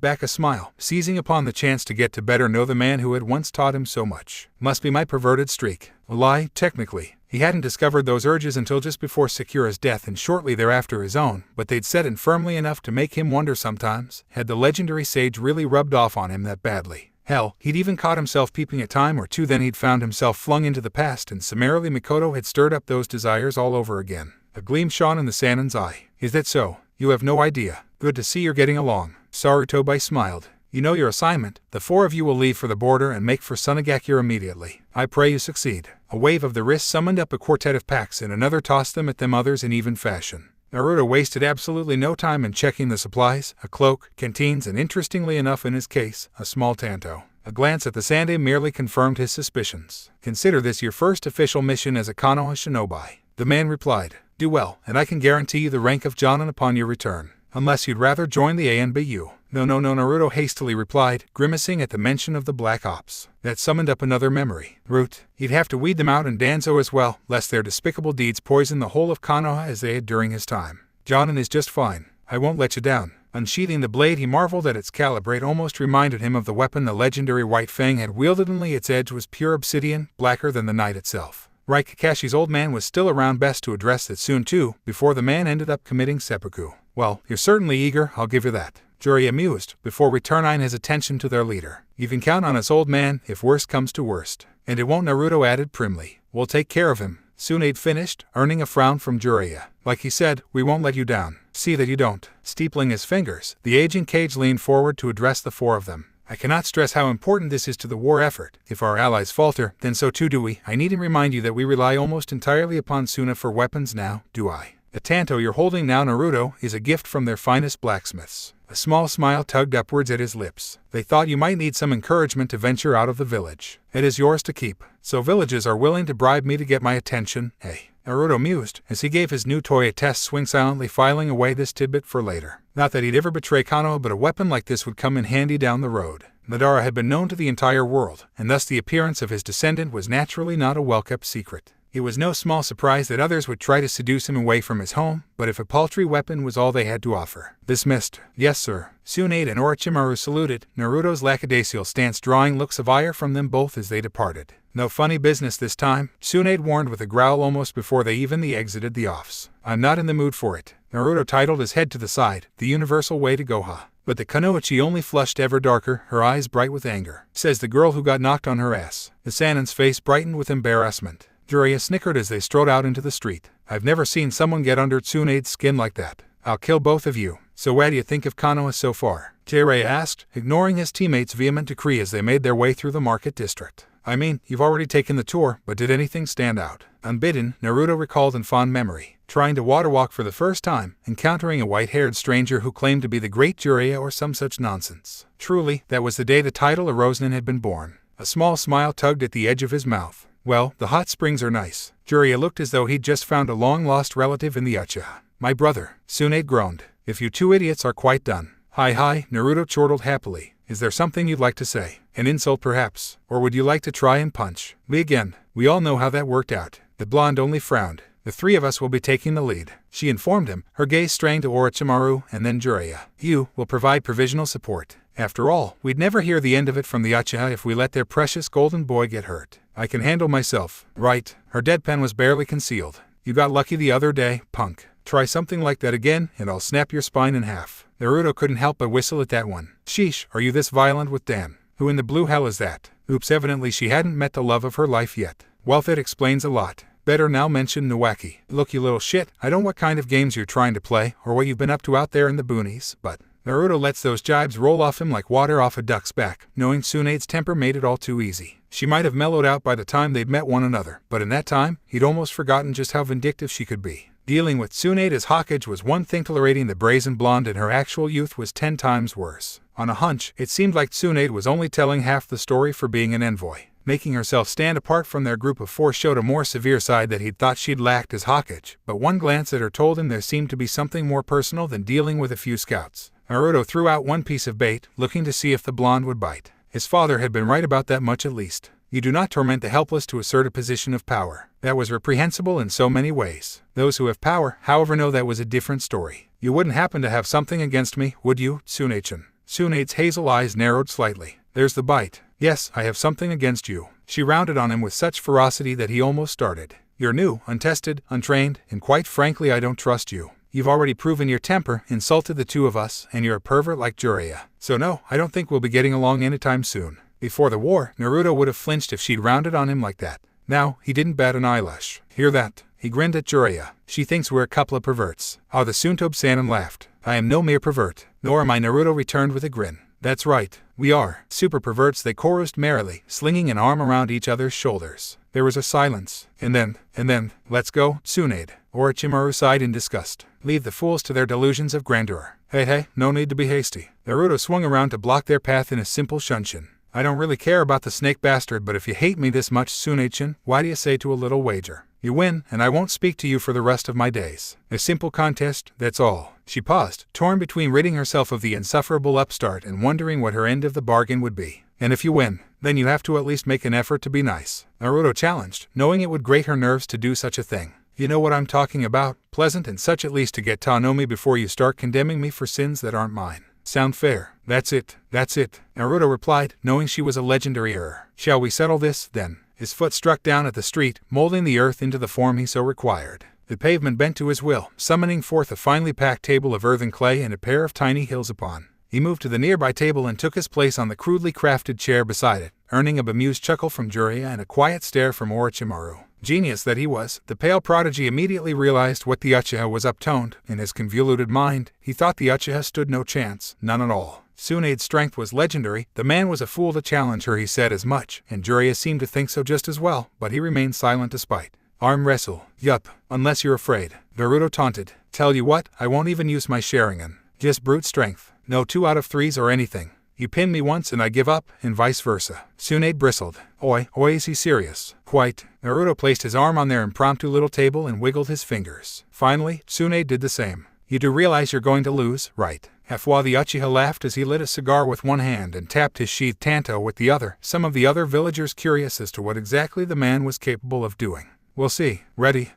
back a smile, seizing upon the chance to get to better know the man who had once taught him so much. Must be my perverted streak. A lie, technically. He hadn't discovered those urges until just before Sakura's death and shortly thereafter his own, but they'd set in firmly enough to make him wonder sometimes, had the legendary sage really rubbed off on him that badly? Hell, he'd even caught himself peeping a time or two, then he'd found himself flung into the past, and summarily Mikoto had stirred up those desires all over again. A gleam shone in the Sannin's eye. Is that so? You have no idea. Good to see you're getting along. Sarutobi smiled. You know your assignment. The 4 of you will leave for the border and make for Sunagakure immediately. I pray you succeed. A wave of the wrist summoned up a quartet of packs, and another tossed them at them others in even fashion. Naruto wasted absolutely no time in checking the supplies, a cloak, canteens, and interestingly enough in his case, a small tanto. A glance at the Sande merely confirmed his suspicions. Consider this your first official mission as a Konoha shinobi. The man replied. Do well, and I can guarantee you the rank of Jonin upon your return. Unless you'd rather join the ANBU. No, Naruto hastily replied, grimacing at the mention of the Black Ops. That summoned up another memory. Root. He'd have to weed them out in Danzo as well, lest their despicable deeds poison the whole of Konoha as they had during his time. Jonin is just fine. I won't let you down. Unsheathing the blade, he marveled at its caliber. It almost reminded him of the weapon the legendary White Fang had wielded, only its edge was pure obsidian, blacker than the night itself. Right, Kakashi's old man was still around, best to address it soon too, before the man ended up committing seppuku. Well, you're certainly eager, I'll give you that. Jiraiya mused, before returning his attention to their leader. You can count on us, old man, if worst comes to worst. And it won't, Naruto added primly. We'll take care of him. Tsunade finished, earning a frown from Jiraiya. Like he said, we won't let you down. See that you don't. Steepling his fingers, the aging Kage leaned forward to address the 4 of them. I cannot stress how important this is to the war effort. If our allies falter, then so too do we. I needn't remind you that we rely almost entirely upon Suna for weapons now, do I? The tanto you're holding now, Naruto, is a gift from their finest blacksmiths. A small smile tugged upwards at his lips. They thought you might need some encouragement to venture out of the village. It is yours to keep. So villages are willing to bribe me to get my attention, eh? Naruto mused, as he gave his new toy a test swing, silently filing away this tidbit for later. Not that he'd ever betray Konoha, but a weapon like this would come in handy down the road. Madara had been known to the entire world, and thus the appearance of his descendant was naturally not a well-kept secret. It was no small surprise that others would try to seduce him away from his home, but if a paltry weapon was all they had to offer. Dismissed. Yes, sir. Tsunade and Orochimaru saluted, Naruto's lackadaisical stance drawing looks of ire from them both as they departed. No funny business this time, Tsunade warned with a growl almost before they evenly exited the office. I'm not in the mood for it. Naruto titled his head to the side, the universal way to go, huh? But the Kunoichi only flushed ever darker, her eyes bright with anger. Says the girl who got knocked on her ass. The Sanin's face brightened with embarrassment. Jiraiya snickered as they strode out into the street. I've never seen someone get under Tsunade's skin like that. I'll kill both of you. So what do you think of Konoha so far? Jiraiya asked, ignoring his teammates' vehement decree as they made their way through the market district. I mean, you've already taken the tour, but did anything stand out? Unbidden, Naruto recalled in fond memory, trying to waterwalk for the first time, encountering a white-haired stranger who claimed to be the great Jiraiya or some such nonsense. Truly, that was the day the title of Ronin had been born. A small smile tugged at the edge of his mouth. Well, the hot springs are nice. Jiraiya looked as though he'd just found a long-lost relative in the Uchiha. My brother, Tsunade groaned. If you two idiots are quite done. Hi, Naruto chortled happily. Is there something you'd like to say? An insult perhaps? Or would you like to try and punch me again? We all know how that worked out. The blonde only frowned. The three of us will be taking the lead, she informed him, her gaze straying to Orochimaru and then Jiraiya. You will provide provisional support. After all, we'd never hear the end of it from the Uchiha if we let their precious golden boy get hurt. I can handle myself. Right. Her deadpan was barely concealed. You got lucky the other day, punk. Try something like that again, and I'll snap your spine in half. Naruto couldn't help but whistle at that one. Sheesh, are you this violent with Dan? Who in the blue hell is that? Oops, evidently she hadn't met the love of her life yet. Well, that explains a lot. Better now mention Nawaki. Look, you little shit, I don't know what kind of games you're trying to play, or what you've been up to out there in the boonies, but Naruto lets those jibes roll off him like water off a duck's back, knowing Tsunade's temper made it all too easy. She might have mellowed out by the time they'd met one another, but in that time, he'd almost forgotten just how vindictive she could be. Dealing with Tsunade as Hokage was one thing, tolerating the brazen blonde in her actual youth was 10 times worse. On a hunch, it seemed like Tsunade was only telling half the story for being an envoy. Making herself stand apart from their group of four showed a more severe side that he'd thought she'd lacked as Hokage, but one glance at her told him there seemed to be something more personal than dealing with a few scouts. Naruto threw out one piece of bait, looking to see if the blonde would bite. His father had been right about that much at least. You do not torment the helpless to assert a position of power. That was reprehensible in so many ways. Those who have power, however, know that was a different story. You wouldn't happen to have something against me, would you, Tsunade-chan? Tsunade's hazel eyes narrowed slightly. There's the bite. Yes, I have something against you. She rounded on him with such ferocity that he almost started. You're new, untested, untrained, and quite frankly I don't trust you. You've already proven your temper, insulted the two of us, and you're a pervert like Jiraiya. So no, I don't think we'll be getting along anytime soon. Before the war, Naruto would have flinched if she'd rounded on him like that. Now, he didn't bat an eyelash. Hear that? He grinned at Jiraiya. She thinks we're a couple of perverts. Ah, the Suntobe-sanin laughed. I am no mere pervert. Nor am I, Naruto returned with a grin. That's right, we are. Super perverts, they chorused merrily, slinging an arm around each other's shoulders. There was a silence. And then, let's go, Tsunade. Orochimaru sighed in disgust. Leave the fools to their delusions of grandeur. Hey, no need to be hasty. Naruto swung around to block their path in a simple shunshin. I don't really care about the snake bastard, but if you hate me this much, Tsunade-chan, why do you say to a little wager? You win, and I won't speak to you for the rest of my days. A simple contest, that's all. She paused, torn between ridding herself of the insufferable upstart and wondering what her end of the bargain would be. And if you win, then you have to at least make an effort to be nice. Naruto challenged, knowing it would grate her nerves to do such a thing. You know what I'm talking about, pleasant and such, at least to get to know me before you start condemning me for sins that aren't mine. Sound fair? That's it. Naruto replied, knowing she was a legendary error. Shall we settle this, then? His foot struck down at the street, molding the earth into the form he so required. The pavement bent to his will, summoning forth a finely packed table of earthen clay and a pair of tiny hills upon. He moved to the nearby table and took his place on the crudely crafted chair beside it, earning a bemused chuckle from Jiraiya and a quiet stare from Orochimaru. Genius that he was, the pale prodigy immediately realized what the Uchiha was uptoned. In his convoluted mind, he thought the Uchiha stood no chance, none at all. Tsunade's strength was legendary, the man was a fool to challenge her, he said as much, and Jiraiya seemed to think so just as well, but he remained silent despite. Arm wrestle. Yup, unless you're afraid. Naruto taunted. Tell you what, I won't even use my Sharingan. Just brute strength. No 2 out of 3s or anything. You pin me once and I give up, and vice versa. Tsunade bristled. Oi, is he serious? Quite. Naruto placed his arm on their impromptu little table and wiggled his fingers. Finally, Tsunade did the same. You do realize you're going to lose, right? While the Uchiha laughed as he lit a cigar with one hand and tapped his sheathed tanto with the other, some of the other villagers curious as to what exactly the man was capable of doing. We'll see. Ready,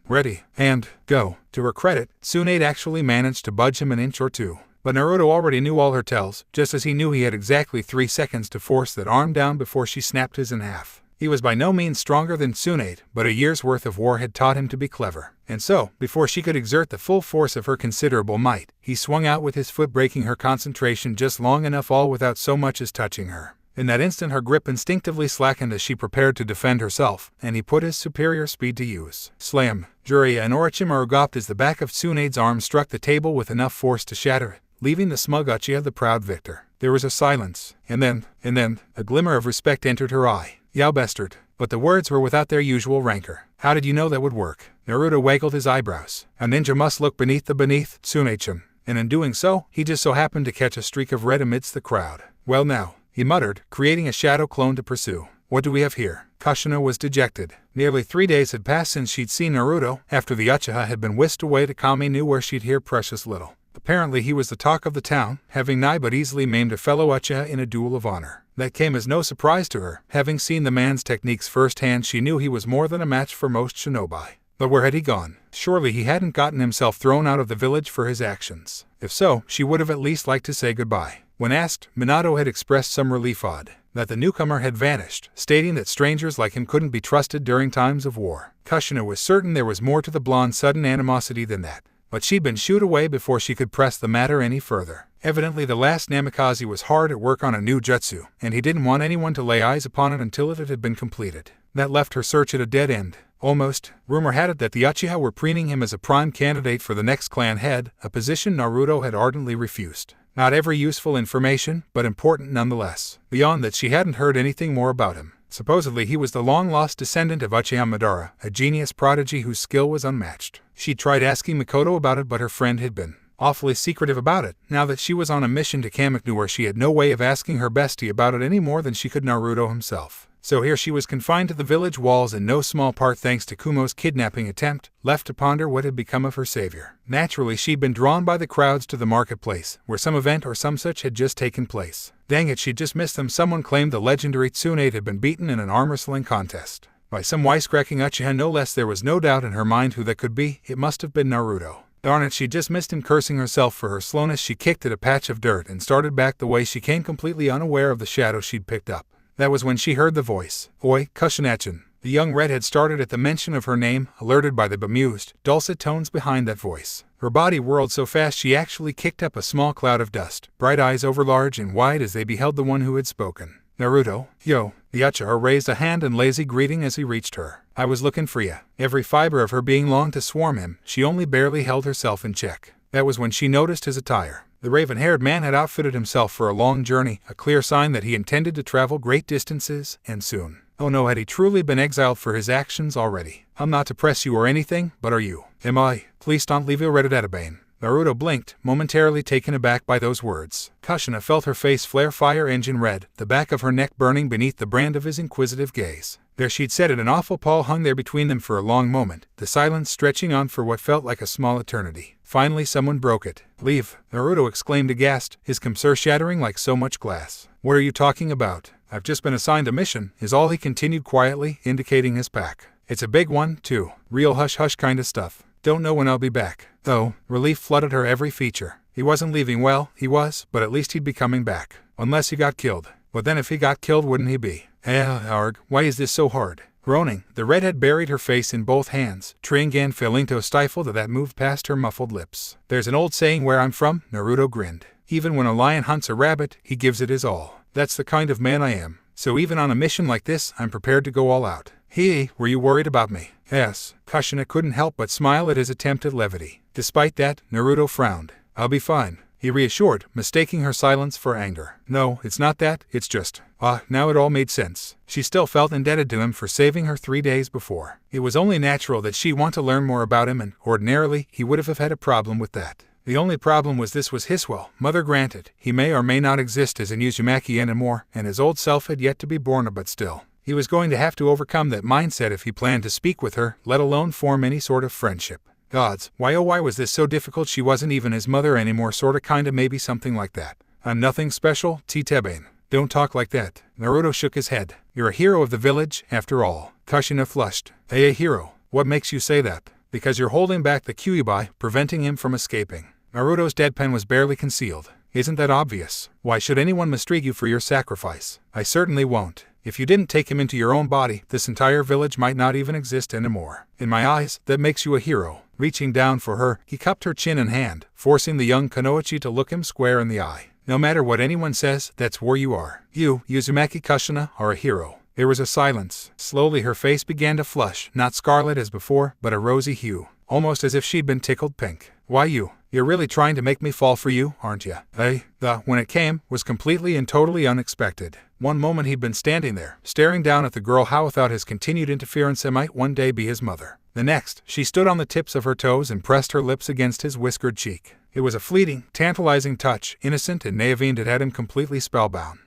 and go. To her credit, Tsunade actually managed to budge him an inch or two. But Naruto already knew all her tells, just as he knew he had exactly 3 seconds to force that arm down before she snapped his in half. He was by no means stronger than Tsunade, but a year's worth of war had taught him to be clever. And so, before she could exert the full force of her considerable might, he swung out with his foot, breaking her concentration just long enough, all without so much as touching her. In that instant her grip instinctively slackened as she prepared to defend herself, and he put his superior speed to use. Slam! Jiraiya and Orochimaru gawped as the back of Tsunade's arm struck the table with enough force to shatter it, leaving the smug Uchiha the proud victor. There was a silence, and then, a glimmer of respect entered her eye. Yao bestered, but the words were without their usual rancor. How did you know that would work? Naruto waggled his eyebrows. A ninja must look beneath the Tsunade-chan, and in doing so, he just so happened to catch a streak of red amidst the crowd. Well now, he muttered, creating a shadow clone to pursue. What do we have here? Kushina was dejected. Nearly 3 days had passed since she'd seen Naruto. After the Uchiha had been whisked away to Kami knew where she'd hear precious little. Apparently he was the talk of the town, having nigh but easily maimed a fellow Uchiha in a duel of honor. That came as no surprise to her. Having seen the man's techniques firsthand, she knew he was more than a match for most shinobi. But where had he gone? Surely he hadn't gotten himself thrown out of the village for his actions. If so, she would have at least liked to say goodbye. When asked, Minato had expressed some relief that the newcomer had vanished, stating that strangers like him couldn't be trusted during times of war. Kushina was certain there was more to the blonde's sudden animosity than that, but she'd been shooed away before she could press the matter any further. Evidently the last Namikaze was hard at work on a new jutsu, and he didn't want anyone to lay eyes upon it until it had been completed. That left her search at a dead end. Almost. Rumor had it that the Uchiha were preening him as a prime candidate for the next clan head, a position Naruto had ardently refused. Not every useful information, but important nonetheless. Beyond that, she hadn't heard anything more about him. Supposedly he was the long-lost descendant of Uchiha Madara, a genius prodigy whose skill was unmatched. She tried asking Mikoto about it, but her friend had been awfully secretive about it. Now that she was on a mission to Kamaknu, where she had no way of asking her bestie about it any more than she could Naruto himself. So here she was confined to the village walls, in no small part thanks to Kumo's kidnapping attempt, left to ponder what had become of her savior. Naturally, she'd been drawn by the crowds to the marketplace, where some event or some such had just taken place. Dang it, she'd just missed them. Someone claimed the legendary Tsunade had been beaten in an arm wrestling contest by some wisecracking Uchiha, no less. There was no doubt in her mind who that could be. It must have been Naruto. Darn it, she just missed him. Cursing herself for her slowness, she kicked at a patch of dirt and started back the way she came, completely unaware of the shadow she'd picked up. That was when she heard the voice. Oi, Kushina-chan. The young redhead started at the mention of her name, alerted by the bemused, dulcet tones behind that voice. Her body whirled so fast she actually kicked up a small cloud of dust, bright eyes overlarge and wide as they beheld the one who had spoken. Naruto, yo. The Uchiha raised a hand in lazy greeting as he reached her. I was looking for ya. Every fiber of her being longed to swarm him. She only barely held herself in check. That was when she noticed his attire. The raven-haired man had outfitted himself for a long journey, a clear sign that he intended to travel great distances, and soon. Oh no, had he truly been exiled for his actions already? I'm not to press you or anything, but are you? Am I? Please don't leave your Reddit. Naruto blinked, momentarily taken aback by those words. Kushina felt her face flare fire engine red, the back of her neck burning beneath the brand of his inquisitive gaze. There she'd said it, an awful pall hung there between them for a long moment, the silence stretching on for what felt like a small eternity. Finally someone broke it. Leave, Naruto exclaimed aghast, his comsur shattering like so much glass. What are you talking about? I've just been assigned a mission, is all he continued quietly, indicating his pack. It's a big one, too. Real hush-hush kind of stuff. Don't know when I'll be back. Though, relief flooded her every feature. He wasn't leaving. Well, he was, but at least he'd be coming back. Unless he got killed. But then if he got killed, wouldn't he be? Arg, why is this so hard? Groaning, the redhead buried her face in both hands. Tringan Felinto stifled that moved past her muffled lips. There's an old saying where I'm from, Naruto grinned. Even when a lion hunts a rabbit, he gives it his all. That's the kind of man I am. So even on a mission like this, I'm prepared to go all out. Hey, were you worried about me? Yes. Kushina couldn't help but smile at his attempt at levity. Despite that, Naruto frowned. I'll be fine, he reassured, mistaking her silence for anger. No, it's not that, it's just, Now it all made sense. She still felt indebted to him for saving her 3 days before. It was only natural that she'd want to learn more about him, and ordinarily he would have had a problem with that. The only problem was this was his will. Mother granted, he may or may not exist as an Uzumaki anymore, and his old self had yet to be born, but still. He was going to have to overcome that mindset if he planned to speak with her, let alone form any sort of friendship. Gods, why oh why was this so difficult? She wasn't even his mother anymore, sorta kinda maybe something like that. I'm nothing special, Titebane. Don't talk like that. Naruto shook his head. You're a hero of the village, after all. Kushina flushed. Hey, a hero. What makes you say that? Because you're holding back the Kyuubi, preventing him from escaping. Naruto's deadpan was barely concealed. Isn't that obvious? Why should anyone mistreat you for your sacrifice? I certainly won't. If you didn't take him into your own body, this entire village might not even exist anymore. In my eyes, that makes you a hero. Reaching down for her, he cupped her chin and hand, forcing the young Konoichi to look him square in the eye. No matter what anyone says, that's where you are. You, Uzumaki Kushina, are a hero. There was a silence. Slowly her face began to flush, not scarlet as before, but a rosy hue, almost as if she'd been tickled pink. Why you? You're really trying to make me fall for you, aren't you? When it came, was completely and totally unexpected. One moment he'd been standing there, staring down at the girl how without his continued interference might one day be his mother. The next, she stood on the tips of her toes and pressed her lips against his whiskered cheek. It was a fleeting, tantalizing touch, innocent and naive, that had him completely spellbound.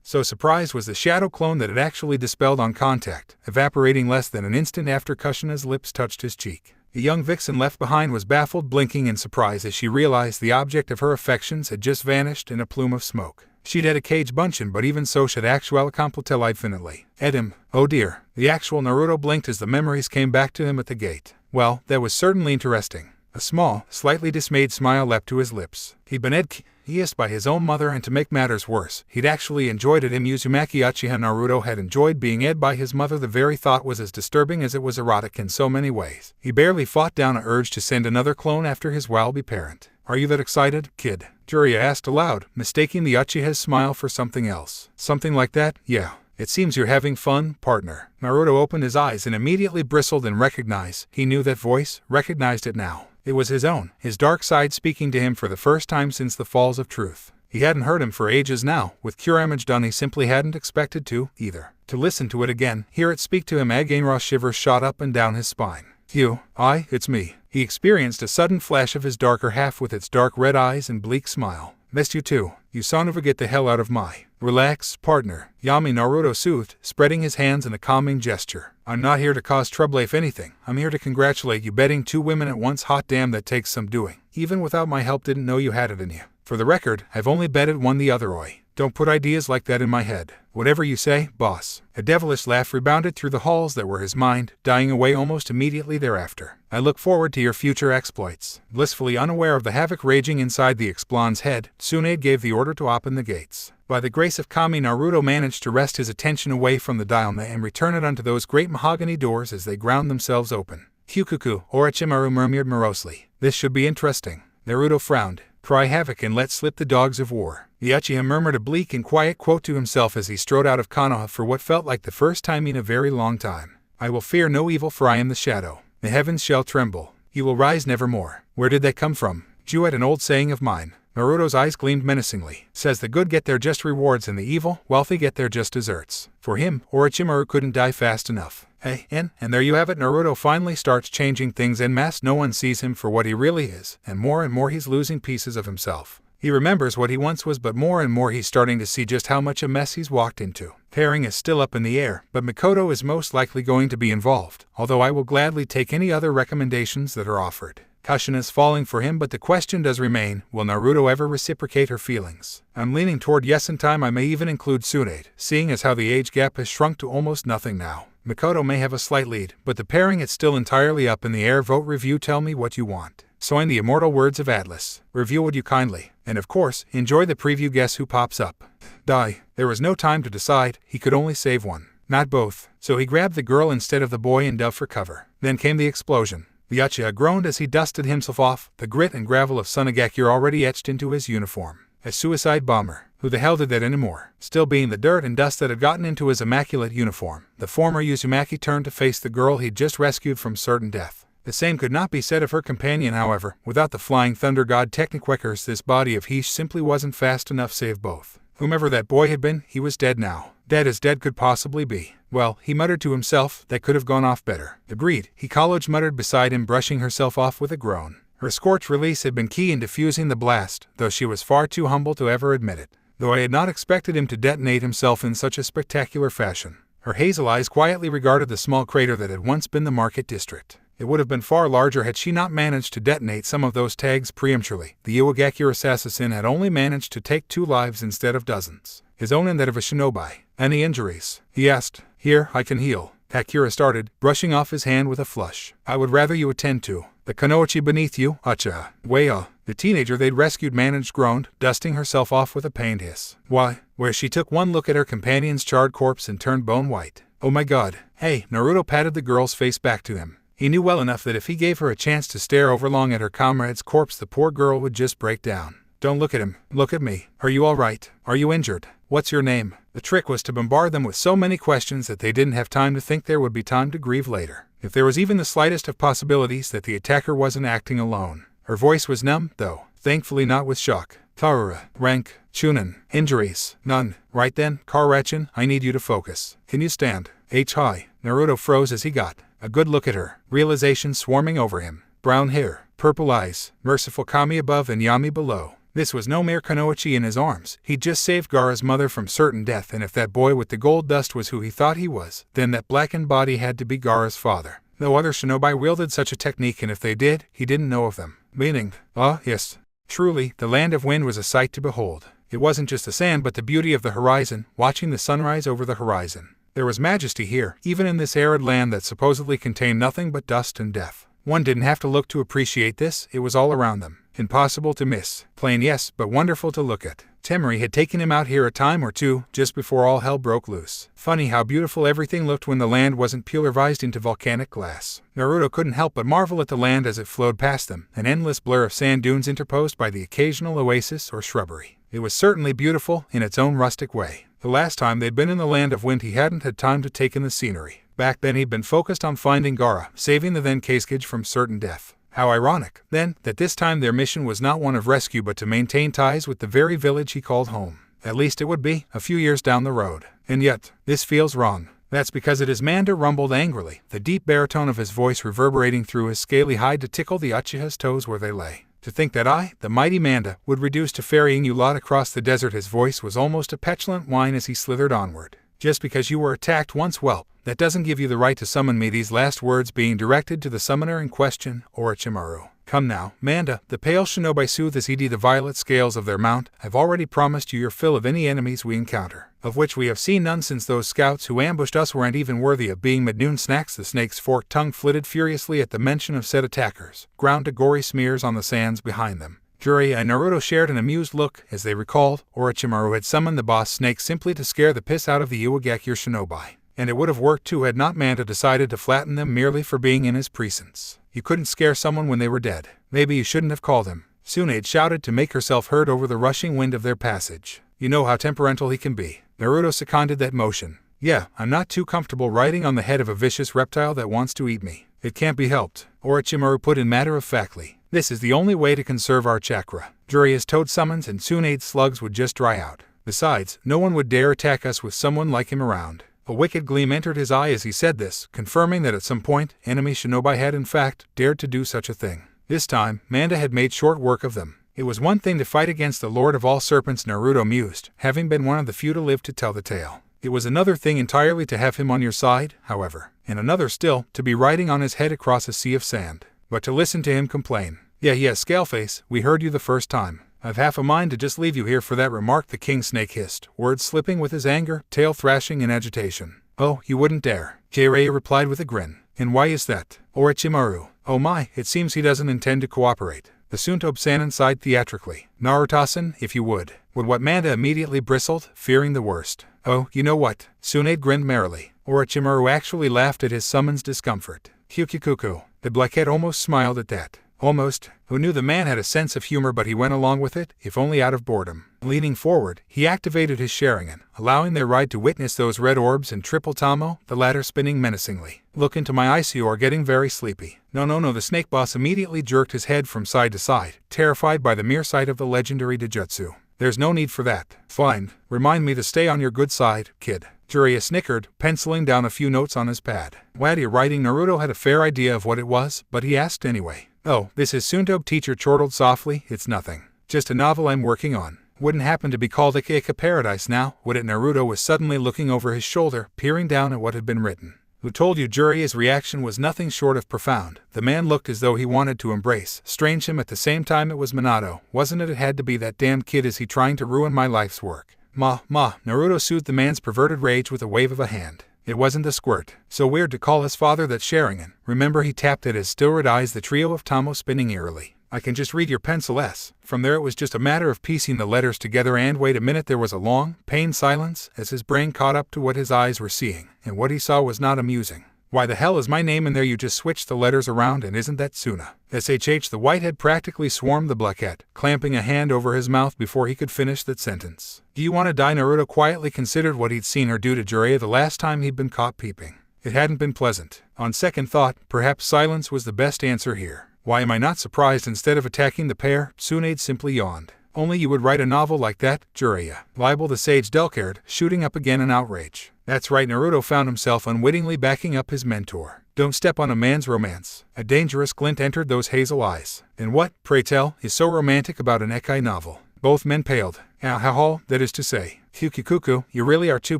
So surprised was the shadow clone that it actually dispelled on contact, evaporating less than an instant after Kushina's lips touched his cheek. The young vixen left behind was baffled, blinking in surprise as she realized the object of her affections had just vanished in a plume of smoke. She'd had a cage bunchin', but even so should actual completely infinitely. Edim, oh dear. The actual Naruto blinked as the memories came back to him at the gate. Well, that was certainly interesting. A small, slightly dismayed smile leapt to his lips. He'd been hissed by his own mother, and to make matters worse, he'd actually enjoyed it. Uzumaki Uchiha Naruto had enjoyed being ed by his mother. The very thought was as disturbing as it was erotic in so many ways. He barely fought down an urge to send another clone after his will-be parent. Are you that excited, kid? Jiraiya asked aloud, mistaking the Uchiha's smile for something else. Something like that? Yeah. It seems you're having fun, partner. Naruto opened his eyes and immediately bristled and recognized. He knew that voice, recognized it now. It was his own, his dark side speaking to him for the first time since the Falls of Truth. He hadn't heard him for ages now. With cure damage done, he simply hadn't expected to, either. To listen to it again, hear it speak to him again, raw shivers shot up and down his spine. It's me. He experienced a sudden flash of his darker half with its dark red eyes and bleak smile. Missed you too. You son of a get the hell out of my. Relax, partner. Yami, Naruto soothed, spreading his hands in a calming gesture. I'm not here to cause trouble. If anything, I'm here to congratulate you. Betting 2 women at once, hot damn, that takes some doing. Even without my help, didn't know you had it in you. For the record, I've only betted 1 the other way. Don't put ideas like that in my head. Whatever you say, boss. A devilish laugh rebounded through the halls that were his mind, dying away almost immediately thereafter. I look forward to your future exploits. Blissfully unaware of the havoc raging inside the ex-blonde's head, Tsunade gave the order to open the gates. By the grace of Kami, Naruto managed to wrest his attention away from the dialma and return it unto those great mahogany doors as they ground themselves open. Hyukuku, Orochimaru murmured morosely. This should be interesting. Naruto frowned. Cry havoc and let slip the dogs of war. The Uchiha murmured a bleak and quiet quote to himself as he strode out of Konoha for what felt like the first time in a very long time. I will fear no evil, for I am the shadow. The heavens shall tremble. He will rise nevermore. Where did that come from? Juet, an old saying of mine. Naruto's eyes gleamed menacingly. Says the good get their just rewards and the evil, wealthy get their just deserts. For him, Orochimaru couldn't die fast enough. And there you have it. Naruto finally starts changing things en masse. No one sees him for what he really is, and more he's losing pieces of himself. He remembers what he once was, but more and more he's starting to see just how much a mess he's walked into. Pairing is still up in the air, but Mikoto is most likely going to be involved, although I will gladly take any other recommendations that are offered. Kushina's falling for him, but the question does remain, will Naruto ever reciprocate her feelings? I'm leaning toward yes. In time I may even include Tsunade, seeing as how the age gap has shrunk to almost nothing now. Mikoto may have a slight lead, but the pairing it's still entirely up in the air. Vote, review, tell me what you want. Sign the immortal words of Atlas. Review would you kindly. And of course, enjoy the preview. Guess who pops up? Die. There was no time to decide, he could only save one. Not both. So he grabbed the girl instead of the boy and dove for cover. Then came the explosion. The Uchiha groaned as he dusted himself off, the grit and gravel of Sunagakure already etched into his uniform. A suicide bomber. Who the hell did that anymore? Still being the dirt and dust that had gotten into his immaculate uniform, the former Uzumaki turned to face the girl he'd just rescued from certain death. The same could not be said of her companion, however. Without the flying thunder god Techniquekers, this body of Heish simply wasn't fast enough. Save both. Whomever that boy had been, he was dead now. Dead as dead could possibly be. Well, he muttered to himself, that could have gone off better. Agreed, he college muttered beside him, brushing herself off with a groan. Her scorch release had been key in defusing the blast, though she was far too humble to ever admit it. Though I had not expected him to detonate himself in such a spectacular fashion. Her hazel eyes quietly regarded the small crater that had once been the market district. It would have been far larger had she not managed to detonate some of those tags preemptively. The Iwagakure assassin had only managed to take 2 lives instead of dozens. His own and that of a shinobi. Any injuries? He asked. Here, I can heal. Hakura started, brushing off his hand with a flush. I would rather you attend to the Kunoichi beneath you, Acha. Waya. The teenager they'd rescued managed groaned, dusting herself off with a pained hiss. Why? Where she took one look at her companion's charred corpse and turned bone white. Oh my god. Hey, Naruto patted the girl's face back to him. He knew well enough that if he gave her a chance to stare overlong at her comrade's corpse, the poor girl would just break down. Don't look at him. Look at me. Are you all right? Are you injured? What's your name? The trick was to bombard them with so many questions that they didn't have time to think there would be time to grieve later. If there was even the slightest of possibilities that the attacker wasn't acting alone. Her voice was numb, though, thankfully not with shock. Tarura. Rank. Chunin. Injuries. None. Right then, Karachin, I need you to focus. Can you stand? High. Naruto froze as he got a good look at her, realization swarming over him. Brown hair, purple eyes, merciful Kami above and Yami below. This was no mere Kunoichi in his arms. He'd just saved Gaara's mother from certain death, and if that boy with the gold dust was who he thought he was, then that blackened body had to be Gaara's father. No other shinobi wielded such a technique, and if they did, he didn't know of them. Meaning, yes. Truly, the land of wind was a sight to behold. It wasn't just the sand but the beauty of the horizon, watching the sunrise over the horizon. There was majesty here, even in this arid land that supposedly contained nothing but dust and death. One didn't have to look to appreciate this, it was all around them. Impossible to miss. Plain yes, but wonderful to look at. Temari had taken him out here a time or two, just before all hell broke loose. Funny how beautiful everything looked when the land wasn't pulverized into volcanic glass. Naruto couldn't help but marvel at the land as it flowed past them, an endless blur of sand dunes interposed by the occasional oasis or shrubbery. It was certainly beautiful, in its own rustic way. The last time they'd been in the land of wind he hadn't had time to take in the scenery. Back then he'd been focused on finding Gaara, saving the then Kazekage from certain death. How ironic, then, that this time their mission was not one of rescue but to maintain ties with the very village he called home. At least it would be, a few years down the road. And yet, this feels wrong. That's because it is. Manda rumbled angrily, the deep baritone of his voice reverberating through his scaly hide to tickle the Uchiha's toes where they lay. To think that I, the mighty Manda, would reduce to ferrying you lot across the desert. His voice was almost a petulant whine as he slithered onward. Just because you were attacked once, well, that doesn't give you the right to summon me. These last words being directed to the summoner in question, Orochimaru. Come now, Manda, the pale shinobi soothed as he did the violet scales of their mount. I've already promised you your fill of any enemies we encounter, of which we have seen none since those scouts who ambushed us weren't even worthy of being mid-noon snacks. The snake's forked tongue flitted furiously at the mention of said attackers, ground to gory smears on the sands behind them. Jiraiya and Naruto shared an amused look as they recalled Orochimaru had summoned the boss snake simply to scare the piss out of the Iwagakure shinobi. And it would have worked too had not Manda decided to flatten them merely for being in his precincts. You couldn't scare someone when they were dead. Maybe you shouldn't have called him. Tsunade shouted to make herself heard over the rushing wind of their passage. You know how temperamental he can be. Naruto seconded that motion. Yeah, I'm not too comfortable riding on the head of a vicious reptile that wants to eat me. It can't be helped, Orochimaru put in matter-of-factly. This is the only way to conserve our chakra. Jiraiya's toad summons and Tsunade's slugs would just dry out. Besides, no one would dare attack us with someone like him around. A wicked gleam entered his eye as he said this, confirming that at some point, enemy shinobi had in fact dared to do such a thing. This time, Manda had made short work of them. It was one thing to fight against the Lord of all Serpents, Naruto mused, having been one of the few to live to tell the tale. It was another thing entirely to have him on your side, however, and another still, to be riding on his head across a sea of sand. But to listen to him complain. Yeah, Scaleface, we heard you the first time. I've half a mind to just leave you here for that, remarked the king snake hissed, words slipping with his anger, tail thrashing in agitation. Oh, you wouldn't dare, Jiraiya replied with a grin. And why is that? Orochimaru. Oh my, it seems he doesn't intend to cooperate. The Suntob-sanin sighed theatrically. Naruto-san, if you would. Would what Manda immediately bristled, fearing the worst. Oh, you know what? Tsunade grinned merrily. Orochimaru actually laughed at his summon's discomfort. Kyukikuku. The Blackhead almost smiled at that. Almost. Who knew the man had a sense of humor, but he went along with it, if only out of boredom. Leaning forward, he activated his Sharingan, allowing their ride to witness those red orbs in triple Tamo, the latter spinning menacingly. Look into my eyes, you are getting very sleepy. No, the snake boss immediately jerked his head from side to side, terrified by the mere sight of the legendary Dijutsu. There's no need for that. Fine. Remind me to stay on your good side, kid. Jiraiya snickered, penciling down a few notes on his pad. What are you writing? Naruto had a fair idea of what it was, but he asked anyway. Oh, this is Suntob, teacher chortled softly. It's nothing. Just a novel I'm working on. Wouldn't happen to be called Ika Paradise now, would it? Naruto was suddenly looking over his shoulder, peering down at what had been written. Who told you? Jiraiya's reaction was nothing short of profound. The man looked as though he wanted to embrace, strange him at the same time. It was Minato, wasn't it? It had to be that damned kid. Is he trying to ruin my life's work? Ma, Naruto soothed the man's perverted rage with a wave of a hand. It wasn't the squirt. So weird to call his father that. Sharingan. Remember, he tapped at his still-red eyes, the trio of Tomo spinning eerily. I can just read your pencil S. From there it was just a matter of piecing the letters together. And wait a minute, there was a long, pained silence as his brain caught up to what his eyes were seeing, and what he saw was not amusing. Why the hell is my name in there? You just switched the letters around, and isn't that Suna? SHH. The whitehead practically swarmed the blackhead, clamping a hand over his mouth before he could finish that sentence. Do you want to die? Naruto quietly considered what he'd seen her do to Jiraiya the last time he'd been caught peeping. It hadn't been pleasant. On second thought, perhaps silence was the best answer here. Why am I not surprised? Instead of attacking the pair, Tsunade simply yawned. Only you would write a novel like that, Jiraiya. Liable, the sage delcared, shooting up again in outrage. That's right. Naruto found himself unwittingly backing up his mentor. Don't step on a man's romance. A dangerous glint entered those hazel eyes. And what, pray tell, is so romantic about an Ekai novel? Both men paled. That is to say. Kukikuku, you really are two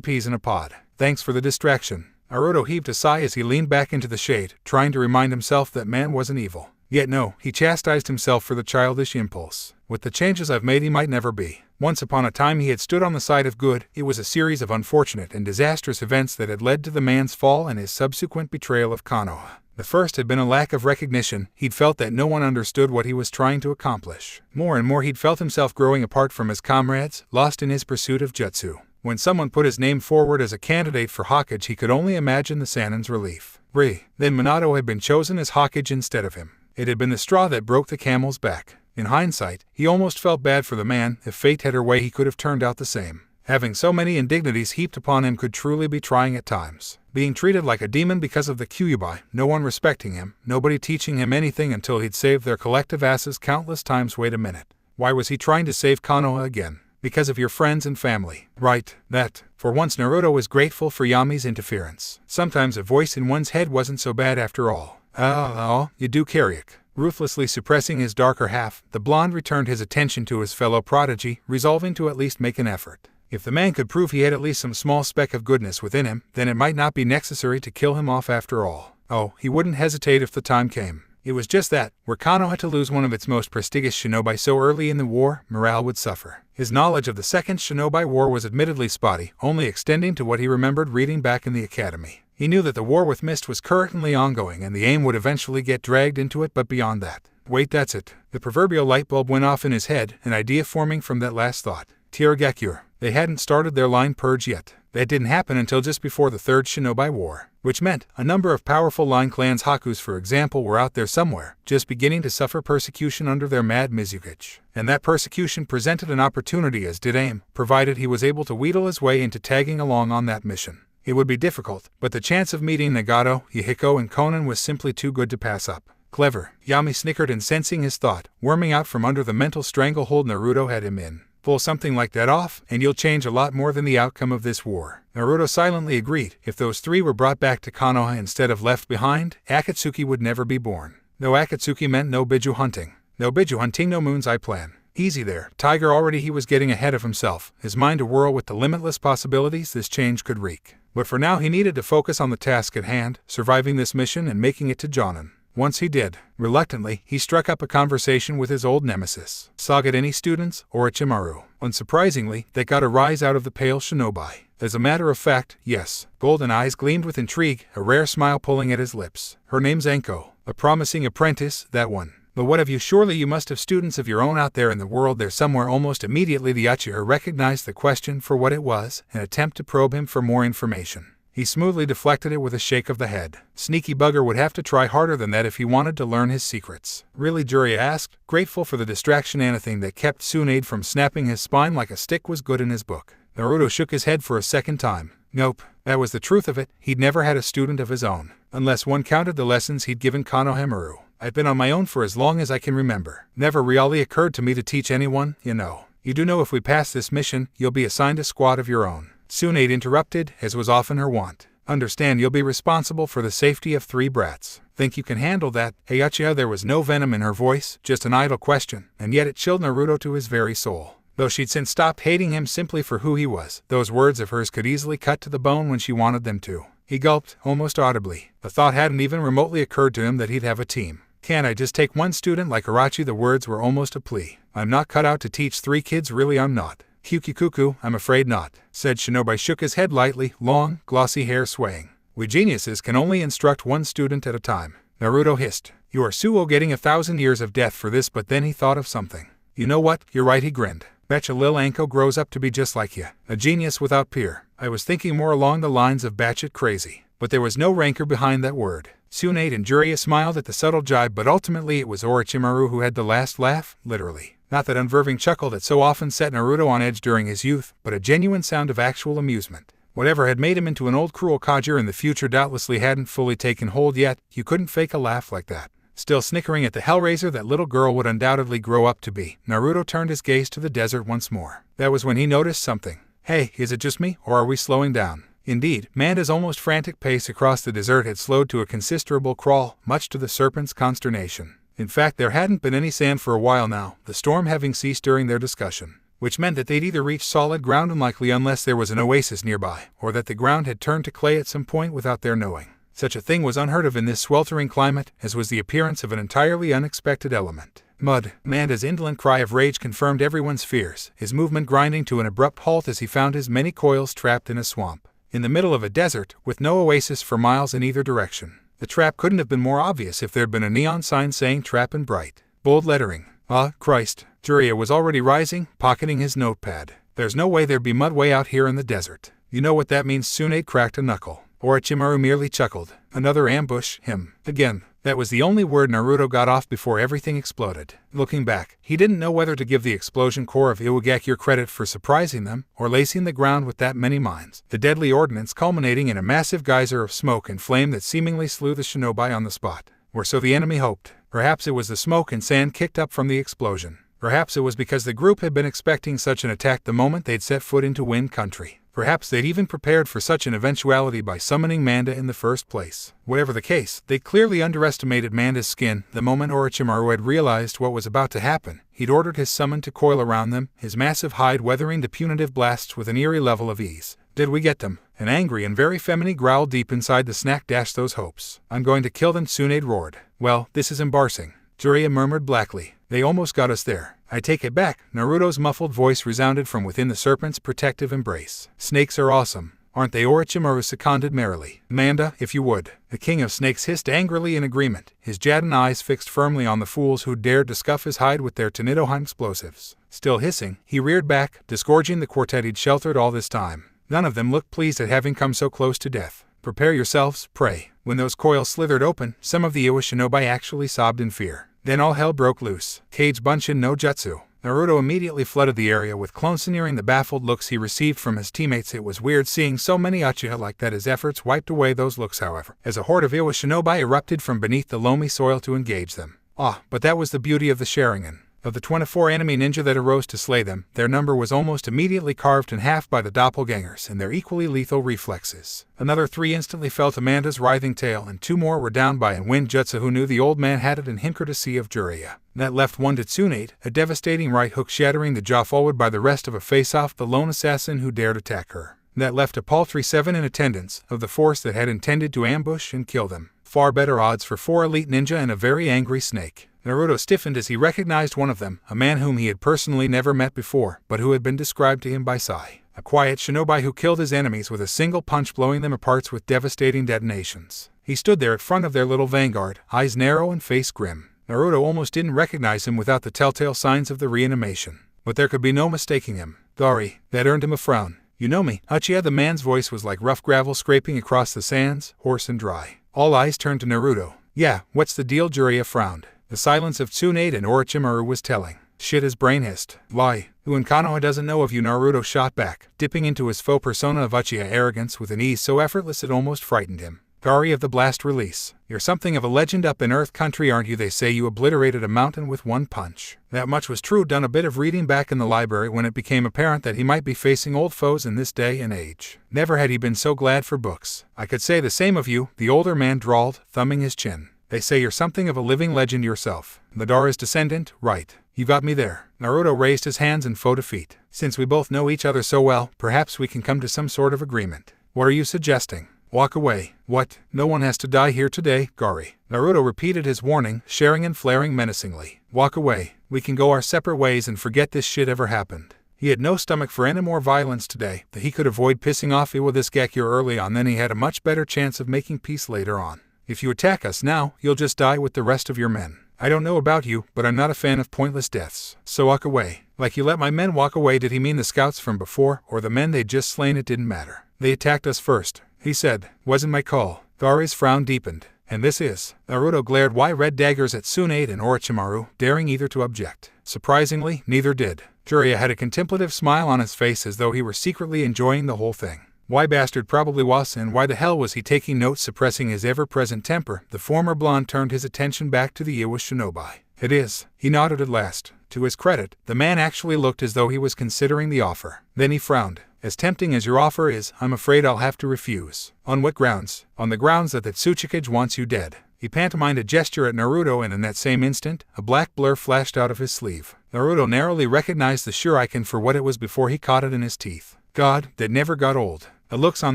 peas in a pod. Thanks for the distraction. Naruto heaved a sigh as he leaned back into the shade, trying to remind himself that man wasn't evil. Yet no, he chastised himself for the childish impulse. With the changes I've made, he might never be. Once upon a time he had stood on the side of good. It was a series of unfortunate and disastrous events that had led to the man's fall and his subsequent betrayal of Konoha. The first had been a lack of recognition. He'd felt that no one understood what he was trying to accomplish. More and more he'd felt himself growing apart from his comrades, lost in his pursuit of jutsu. When someone put his name forward as a candidate for Hokage, he could only imagine the Sanin's relief. Then Minato had been chosen as Hokage instead of him. It had been the straw that broke the camel's back. In hindsight, he almost felt bad for the man. If fate had her way, he could have turned out the same. Having so many indignities heaped upon him could truly be trying at times. Being treated like a demon because of the Kyuubi, no one respecting him, nobody teaching him anything until he'd saved their collective asses countless times. Wait a minute. Why was he trying to save Konoha again? Because of your friends and family. Right, that. For once Naruto was grateful for Yami's interference. Sometimes a voice in one's head wasn't so bad after all. You do, Karyuk. Ruthlessly suppressing his darker half, the blonde returned his attention to his fellow prodigy, resolving to at least make an effort. If the man could prove he had at least some small speck of goodness within him, then it might not be necessary to kill him off after all. Oh, he wouldn't hesitate if the time came. It was just that, were Konoha to lose one of its most prestigious shinobi so early in the war, morale would suffer. His knowledge of the Second Shinobi War was admittedly spotty, only extending to what he remembered reading back in the academy. He knew that the war with Mist was currently ongoing and the aim would eventually get dragged into it, but beyond that. Wait, that's it. The proverbial light bulb went off in his head, an idea forming from that last thought. Interrogation. They hadn't started their line purge yet. That didn't happen until just before the Third Shinobi War, which meant a number of powerful line clans, Hakus for example, were out there somewhere, just beginning to suffer persecution under their mad Mizukage. And that persecution presented an opportunity, as did AIM, provided he was able to wheedle his way into tagging along on that mission. It would be difficult, but the chance of meeting Nagato, Yahiko, and Konan was simply too good to pass up. Clever, Yami snickered, and sensing his thought, worming out from under the mental stranglehold Naruto had him in. Pull something like that off, and you'll change a lot more than the outcome of this war. Naruto silently agreed. If those three were brought back to Konoha instead of left behind, Akatsuki would never be born. No Akatsuki meant no Biju hunting. No Biju hunting, no Moon's Eye plan. Easy there, Tiger. Already he was getting ahead of himself, his mind awhirl with the limitless possibilities this change could wreak. But for now he needed to focus on the task at hand, surviving this mission and making it to Jonin. Once he did, reluctantly, he struck up a conversation with his old nemesis. Saw any students, Orochimaru? Unsurprisingly, they got a rise out of the pale shinobi. As a matter of fact, yes. Golden eyes gleamed with intrigue, a rare smile pulling at his lips. Her name's Enko. A promising apprentice, that one. But what have you? Surely you must have students of your own out there in the world. There somewhere. Almost immediately the Uchiha recognized the question for what it was, an attempt to probe him for more information. He smoothly deflected it with a shake of the head. Sneaky bugger would have to try harder than that if he wanted to learn his secrets. Really? Jiraiya asked, grateful for the distraction. Anything that kept Tsunade from snapping his spine like a stick was good in his book. Naruto shook his head for a second time. Nope. That was the truth of it. He'd never had a student of his own, unless one counted the lessons he'd given Konohamaru. I've been on my own for as long as I can remember. Never really occurred to me to teach anyone, you know. You do know if we pass this mission, you'll be assigned a squad of your own. Tsunade interrupted, as was often her wont. Understand you'll be responsible for the safety of 3 brats. Think you can handle that? Hey Uchiha, there was no venom in her voice, just an idle question, and yet it chilled Naruto to his very soul. Though she'd since stopped hating him simply for who he was, those words of hers could easily cut to the bone when she wanted them to. He gulped, almost audibly. The thought hadn't even remotely occurred to him that he'd have a team. Can't I just take one student like Orochi? The words were almost a plea. I'm not cut out to teach 3 kids, really I'm not. Kikikuku, I'm afraid not, said Shinobi, shook his head lightly, long, glossy hair swaying. We geniuses can only instruct 1 student at a time. Naruto hissed. You are Suo getting 1,000 years of death for this, but then he thought of something. You know what, you're right, he grinned. Betcha Lil Anko grows up to be just like you, a genius without peer. I was thinking more along the lines of batshit crazy. But there was no rancor behind that word. Tsunade and Jiraiya smiled at the subtle jibe, but ultimately it was Orochimaru who had the last laugh, literally. Not that unverving chuckle that so often set Naruto on edge during his youth, but a genuine sound of actual amusement. Whatever had made him into an old cruel Hokage in the future doubtlessly hadn't fully taken hold yet. You couldn't fake a laugh like that. Still snickering at the hellraiser that little girl would undoubtedly grow up to be, Naruto turned his gaze to the desert once more. That was when he noticed something. Hey, is it just me, or are we slowing down? Indeed, Manda's almost frantic pace across the desert had slowed to a considerable crawl, much to the serpent's consternation. In fact, there hadn't been any sand for a while now, the storm having ceased during their discussion, which meant that they'd either reached solid ground, unlikely unless there was an oasis nearby, or that the ground had turned to clay at some point without their knowing. Such a thing was unheard of in this sweltering climate, as was the appearance of an entirely unexpected element. Mud. Manda's indolent cry of rage confirmed everyone's fears, his movement grinding to an abrupt halt as he found his many coils trapped in a swamp. In the middle of a desert, with no oasis for miles in either direction. The trap couldn't have been more obvious if there'd been a neon sign saying trap in bright, bold lettering. Ah, Christ. Jiraiya was already rising, pocketing his notepad. There's no way there'd be mud way out here in the desert. You know what that means? Tsunade cracked a knuckle. Orochimaru merely chuckled. Another ambush, him. Again. That was the only word Naruto got off before everything exploded. Looking back, he didn't know whether to give the explosion corps of Iwagakure credit for surprising them, or lacing the ground with that many mines. The deadly ordnance culminating in a massive geyser of smoke and flame that seemingly slew the shinobi on the spot. Or so the enemy hoped. Perhaps it was the smoke and sand kicked up from the explosion. Perhaps it was because the group had been expecting such an attack the moment they'd set foot into Wind Country. Perhaps they'd even prepared for such an eventuality by summoning Manda in the first place. Whatever the case, they clearly underestimated Manda's skin. The moment Orochimaru had realized what was about to happen, he'd ordered his summon to coil around them, his massive hide weathering the punitive blasts with an eerie level of ease. Did we get them? An angry and very feminine growl deep inside the snack dashed those hopes. I'm going to kill them, Tsunade roared. Well, this is embarrassing. Jiraiya murmured blackly. They almost got us there. I take it back. Naruto's muffled voice resounded from within the serpent's protective embrace. Snakes are awesome, aren't they? Orochimaru seconded merrily. Manda, if you would. The king of snakes hissed angrily in agreement, his Jadon eyes fixed firmly on the fools who dared to scuff his hide with their Tenitohan explosives. Still hissing, he reared back, disgorging the quartet he'd sheltered all this time. None of them looked pleased at having come so close to death. Prepare yourselves, pray. When those coils slithered open, some of the Iwa shinobi actually sobbed in fear. Then all hell broke loose. Kage Bunshin no Jutsu. Naruto immediately flooded the area with clones, nearing the baffled looks he received from his teammates. It was weird seeing so many Uchiha like that. His efforts wiped away those looks, however, as a horde of Iwa shinobi erupted from beneath the loamy soil to engage them. Ah, but that was the beauty of the Sharingan. Of the 24 enemy ninja that arose to slay them, their number was almost immediately carved in half by the doppelgangers and their equally lethal reflexes. Another 3 instantly fell to Manda's writhing tail, and 2 more were down by an Wind Jutsu who knew the old man had it and hinkered a sea of Jiraiya. That left 1 to Tsunade, a devastating right hook shattering the jaw forward by the rest of a face-off, the lone assassin who dared attack her. That left a paltry 7 in attendance, of the force that had intended to ambush and kill them. Far better odds for 4 elite ninja and a very angry snake. Naruto stiffened as he recognized one of them, a man whom he had personally never met before, but who had been described to him by Sai. A quiet shinobi who killed his enemies with a single punch, blowing them apart with devastating detonations. He stood there at front of their little vanguard, eyes narrow and face grim. Naruto almost didn't recognize him without the telltale signs of the reanimation. But there could be no mistaking him. Gari. That earned him a frown. You know me, Uchiha. The man's voice was like rough gravel scraping across the sands, hoarse and dry. All eyes turned to Naruto. Yeah, what's the deal? Jiraiya frowned. The silence of Tsunade and Orochimaru was telling. Shit, his brain hissed. Lie. Who in Konoha doesn't know of you? Naruto shot back, dipping into his faux persona of Uchiha arrogance with an ease so effortless it almost frightened him. Gari of the Blast Release. You're something of a legend up in Earth Country, aren't you? They say you obliterated a mountain with one punch. That much was true. Done a bit of reading back in the library when it became apparent that he might be facing old foes in this day and age. Never had he been so glad for books. I could say the same of you, the older man drawled, thumbing his chin. They say you're something of a living legend yourself. Madara's descendant, right? You got me there. Naruto raised his hands in faux defeat. Since we both know each other so well, perhaps we can come to some sort of agreement. What are you suggesting? Walk away. What? No one has to die here today, Gari. Naruto repeated his warning, sharing and flaring menacingly. Walk away. We can go our separate ways and forget this shit ever happened. He had no stomach for any more violence today. That he could avoid pissing off Iwa-this-Gekure early on, then he had a much better chance of making peace later on. If you attack us now, you'll just die with the rest of your men. I don't know about you, but I'm not a fan of pointless deaths. So walk away. Like you let my men walk away. Did he mean the scouts from before, or the men they'd just slain? It didn't matter. They attacked us first, he said. Wasn't my call. Gari's frown deepened. And this is? Naruto glared red daggers at Tsunade and Orochimaru, daring either to object. Surprisingly, neither did. Jiraiya had a contemplative smile on his face as though he were secretly enjoying the whole thing. Why bastard probably was, and why the hell was he taking notes? Suppressing his ever-present temper, the former blonde turned his attention back to the Iwa shinobi. It is, he nodded at last. To his credit, the man actually looked as though he was considering the offer. Then he frowned. As tempting as your offer is, I'm afraid I'll have to refuse. On what grounds? On the grounds that Tsuchikage wants you dead. He pantomimed a gesture at Naruto, and in that same instant, a black blur flashed out of his sleeve. Naruto narrowly recognized the shuriken for what it was before he caught it in his teeth. God, that never got old. The looks on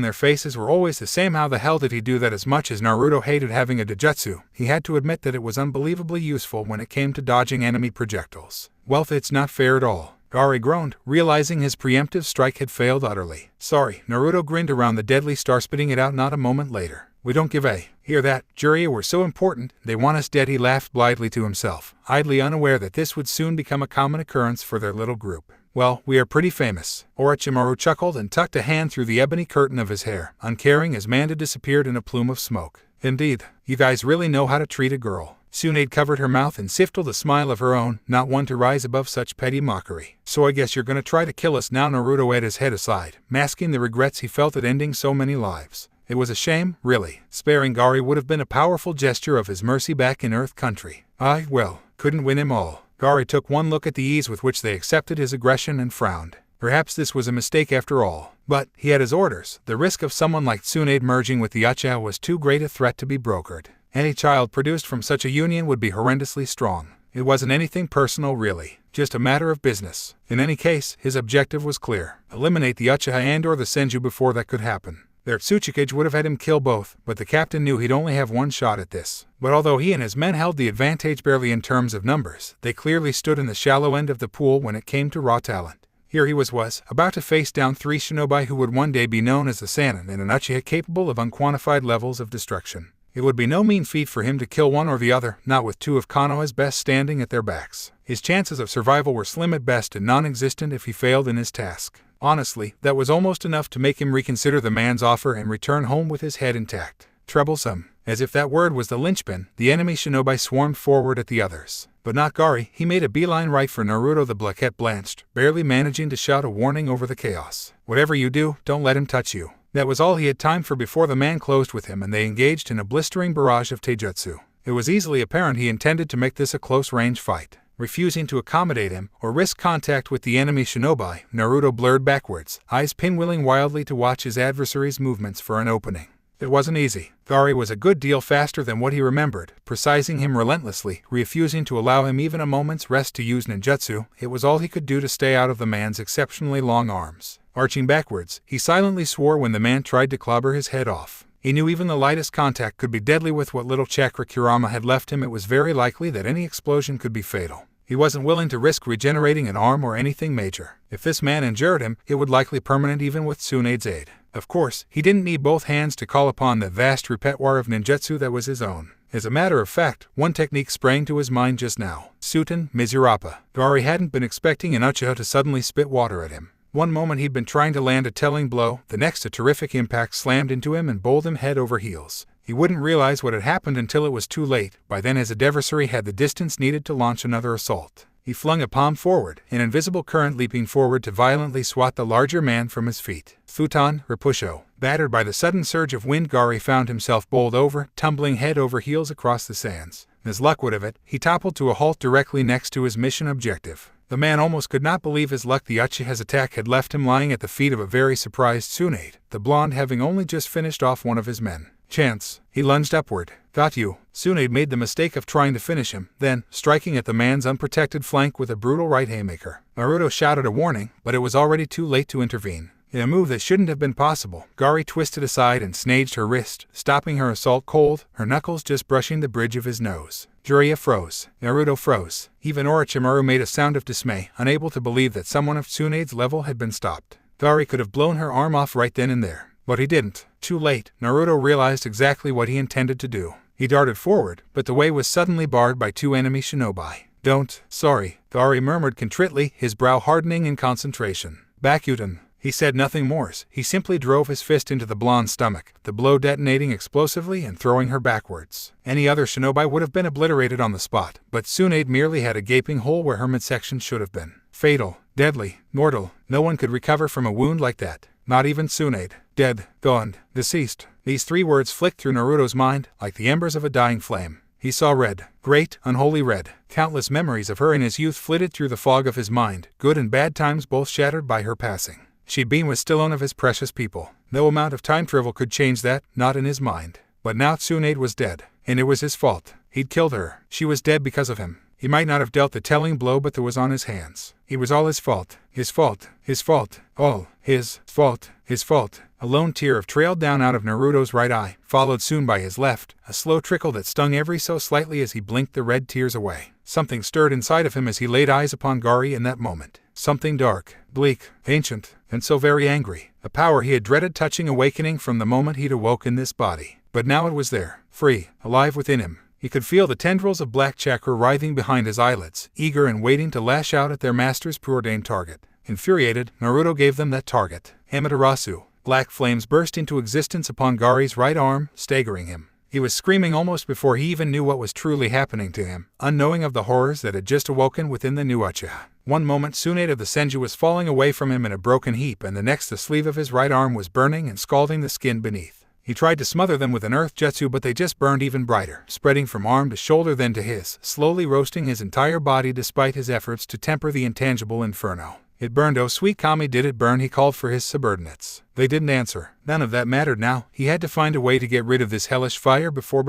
their faces were always the same. How the hell did he do that? As much as Naruto hated having a Dojutsu, he had to admit that it was unbelievably useful when it came to dodging enemy projectiles. Well, it's not fair at all. Gari groaned, realizing his preemptive strike had failed utterly. Sorry, Naruto grinned around the deadly star, spitting it out not a moment later. We don't give a. Hear that? Jiraiya were so important, they want us dead. He laughed blithely to himself, idly unaware that this would soon become a common occurrence for their little group. Well, we are pretty famous. Orochimaru chuckled and tucked a hand through the ebony curtain of his hair, uncaring as Manda disappeared in a plume of smoke. Indeed, you guys really know how to treat a girl. Tsunade covered her mouth and stifled a smile of her own, not one to rise above such petty mockery. So I guess you're gonna try to kill us now? Naruto had his head aside, masking the regrets he felt at ending so many lives. It was a shame, really. Sparing Gari would have been a powerful gesture of his mercy back in Earth Country. Couldn't win him all. Gari took one look at the ease with which they accepted his aggression and frowned. Perhaps this was a mistake after all. But he had his orders. The risk of someone like Tsunade merging with the Uchiha was too great a threat to be brokered. Any child produced from such a union would be horrendously strong. It wasn't anything personal, really. Just a matter of business. In any case, his objective was clear. Eliminate the Uchiha and/or the Senju before that could happen. Their Tsuchikage would have had him kill both, but the captain knew he'd only have one shot at this. But although he and his men held the advantage barely in terms of numbers, they clearly stood in the shallow end of the pool when it came to raw talent. Here he was about to face down three shinobi who would one day be known as the Sannin, and an Uchiha capable of unquantified levels of destruction. It would be no mean feat for him to kill one or the other, not with two of Konoha's best standing at their backs. His chances of survival were slim at best and non-existent if he failed in his task. Honestly, that was almost enough to make him reconsider the man's offer and return home with his head intact. Troublesome. As if that word was the linchpin, the enemy shinobi swarmed forward at the others. But not Gari. He made a beeline right for Naruto. The Blackette blanched, barely managing to shout a warning over the chaos. Whatever you do, don't let him touch you. That was all he had time for before the man closed with him and they engaged in a blistering barrage of taijutsu. It was easily apparent he intended to make this a close-range fight. Refusing to accommodate him or risk contact with the enemy shinobi, Naruto blurred backwards, eyes pinwheeling wildly to watch his adversary's movements for an opening. It wasn't easy. Gari was a good deal faster than what he remembered, precising him relentlessly, refusing to allow him even a moment's rest to use ninjutsu. It was all he could do to stay out of the man's exceptionally long arms. Arching backwards, he silently swore when the man tried to clobber his head off. He knew even the lightest contact could be deadly. With what little chakra Kurama had left him, it was very likely that any explosion could be fatal. He wasn't willing to risk regenerating an arm or anything major. If this man injured him, it would likely permanent even with Tsunade's aid. Of course, he didn't need both hands to call upon the vast repertoire of ninjutsu that was his own. As a matter of fact, one technique sprang to his mind just now. Suten Mizurapa. Gari hadn't been expecting an Uchiha to suddenly spit water at him. One moment he'd been trying to land a telling blow, the next a terrific impact slammed into him and bowled him head over heels. He wouldn't realize what had happened until it was too late. By then his adversary had the distance needed to launch another assault. He flung a palm forward, an invisible current leaping forward to violently swat the larger man from his feet. futon, repusho. Battered by the sudden surge of wind, Gaara found himself bowled over, tumbling head over heels across the sands. As luck would have it, he toppled to a halt directly next to his mission objective. The man almost could not believe his luck. The Uchiha's attack had left him lying at the feet of a very surprised Tsunade, the blonde having only just finished off one of his men. Chance. He lunged upward. Got you. Tsunade made the mistake of trying to finish him, then, striking at the man's unprotected flank with a brutal right haymaker. Naruto shouted a warning, but it was already too late to intervene. In a move that shouldn't have been possible, Gaara twisted aside and snaged her wrist, stopping her assault cold, her knuckles just brushing the bridge of his nose. Jiraiya froze. Naruto froze. Even Orochimaru made a sound of dismay, unable to believe that someone of Tsunade's level had been stopped. Gaara could have blown her arm off right then and there. But he didn't. Too late, Naruto realized exactly what he intended to do. He darted forward, but the way was suddenly barred by two enemy shinobi. Don't. Sorry, Gaara murmured contritely, his brow hardening in concentration. Bakuten. He said nothing more. He simply drove his fist into the blonde's stomach, the blow detonating explosively and throwing her backwards. Any other shinobi would have been obliterated on the spot, but Tsunade merely had a gaping hole where her midsection should have been. Fatal. Deadly. Mortal. No one could recover from a wound like that. Not even Tsunade. Dead. Gone. Deceased. These three words flicked through Naruto's mind, like the embers of a dying flame. He saw red. Great, unholy red. Countless memories of her in his youth flitted through the fog of his mind, good and bad times both shattered by her passing. She'd been with still one of his precious people. No amount of time travel could change that, not in his mind. But now Tsunade was dead, and it was his fault. He'd killed her. She was dead because of him. He might not have dealt the telling blow, but that was on his hands. It was all his fault. His fault. His fault. All. His fault. His fault. A lone tear trailed down out of Naruto's right eye, followed soon by his left, a slow trickle that stung every so slightly as he blinked the red tears away. Something stirred inside of him as he laid eyes upon Gaara in that moment. Something dark, bleak, ancient, and so very angry. A power he had dreaded touching, awakening from the moment he'd awoke in this body. But now it was there, free, alive within him. He could feel the tendrils of black chakra writhing behind his eyelids, eager and waiting to lash out at their master's preordained target. Infuriated, Naruto gave them that target. Amaterasu. Black flames burst into existence upon Gaara's right arm, staggering him. He was screaming almost before he even knew what was truly happening to him, unknowing of the horrors that had just awoken within the new Uchiha. One moment Tsunade of the Senju was falling away from him in a broken heap, and the next the sleeve of his right arm was burning and scalding the skin beneath. He tried to smother them with an earth jutsu, but they just burned even brighter, spreading from arm to shoulder then to his, slowly roasting his entire body despite his efforts to temper the intangible inferno. It burned, oh sweet Kami, did it burn? He called for his subordinates. They didn't answer. None of that mattered now. He had to find a way to get rid of this hellish fire before.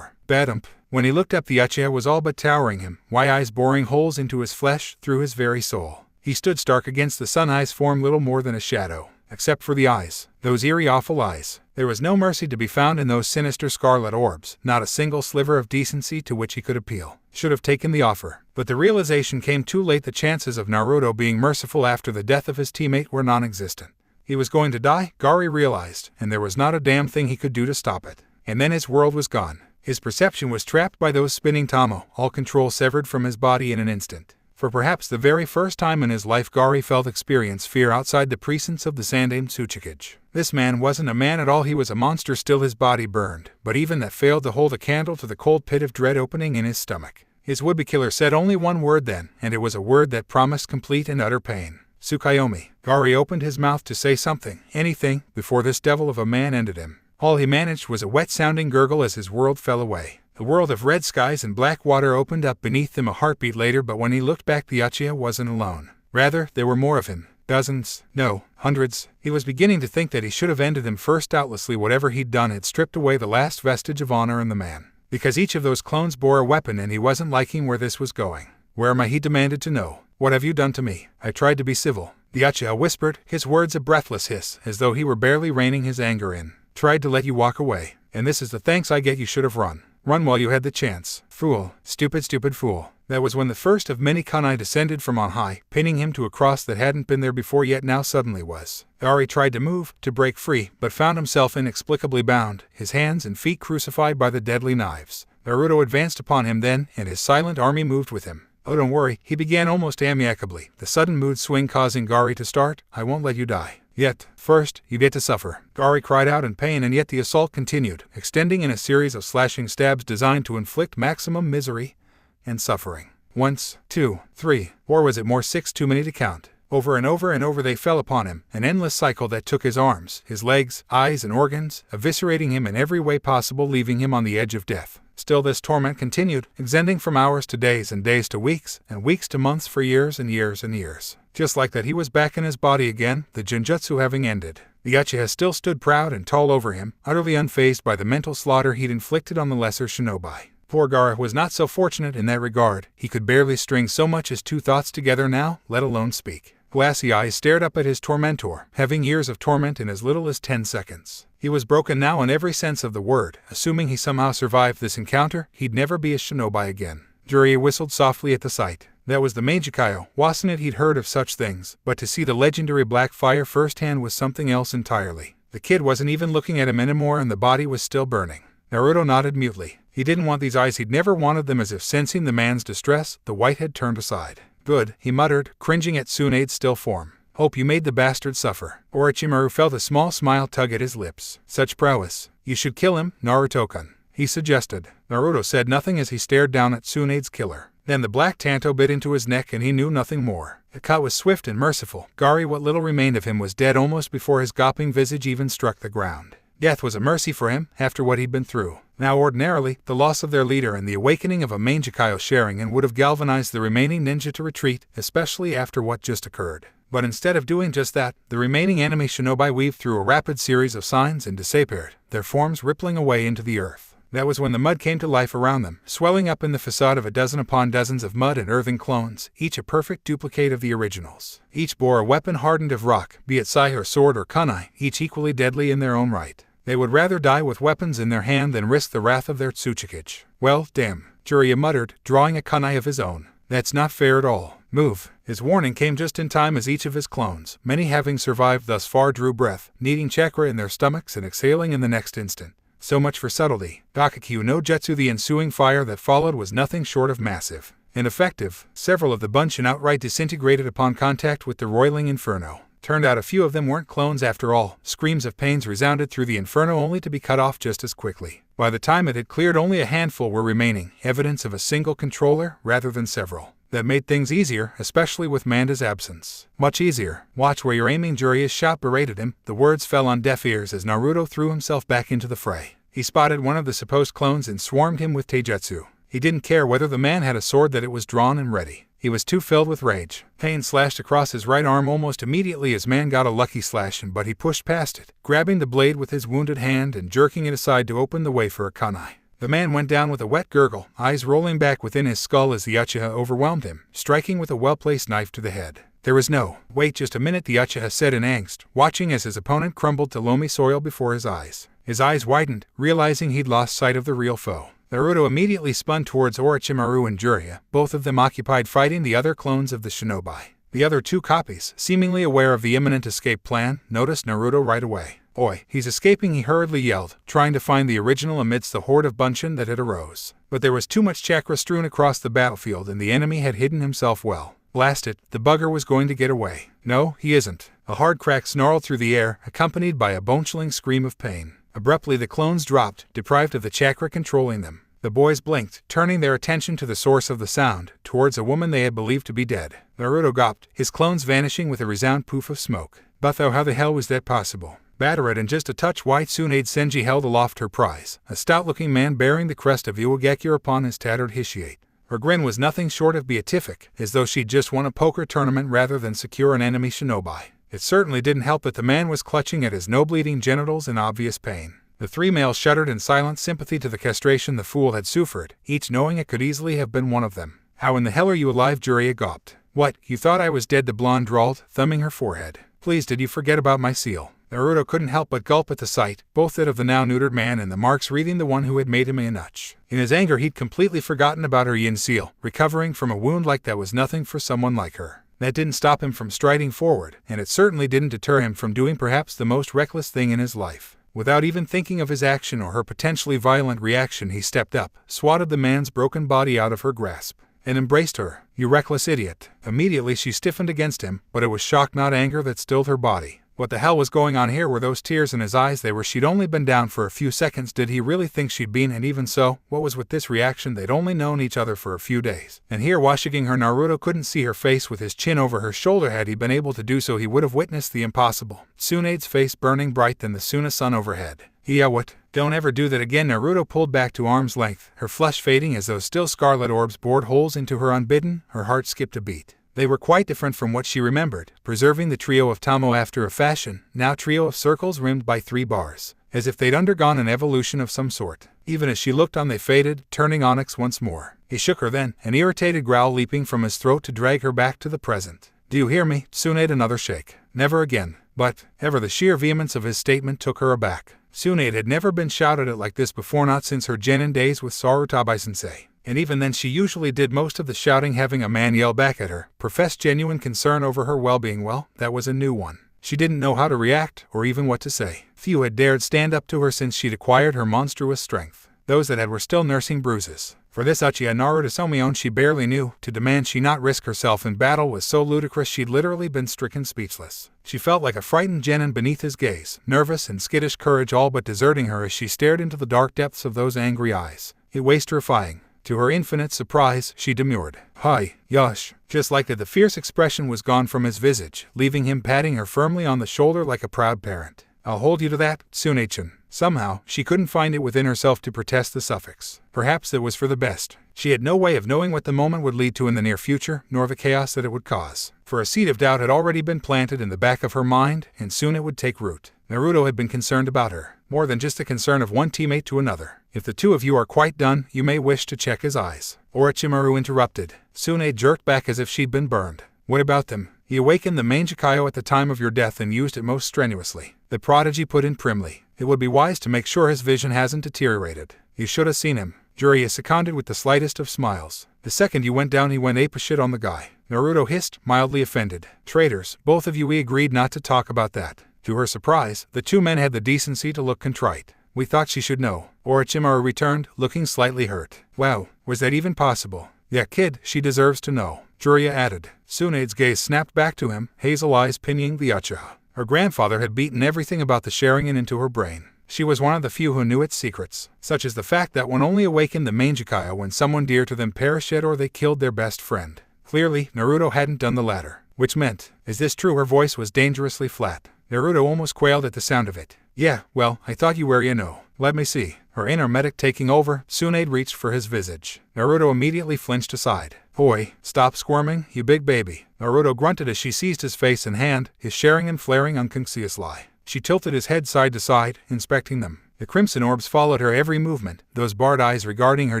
Badump. When he looked up, the Uchiha was all but towering him, white eyes boring holes into his flesh, through his very soul. He stood stark against the sun, eyes formed little more than a shadow. Except for the eyes. Those eerie, awful eyes. There was no mercy to be found in those sinister scarlet orbs, not a single sliver of decency to which he could appeal. Should have taken the offer. But the realization came too late. The chances of Naruto being merciful after the death of his teammate were non-existent. He was going to die, Gaara realized, and there was not a damn thing he could do to stop it. And then his world was gone. His perception was trapped by those spinning tamo, all control severed from his body in an instant. For perhaps the very first time in his life, Gaara experienced fear outside the precincts of the Sandaime Tsuchikage. This man wasn't a man at all, he was a monster. Still his body burned, but even that failed to hold a candle to the cold pit of dread opening in his stomach. His would-be killer said only one word then, and it was a word that promised complete and utter pain. Tsukayomi. Gaara opened his mouth to say something, anything, before this devil of a man ended him. All he managed was a wet-sounding gurgle as his world fell away. The world of red skies and black water opened up beneath him a heartbeat later, but when he looked back, the Uchiha wasn't alone. Rather, there were more of him. Dozens, no, hundreds. He was beginning to think that he should have ended them first. Doubtlessly whatever he'd done had stripped away the last vestige of honor in the man. Because each of those clones bore a weapon, and he wasn't liking where this was going. Where am I? He demanded to know. What have you done to me? I tried to be civil. The Uchiha whispered, his words a breathless hiss, as though he were barely reining his anger in. Tried to let you walk away. And this is the thanks I get. You should have run. Run while you had the chance. Fool. Stupid, stupid fool. That was when the first of many kunai descended from on high, pinning him to a cross that hadn't been there before yet now suddenly was. Gaara tried to move, to break free, but found himself inexplicably bound, his hands and feet crucified by the deadly knives. Naruto advanced upon him then, and his silent army moved with him. Oh, don't worry, he began almost amicably, the sudden mood swing causing Gaara to start. I won't let you die. Yet, first, you get to suffer. Gaara cried out in pain, and yet the assault continued, extending in a series of slashing stabs designed to inflict maximum misery and suffering. Once, two, three, or was it more? 6, too many to count. Over and over and over they fell upon him, an endless cycle that took his arms, his legs, eyes, and organs, eviscerating him in every way possible, leaving him on the edge of death. Still this torment continued, extending from hours to days and days to weeks, and weeks to months for years and years and years. Just like that he was back in his body again, the genjutsu having ended. The Uchiha still stood proud and tall over him, utterly unfazed by the mental slaughter he'd inflicted on the lesser shinobi. Poor Gaara was not so fortunate in that regard. He could barely string so much as two thoughts together now, let alone speak. Glassy eyes stared up at his tormentor, having years of torment in as little as 10 seconds. He was broken now in every sense of the word. Assuming he somehow survived this encounter, he'd never be a shinobi again. Jiraiya whistled softly at the sight. That was the Mangekyo, wasn't it? He'd heard of such things, but to see the legendary black fire firsthand was something else entirely. The kid wasn't even looking at him anymore and the body was still burning. Naruto nodded mutely. He didn't want these eyes, he'd never wanted them. As if sensing the man's distress, the whitehead turned aside. Good, he muttered, cringing at Tsunade's still form. Hope you made the bastard suffer. Orochimaru felt a small smile tug at his lips. Such prowess. You should kill him, Naruto-kun, he suggested. Naruto said nothing as he stared down at Tsunade's killer. Then the black tanto bit into his neck and he knew nothing more. The cut was swift and merciful. Gari, what little remained of him, was dead almost before his gawping visage even struck the ground. Death was a mercy for him, after what he'd been through. Now ordinarily, the loss of their leader and the awakening of a Mangekyo Sharingan would have galvanized the remaining ninja to retreat, especially after what just occurred. But instead of doing just that, the remaining enemy shinobi weaved through a rapid series of signs and disappeared, their forms rippling away into the earth. That was when the mud came to life around them, swelling up in the facade of a dozen upon dozens of mud and earthen clones, each a perfect duplicate of the originals. Each bore a weapon hardened of rock, be it sai or sword or kunai, each equally deadly in their own right. They would rather die with weapons in their hand than risk the wrath of their Tsuchikage. Well, damn, Jiraiya muttered, drawing a kunai of his own. That's not fair at all. Move. His warning came just in time as each of his clones, many having survived thus far, drew breath, needing chakra in their stomachs and exhaling in the next instant. So much for subtlety. Gakakyu no Jutsu. The ensuing fire that followed was nothing short of massive. Ineffective, several of the bunch outright disintegrated upon contact with the roiling inferno. Turned out a few of them weren't clones after all. Screams of pains resounded through the inferno only to be cut off just as quickly. By the time it had cleared, only a handful were remaining, evidence of a single controller rather than several. That made things easier, especially with Manda's absence. Much easier. Watch where you're aiming, Jiraiya's shout berated him. The words fell on deaf ears as Naruto threw himself back into the fray. He spotted one of the supposed clones and swarmed him with taijutsu. He didn't care whether the man had a sword, that it was drawn and ready. He was too filled with rage. Pain slashed across his right arm almost immediately as man got a lucky slash in, but he pushed past it, grabbing the blade with his wounded hand and jerking it aside to open the way for a kunai. The man went down with a wet gurgle, eyes rolling back within his skull as the Uchiha overwhelmed him, striking with a well-placed knife to the head. There was no, wait just a minute, the Uchiha said in angst, watching as his opponent crumbled to loamy soil before his eyes. His eyes widened, realizing he'd lost sight of the real foe. Naruto immediately spun towards Orochimaru and Jiraiya, both of them occupied fighting the other clones of the shinobi. The other two copies, seemingly aware of the imminent escape plan, noticed Naruto right away. Oi, he's escaping, he hurriedly yelled, trying to find the original amidst the horde of bunshin that had arose. But there was too much chakra strewn across the battlefield and the enemy had hidden himself well. Blast it, the bugger was going to get away. No, he isn't. A hard crack snarled through the air, accompanied by a bone-chilling scream of pain. Abruptly the clones dropped, deprived of the chakra controlling them. The boys blinked, turning their attention to the source of the sound, towards a woman they had believed to be dead. Naruto gawped, his clones vanishing with a resound poof of smoke. But though, how the hell was that possible? Battered and just a touch white, Tsunade Senji held aloft her prize, a stout-looking man bearing the crest of Iwagakure upon his tattered hishiate. Her grin was nothing short of beatific, as though she'd just won a poker tournament rather than secure an enemy shinobi. It certainly didn't help that the man was clutching at his no-bleeding genitals in obvious pain. The three males shuddered in silent sympathy to the castration the fool had suffered, each knowing it could easily have been one of them. How in the hell are you alive? Jiraiya gawped. What, you thought I was dead? The blonde drawled, thumbing her forehead. Please, did you forget about my seal? Naruto couldn't help but gulp at the sight, both that of the now neutered man and the marks wreathing the one who had made him a nutch. In his anger he'd completely forgotten about her yin seal. Recovering from a wound like that was nothing for someone like her. That didn't stop him from striding forward, and it certainly didn't deter him from doing perhaps the most reckless thing in his life. Without even thinking of his action or her potentially violent reaction, he stepped up, swatted the man's broken body out of her grasp, and embraced her. You reckless idiot. Immediately she stiffened against him, but it was shock not anger that stilled her body. What the hell was going on here? Were those tears in his eyes? They were. She'd only been down for a few seconds. Did he really think she'd been? And even so, what was with this reaction? They'd only known each other for a few days. And here, watching her, Naruto couldn't see her face with his chin over her shoulder. Had he been able to do so, he would have witnessed the impossible. Tsunade's face burning bright than the Suna sun overhead. Yeah, what? Don't ever do that again. Naruto pulled back to arm's length, her flush fading as those still scarlet orbs bored holes into her unbidden. Her heart skipped a beat. They were quite different from what she remembered, preserving the trio of Tamo after a fashion, now trio of circles rimmed by 3 bars, as if they'd undergone an evolution of some sort. Even as she looked on, they faded, turning onyx once more. He shook her then, an irritated growl leaping from his throat to drag her back to the present. Do you hear me, Tsunade? Another shake. Never again. But, ever the sheer vehemence of his statement took her aback. Tsunade had never been shouted at like this before, not since her genin days with Sarutabai-sensei. And even then she usually did most of the shouting, having a man yell back at her, profess genuine concern over her well-being. Well, that was a new one. She didn't know how to react, or even what to say. Few had dared stand up to her since she'd acquired her monstrous strength. Those that had were still nursing bruises. For this Uchiha Naruto she barely knew. To demand she not risk herself in battle was so ludicrous she'd literally been stricken speechless. She felt like a frightened genin beneath his gaze, nervous and skittish, courage all but deserting her as she stared into the dark depths of those angry eyes. It was terrifying. To her infinite surprise, she demurred. Hi, Yosh. Just like that, the fierce expression was gone from his visage, leaving him patting her firmly on the shoulder like a proud parent. I'll hold you to that, Tsunade-chan. Somehow, she couldn't find it within herself to protest the suffix. Perhaps it was for the best. She had no way of knowing what the moment would lead to in the near future, nor the chaos that it would cause. For a seed of doubt had already been planted in the back of her mind, and soon it would take root. Naruto had been concerned about her, more than just the concern of one teammate to another. If the two of you are quite done, you may wish to check his eyes. Orochimaru interrupted. Tsunade jerked back as if she'd been burned. What about them? He awakened the Mangekyo at the time of your death and used it most strenuously. The prodigy put in primly. It would be wise to make sure his vision hasn't deteriorated. You should have seen him. Jiraiya seconded with the slightest of smiles. The second you went down, he went apeshit on the guy. Naruto hissed, mildly offended. Traitors, both of you. We agreed not to talk about that. To her surprise, the two men had the decency to look contrite. We thought she should know. Orochimaru returned, looking slightly hurt. Wow, was that even possible? Yeah, kid, she deserves to know. Jiraiya added. Tsunade's gaze snapped back to him, hazel eyes pinning the Uchiha. Her grandfather had beaten everything about the Sharingan into her brain. She was one of the few who knew its secrets, such as the fact that one only awakened the Mangekyo when someone dear to them perished or they killed their best friend. Clearly, Naruto hadn't done the latter. Which meant, is this true? Her voice was dangerously flat. Naruto almost quailed at the sound of it. Yeah, well, I thought you were, you know. Let me see. Her inner medic taking over, Tsunade reached for his visage. Naruto immediately flinched aside. Boy, stop squirming, you big baby. Naruto grunted as she seized his face and hand, his Sharingan flaring unconsciously. She tilted his head side to side, inspecting them. The crimson orbs followed her every movement, those barred eyes regarding her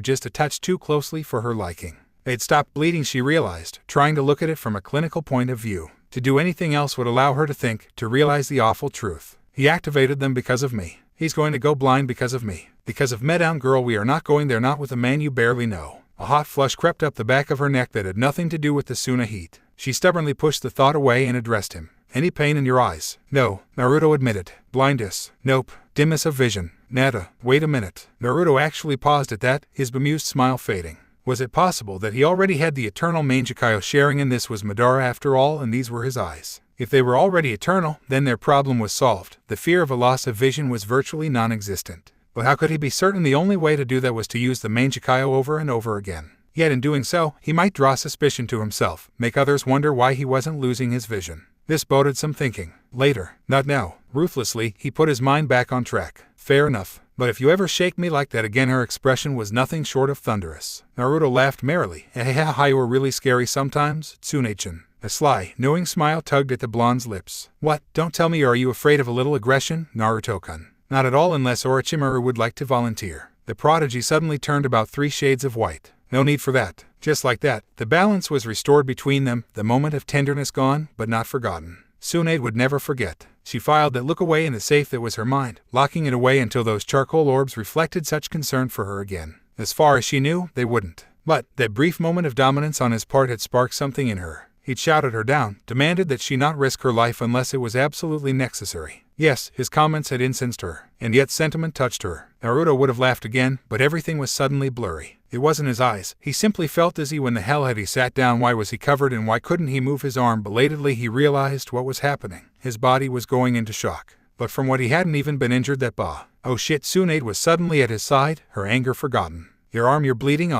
just a touch too closely for her liking. They'd stopped bleeding, she realized, trying to look at it from a clinical point of view. To do anything else would allow her to think, to realize the awful truth. He activated them because of me. He's going to go blind because of me. Because of Medown girl, we are not going there, not with a man you barely know. A hot flush crept up the back of her neck that had nothing to do with the Suna heat. She stubbornly pushed the thought away and addressed him. Any pain in your eyes? No, Naruto admitted. Blindness? Nope. Dimness of vision? Nada. Wait a minute. Naruto actually paused at that, his bemused smile fading. Was it possible that he already had the eternal Mangekyo Sharingan? This was Madara after all, and these were his eyes. If they were already eternal, then their problem was solved. The fear of a loss of vision was virtually non-existent. But how could he be certain? The only way to do that was to use the Mangekyo over and over again. Yet in doing so, he might draw suspicion to himself, make others wonder why he wasn't losing his vision. This boded some thinking. Later. Not now. Ruthlessly, he put his mind back on track. Fair enough. But if you ever shake me like that again. Her expression was nothing short of thunderous. Naruto laughed merrily. Ha, you were really scary sometimes, Tsunade-chan. A sly, knowing smile tugged at the blonde's lips. What? Don't tell me, are you afraid of a little aggression, Naruto-kun? Not at all, unless Orochimaru would like to volunteer. The prodigy suddenly turned about 3 shades of white. No need for that. Just like that, the balance was restored between them, the moment of tenderness gone, but not forgotten. Tsunade would never forget. She filed that look away in the safe that was her mind, locking it away until those charcoal orbs reflected such concern for her again. As far as she knew, they wouldn't. But that brief moment of dominance on his part had sparked something in her. He'd shouted her down, demanded that she not risk her life unless it was absolutely necessary. Yes, his comments had incensed her, and yet sentiment touched her. Naruto would have laughed again, but everything was suddenly blurry. It wasn't his eyes. He simply felt dizzy. When the hell had he sat down? Why was he covered and why couldn't he move his arm? Belatedly he realized what was happening. His body was going into shock. But from what he hadn't even been injured that bah. Oh shit, Tsunade was suddenly at his side, her anger forgotten. Your arm, you're bleeding?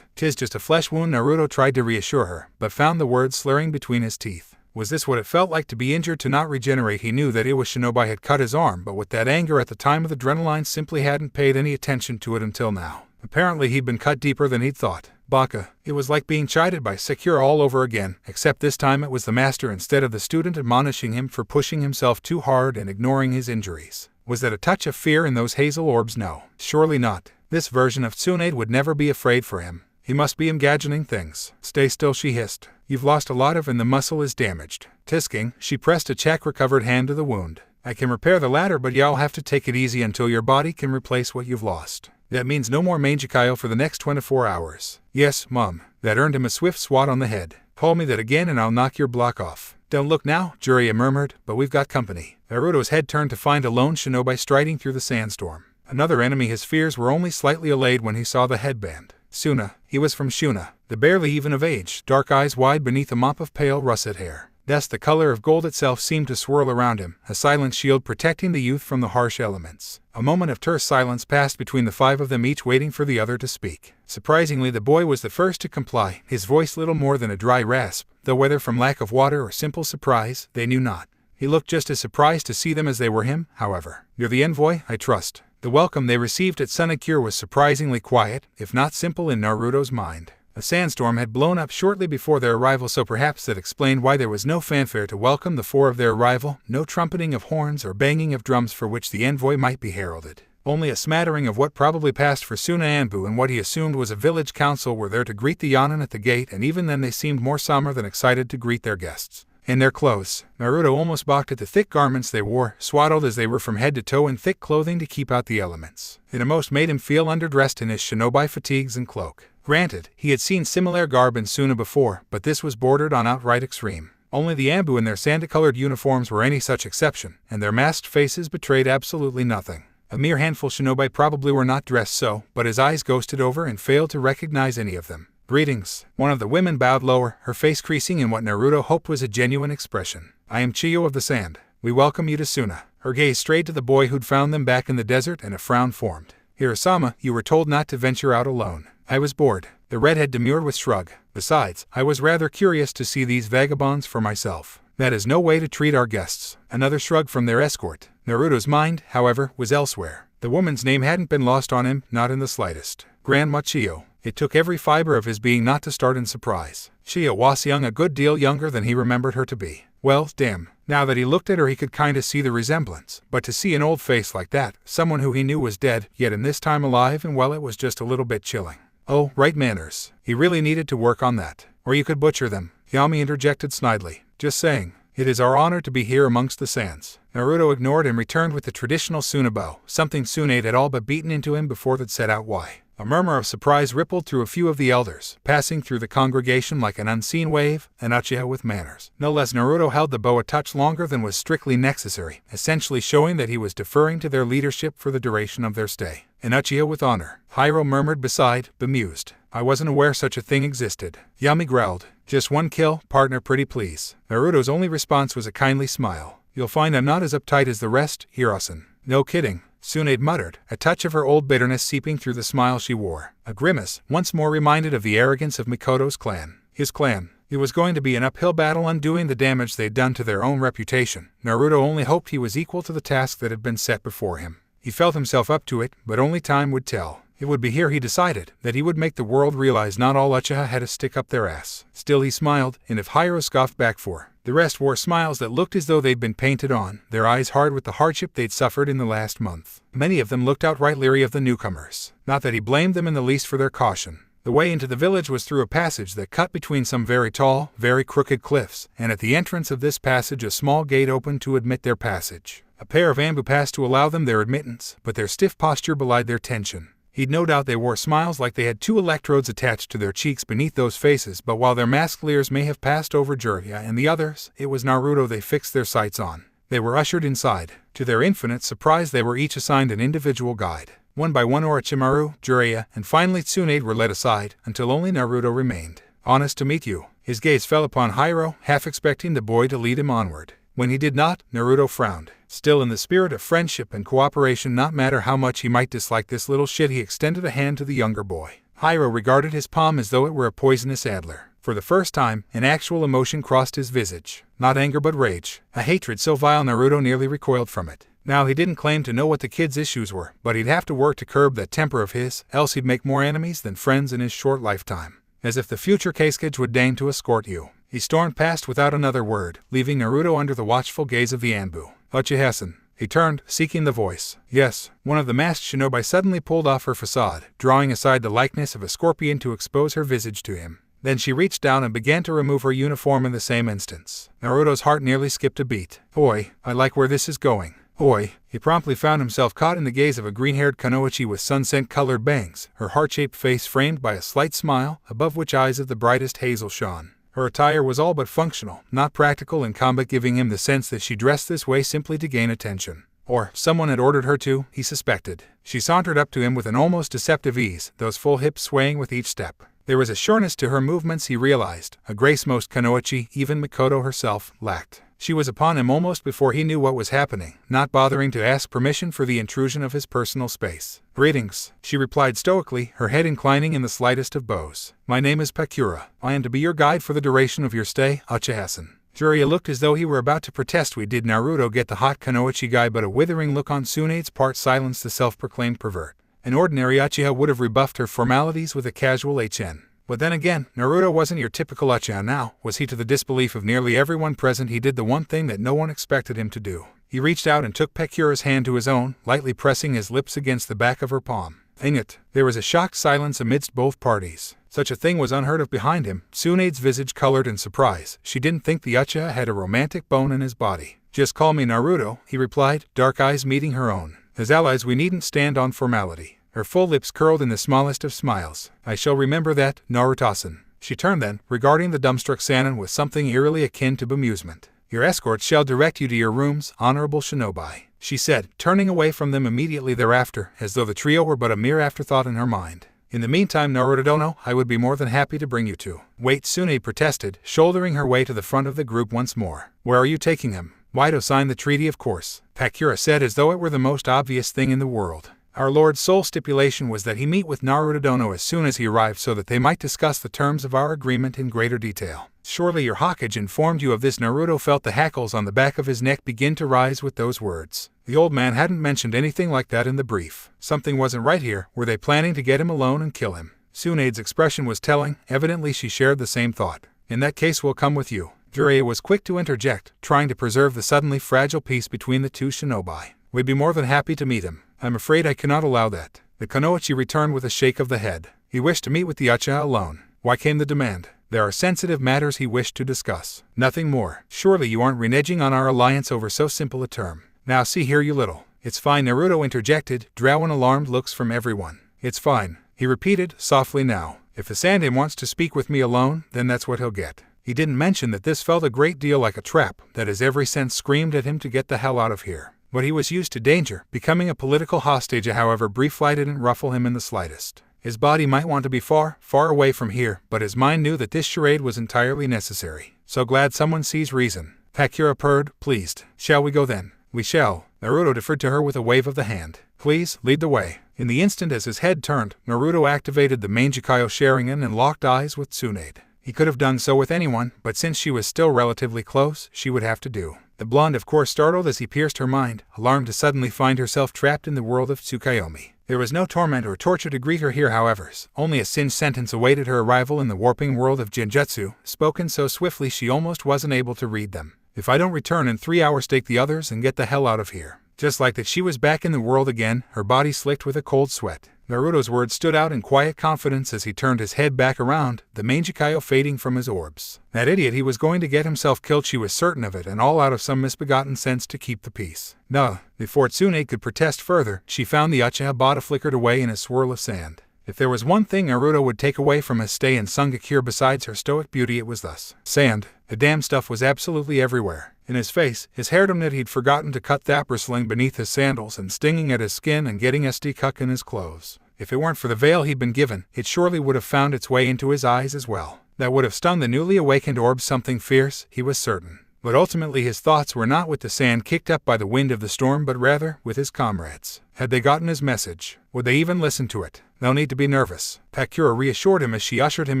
Tis just a flesh wound. Naruto tried to reassure her, but found the words slurring between his teeth. Was this what it felt like to be injured, to not regenerate? He knew that it was Shinobi had cut his arm, but with that anger at the time of the adrenaline simply hadn't paid any attention to it until now. Apparently he'd been cut deeper than he'd thought. Baka. It was like being chided by Sakura all over again, except this time it was the master instead of the student admonishing him for pushing himself too hard and ignoring his injuries. Was that a touch of fear in those hazel orbs? No, surely not. This version of Tsunade would never be afraid for him. He must be imagining things. Stay still, she hissed. You've lost a lot of and the muscle is damaged. Tisking, she pressed a chakra-covered hand to the wound. I can repair the latter, but y'all have to take it easy until your body can replace what you've lost. That means no more Mangekyo for the next 24 hours. Yes, Mom. That earned him a swift swat on the head. Call me that again and I'll knock your block off. Don't look now, Jiraiya murmured, but we've got company. Naruto's head turned to find a lone shinobi striding through the sandstorm. Another enemy. His fears were only slightly allayed when he saw the headband. Suna. He was from Shuna. The barely even of age, dark eyes wide beneath a mop of pale russet hair. Dust the color of gold itself seemed to swirl around him, a silent shield protecting the youth from the harsh elements. A moment of terse silence passed between the five of them, each waiting for the other to speak. Surprisingly, the boy was the first to comply, his voice little more than a dry rasp, though whether from lack of water or simple surprise, they knew not. He looked just as surprised to see them as they were him, however. You're the envoy, I trust. The welcome they received at Sunakure was surprisingly quiet, if not simple in Naruto's mind. A sandstorm had blown up shortly before their arrival, so perhaps that explained why there was no fanfare to welcome the four of their arrival, no trumpeting of horns or banging of drums for which the envoy might be heralded. Only a smattering of what probably passed for Suna Anbu and what he assumed was a village council were there to greet the Yanin at the gate, and even then they seemed more somber than excited to greet their guests. In their clothes, Naruto almost balked at the thick garments they wore, swaddled as they were from head to toe in thick clothing to keep out the elements. It almost made him feel underdressed in his shinobi fatigues and cloak. Granted, he had seen similar garb in Suna before, but this was bordered on outright extreme. Only the Anbu in their sandy-colored uniforms were any such exception, and their masked faces betrayed absolutely nothing. A mere handful shinobi probably were not dressed so, but his eyes ghosted over and failed to recognize any of them. Greetings. One of the women bowed lower, her face creasing in what Naruto hoped was a genuine expression. I am Chiyo of the Sand. We welcome you to Suna. Her gaze strayed to the boy who'd found them back in the desert, and a frown formed. Hirosama, you were told not to venture out alone. I was bored. The redhead demurred with shrug. Besides, I was rather curious to see these vagabonds for myself. That is no way to treat our guests. Another shrug from their escort. Naruto's mind, however, was elsewhere. The woman's name hadn't been lost on him, not in the slightest. Grandma Chiyo. It took every fiber of his being not to start in surprise. Chiyo was young, a good deal younger than he remembered her to be. Well, damn. Now that he looked at her he could kinda see the resemblance. But to see an old face like that, someone who he knew was dead, yet in this time alive, and well, it was just a little bit chilling. Oh, right, manners. He really needed to work on that. Or you could butcher them. Yami interjected snidely. Just saying. It is our honor to be here amongst the sands. Naruto ignored and returned with the traditional Suna bow, something Tsunade had all but beaten into him before they'd set out why. A murmur of surprise rippled through a few of the elders, passing through the congregation like an unseen wave, and Uchiha with manners. No less, Naruto held the bow a touch longer than was strictly necessary, essentially showing that he was deferring to their leadership for the duration of their stay. And Uchiha with honor. Hiro murmured beside, bemused. I wasn't aware such a thing existed. Yami growled. Just one kill, partner, pretty please. Naruto's only response was a kindly smile. You'll find I'm not as uptight as the rest, Hirosen. No kidding. Tsunade muttered, a touch of her old bitterness seeping through the smile she wore. A grimace, once more reminded of the arrogance of Mikoto's clan. His clan. It was going to be an uphill battle undoing the damage they'd done to their own reputation. Naruto only hoped he was equal to the task that had been set before him. He felt himself up to it, but only time would tell. It would be here, he decided, that he would make the world realize not all Uchiha had to stick up their ass. Still he smiled, and if Hiro scoffed back for, the rest wore smiles that looked as though they'd been painted on, their eyes hard with the hardship they'd suffered in the last month. Many of them looked outright leery of the newcomers. Not that he blamed them in the least for their caution. The way into the village was through a passage that cut between some very tall, very crooked cliffs, and at the entrance of this passage a small gate opened to admit their passage. A pair of Anbu passed to allow them their admittance, but their stiff posture belied their tension. He'd no doubt they wore smiles like they had two electrodes attached to their cheeks beneath those faces, but while their masked leers may have passed over Jiraiya and the others, it was Naruto they fixed their sights on. They were ushered inside. To their infinite surprise they were each assigned an individual guide. One by one Orochimaru, Jiraiya, and finally Tsunade were led aside, until only Naruto remained. Honest to meet you. His gaze fell upon Hiro, half expecting the boy to lead him onward. When he did not, Naruto frowned. Still in the spirit of friendship and cooperation, not matter how much he might dislike this little shit, he extended a hand to the younger boy. Hiro regarded his palm as though it were a poisonous adder. For the first time, an actual emotion crossed his visage. Not anger but rage. A hatred so vile Naruto nearly recoiled from it. Now he didn't claim to know what the kid's issues were, but he'd have to work to curb that temper of his, else he'd make more enemies than friends in his short lifetime. As if the future Kazekage would deign to escort you. He stormed past without another word, leaving Naruto under the watchful gaze of the Anbu. Uchiha-san. He turned, seeking the voice. Yes, one of the masked shinobi suddenly pulled off her facade, drawing aside the likeness of a scorpion to expose her visage to him. Then she reached down and began to remove her uniform in the same instance. Naruto's heart nearly skipped a beat. Oi, I like where this is going. Oi. He promptly found himself caught in the gaze of a green-haired kunoichi with sunset-colored bangs, her heart-shaped face framed by a slight smile, above which eyes of the brightest hazel shone. Her attire was all but functional, not practical in combat, giving him the sense that she dressed this way simply to gain attention. Or, someone had ordered her to, he suspected. She sauntered up to him with an almost deceptive ease, those full hips swaying with each step. There was a sureness to her movements, he realized, a grace most kunoichi, even Mikoto herself, lacked. She was upon him almost before he knew what was happening, not bothering to ask permission for the intrusion of his personal space. Greetings, she replied stoically, her head inclining in the slightest of bows. My name is Pakura. I am to be your guide for the duration of your stay, Uchiha-san. Jiraiya looked as though he were about to protest. We did Naruto get the hot kunoichi guy, but a withering look on Tsunade's part silenced the self-proclaimed pervert. An ordinary Uchiha would have rebuffed her formalities with a casual HN. But then again, Naruto wasn't your typical Uchiha now, was he? To the disbelief of nearly everyone present, he did the one thing that no one expected him to do. He reached out and took Pakura's hand to his own, lightly pressing his lips against the back of her palm. Dang it. There was a shocked silence amidst both parties. Such a thing was unheard of behind him. Tsunade's visage colored in surprise. She didn't think the Uchiha had a romantic bone in his body. Just call me Naruto, he replied, dark eyes meeting her own. As allies we needn't stand on formality. Her full lips curled in the smallest of smiles. I shall remember that, Naruto-san. She turned then, regarding the dumbstruck Sannin with something eerily akin to bemusement. Your escorts shall direct you to your rooms, honorable shinobi, she said, turning away from them immediately thereafter, as though the trio were but a mere afterthought in her mind. In the meantime, Naruto-dono, I would be more than happy to bring you to. Wait, Tsunade protested, shouldering her way to the front of the group once more. Where are you taking him? Why, to sign the treaty, of course, Pakura said as though it were the most obvious thing in the world. Our Lord's sole stipulation was that he meet with Naruto-dono as soon as he arrived so that they might discuss the terms of our agreement in greater detail. Surely your Hokage informed you of this. Naruto felt the hackles on the back of his neck begin to rise with those words. The old man hadn't mentioned anything like that in the brief. Something wasn't right here. Were they planning to get him alone and kill him? Tsunade's expression was telling. Evidently she shared the same thought. In that case we'll come with you. Jiraiya was quick to interject, trying to preserve the suddenly fragile peace between the two shinobi. We'd be more than happy to meet him. I'm afraid I cannot allow that. The kunoichi returned with a shake of the head. He wished to meet with the Uchiha alone. Why came the demand? There are sensitive matters he wished to discuss. Nothing more. Surely you aren't reneging on our alliance over so simple a term. Now see here, you little. It's fine, Naruto interjected, drawing alarmed looks from everyone. It's fine, he repeated, softly now. If the Sannin wants to speak with me alone, then that's what he'll get. He didn't mention that this felt a great deal like a trap, that his every sense screamed at him to get the hell out of here. But he was used to danger. Becoming a political hostage, however brief, didn't ruffle him in the slightest. His body might want to be far, far away from here, but his mind knew that this charade was entirely necessary. So glad someone sees reason. Pakura purred, pleased. Shall we go then? We shall. Naruto deferred to her with a wave of the hand. Please, lead the way. In the instant as his head turned, Naruto activated the Mangekyo Sharingan and locked eyes with Tsunade. He could have done so with anyone, but since she was still relatively close, she would have to do. The blonde of course startled as he pierced her mind, alarmed to suddenly find herself trapped in the world of Tsukuyomi. There was no torment or torture to greet her here, however. Only a singed sentence awaited her arrival in the warping world of Genjutsu, spoken so swiftly she almost wasn't able to read them. If I don't return in 3 hours, take the others and get the hell out of here. Just like that, she was back in the world again, her body slicked with a cold sweat. Naruto's words stood out in quiet confidence as he turned his head back around, the Mangekyo fading from his orbs. That idiot, he was going to get himself killed, she was certain of it, and all out of some misbegotten sense to keep the peace. No, before Tsunade could protest further, she found the Uchiha body flickered away in a swirl of sand. If there was one thing Naruto would take away from his stay in Sungakure besides her stoic beauty, it was thus. Sand. The damn stuff was absolutely everywhere. In his face, his hair knit he'd forgotten to cut that bristling beneath his sandals and stinging at his skin and getting stuck in his clothes. If it weren't for the veil he'd been given, it surely would have found its way into his eyes as well. That would have stung the newly awakened orb something fierce, he was certain. But ultimately his thoughts were not with the sand kicked up by the wind of the storm but rather with his comrades. Had they gotten his message? Would they even listen to it? No need to be nervous, Pakura reassured him as she ushered him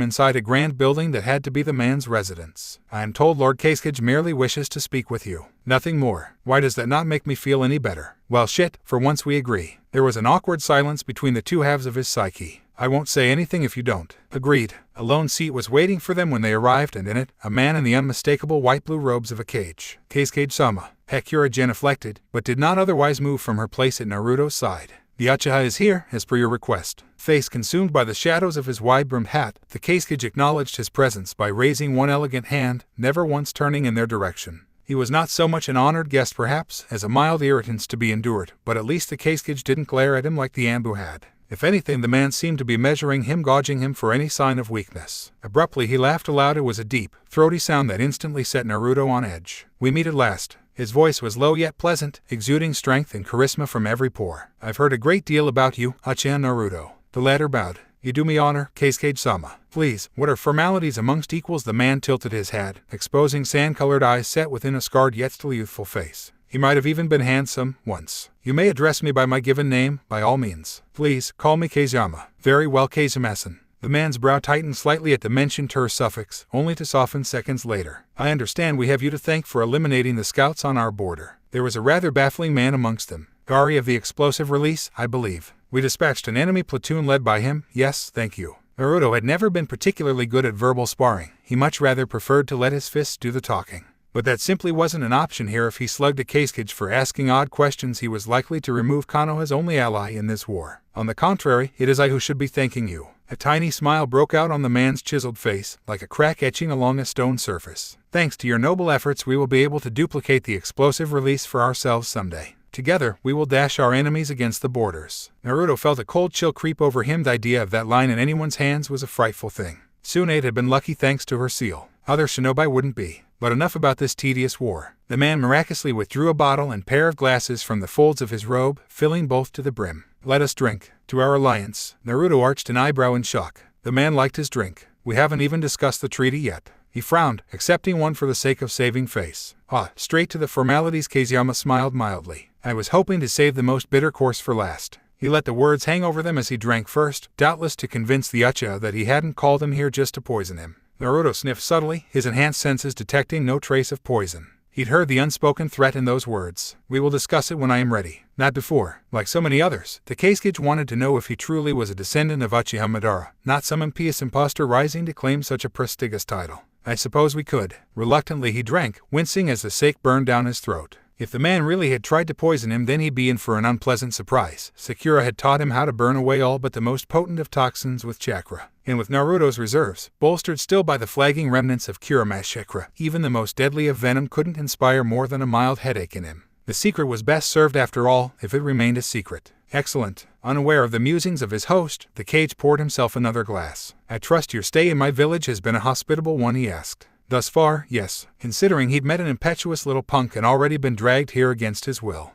inside a grand building that had to be the man's residence. I am told Lord Kazekage merely wishes to speak with you. Nothing more. Why does that not make me feel any better? Well shit, for once we agree. There was an awkward silence between the two halves of his psyche. I won't say anything if you don't. Agreed. A lone seat was waiting for them when they arrived, and in it, a man in the unmistakable white-blue robes of a Kage. Kazekage-sama. Pakura genuflected, but did not otherwise move from her place at Naruto's side. The Uchiha is here, as per your request. Face consumed by the shadows of his wide-brimmed hat, the Kazekage acknowledged his presence by raising one elegant hand, never once turning in their direction. He was not so much an honored guest perhaps, as a mild irritance to be endured, but at least the Kazekage didn't glare at him like the Anbu had. If anything, the man seemed to be measuring him, gauging him for any sign of weakness. Abruptly he laughed aloud. It was a deep, throaty sound that instantly set Naruto on edge. We meet at last. His voice was low yet pleasant, exuding strength and charisma from every pore. I've heard a great deal about you, Uchiha Naruto. The latter bowed. You do me honor, Kazekage-sama. Please, what are formalities amongst equals? The man tilted his hat, exposing sand-colored eyes set within a scarred yet still youthful face. He might have even been handsome, once. You may address me by my given name, by all means. Please, call me Kazeyama. Very well, Kazemasan. The man's brow tightened slightly at the mentioned terse suffix, only to soften seconds later. I understand we have you to thank for eliminating the scouts on our border. There was a rather baffling man amongst them. Gaara of the explosive release, I believe. We dispatched an enemy platoon led by him, yes, thank you. Naruto had never been particularly good at verbal sparring. He much rather preferred to let his fists do the talking. But that simply wasn't an option here. If he slugged a Kazekage for asking odd questions, he was likely to remove Konoha's only ally in this war. On the contrary, it is I who should be thanking you. A tiny smile broke out on the man's chiseled face, like a crack etching along a stone surface. Thanks to your noble efforts, we will be able to duplicate the explosive release for ourselves someday. Together, we will dash our enemies against the borders. Naruto felt a cold chill creep over him. The idea of that line in anyone's hands was a frightful thing. Suna had been lucky thanks to her seal. Other shinobi wouldn't be. But enough about this tedious war. The man miraculously withdrew a bottle and pair of glasses from the folds of his robe, filling both to the brim. Let us drink. To our alliance. Naruto arched an eyebrow in shock. The man liked his drink. We haven't even discussed the treaty yet. He frowned, accepting one for the sake of saving face. Straight to the formalities. Kazeyama smiled mildly. I was hoping to save the most bitter course for last. He let the words hang over them as he drank first, doubtless to convince the Uchiha that he hadn't called him here just to poison him. Naruto sniffed subtly, his enhanced senses detecting no trace of poison. He'd heard the unspoken threat in those words. We will discuss it when I am ready. Not before. Like so many others, the Kazekage wanted to know if he truly was a descendant of Uchiha Madara, not some impious impostor rising to claim such a prestigious title. I suppose we could. Reluctantly he drank, wincing as the sake burned down his throat. If the man really had tried to poison him, then he'd be in for an unpleasant surprise. Sakura had taught him how to burn away all but the most potent of toxins with chakra. And with Naruto's reserves, bolstered still by the flagging remnants of Kurama's chakra, even the most deadly of venom couldn't inspire more than a mild headache in him. The secret was best served after all, if it remained a secret. Excellent. Unaware of the musings of his host, the Kage poured himself another glass. I trust your stay in my village has been a hospitable one, he asked. Thus far, yes, considering he'd met an impetuous little punk and already been dragged here against his will.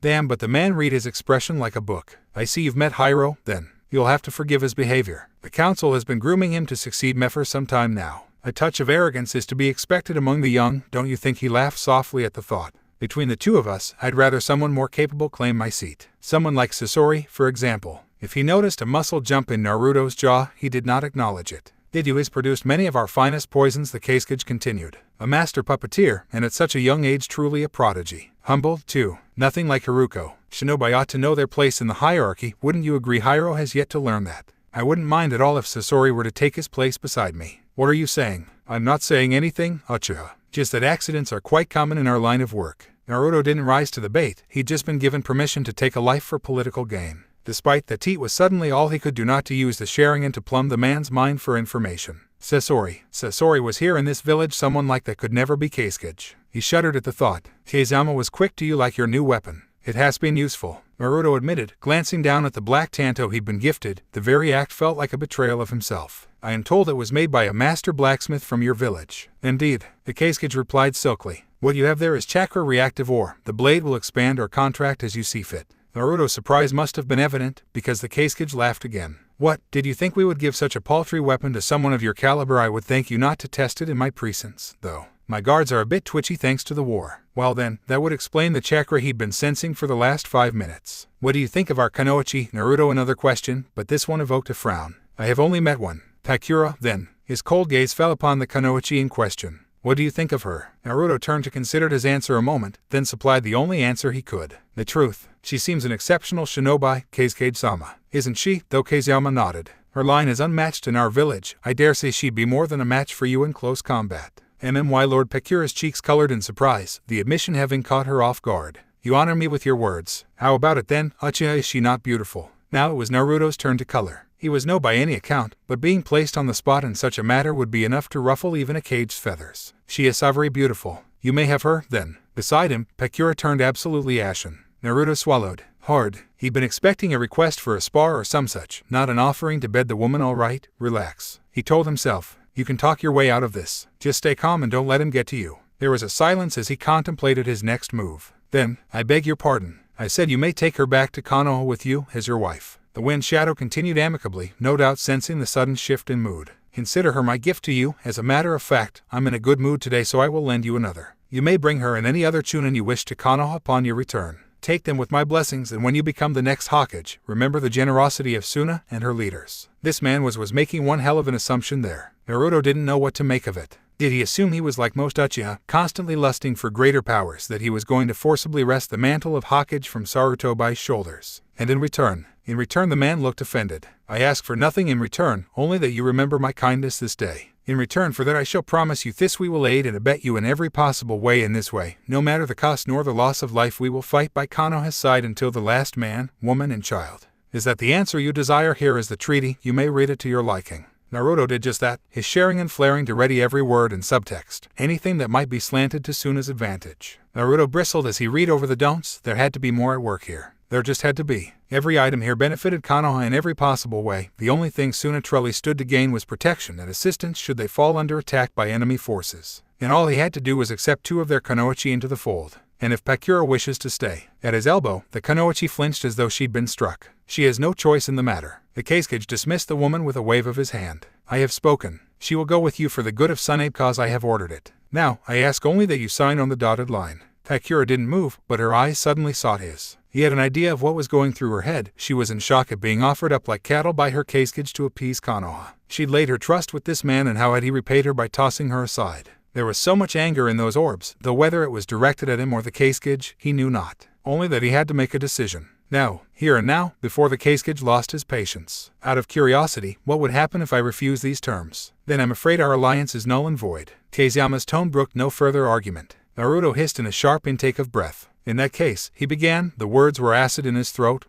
Damn, but the man read his expression like a book. I see you've met Hiro, then. You'll have to forgive his behavior. The council has been grooming him to succeed me for some time now. A touch of arrogance is to be expected among the young, don't you think? He laughed softly at the thought. Between the two of us, I'd rather someone more capable claim my seat. Someone like Sasori, for example. If he noticed a muscle jump in Naruto's jaw, he did not acknowledge it. Didyu has produced many of our finest poisons, the Kazekage continued. A master puppeteer, and at such a young age truly a prodigy. Humble, too. Nothing like Haruko. Shinobi ought to know their place in the hierarchy, wouldn't you agree? Hiro has yet to learn that. I wouldn't mind at all if Sasori were to take his place beside me. What are you saying? I'm not saying anything, Uchiha. Just that accidents are quite common in our line of work. Naruto didn't rise to the bait, he'd just been given permission to take a life for political gain. Despite that, it was suddenly all he could do not to use the Sharingan to plumb the man's mind for information. Sasori was here in this village, someone like that could never be Kazekage. He shuddered at the thought. Kazama was quick. Do you like your new weapon? It has been useful, Naruto admitted, glancing down at the black tanto he'd been gifted. The very act felt like a betrayal of himself. I am told it was made by a master blacksmith from your village. Indeed, the Kazekage replied silkily. What you have there is chakra reactive ore. The blade will expand or contract as you see fit. Naruto's surprise must have been evident, because the Kazekage laughed again. What, did you think we would give such a paltry weapon to someone of your caliber? I would thank you not to test it in my precincts, though. My guards are a bit twitchy thanks to the war. Well then, that would explain the chakra he'd been sensing for the last 5 minutes. What do you think of our Kunoichi? Naruto another question, but this one evoked a frown. I have only met one. Pakura, then. His cold gaze fell upon the Kunoichi in question. What do you think of her? Naruto turned to consider his answer a moment, then supplied the only answer he could. The truth. She seems an exceptional shinobi, Kazekage-sama. Isn't she? Though Kazeyama nodded. Her line is unmatched in our village. I dare say she'd be more than a match for you in close combat. MMY Lord Pakura's cheeks colored in surprise, the admission having caught her off guard. You honor me with your words. How about it then? Uchiha, is she not beautiful? Now it was Naruto's turn to color. He was no by any account, but being placed on the spot in such a matter would be enough to ruffle even a cage's feathers. She is so very beautiful. You may have her, then. Beside him, Pakura turned absolutely ashen. Naruto swallowed hard. He'd been expecting a request for a spar or some such, not an offering to bed the woman. All right, relax. He told himself. You can talk your way out of this. Just stay calm and don't let him get to you. There was a silence as he contemplated his next move. Then, I beg your pardon. I said you may take her back to Konoha with you as your wife. The Wind Shadow continued amicably, no doubt sensing the sudden shift in mood. Consider her my gift to you. As a matter of fact, I'm in a good mood today, so I will lend you another. You may bring her and any other chunin you wish to Konoha upon your return. Take them with my blessings, and when you become the next Hokage, remember the generosity of Suna and her leaders. This man was making one hell of an assumption there. Naruto didn't know what to make of it. Did he assume he was like most Uchiha, constantly lusting for greater powers, that he was going to forcibly wrest the mantle of Hokage from Sarutobai's shoulders? And in return the man looked offended. I ask for nothing in return, only that you remember my kindness this day. In return for that I shall promise you this: we will aid and abet you in every possible way. In this way, no matter the cost nor the loss of life, we will fight by Konoha's side until the last man, woman, and child. Is that the answer you desire? Here is the treaty, you may read it to your liking. Naruto did just that, his sharing and flaring to ready every word and subtext, anything that might be slanted to Suna's advantage. Naruto bristled as he read over the don'ts. There had to be more at work here. There just had to be. Every item here benefited Konoha in every possible way. The only thing Suna truly stood to gain was protection and assistance should they fall under attack by enemy forces. And all he had to do was accept 2 of their Kunoichi into the fold. And if Pakura wishes to stay. At his elbow, the Kunoichi flinched as though she'd been struck. She has no choice in the matter. The Kazekage dismissed the woman with a wave of his hand. I have spoken. She will go with you for the good of Tsunabe cause I have ordered it. Now, I ask only that you sign on the dotted line. Pakura didn't move, but her eyes suddenly sought his. He had an idea of what was going through her head. She was in shock at being offered up like cattle by her Kazekage to appease Konoha. She'd laid her trust with this man, and how had he repaid her by tossing her aside? There was so much anger in those orbs, though whether it was directed at him or the Kazekage, he knew not. Only that he had to make a decision. Now, here and now, before the Kazekage lost his patience. Out of curiosity, what would happen if I refuse these terms? Then I'm afraid our alliance is null and void. Kazeyama's tone brooked no further argument. Naruto hissed in a sharp intake of breath. In that case, he began. The words were acid in his throat.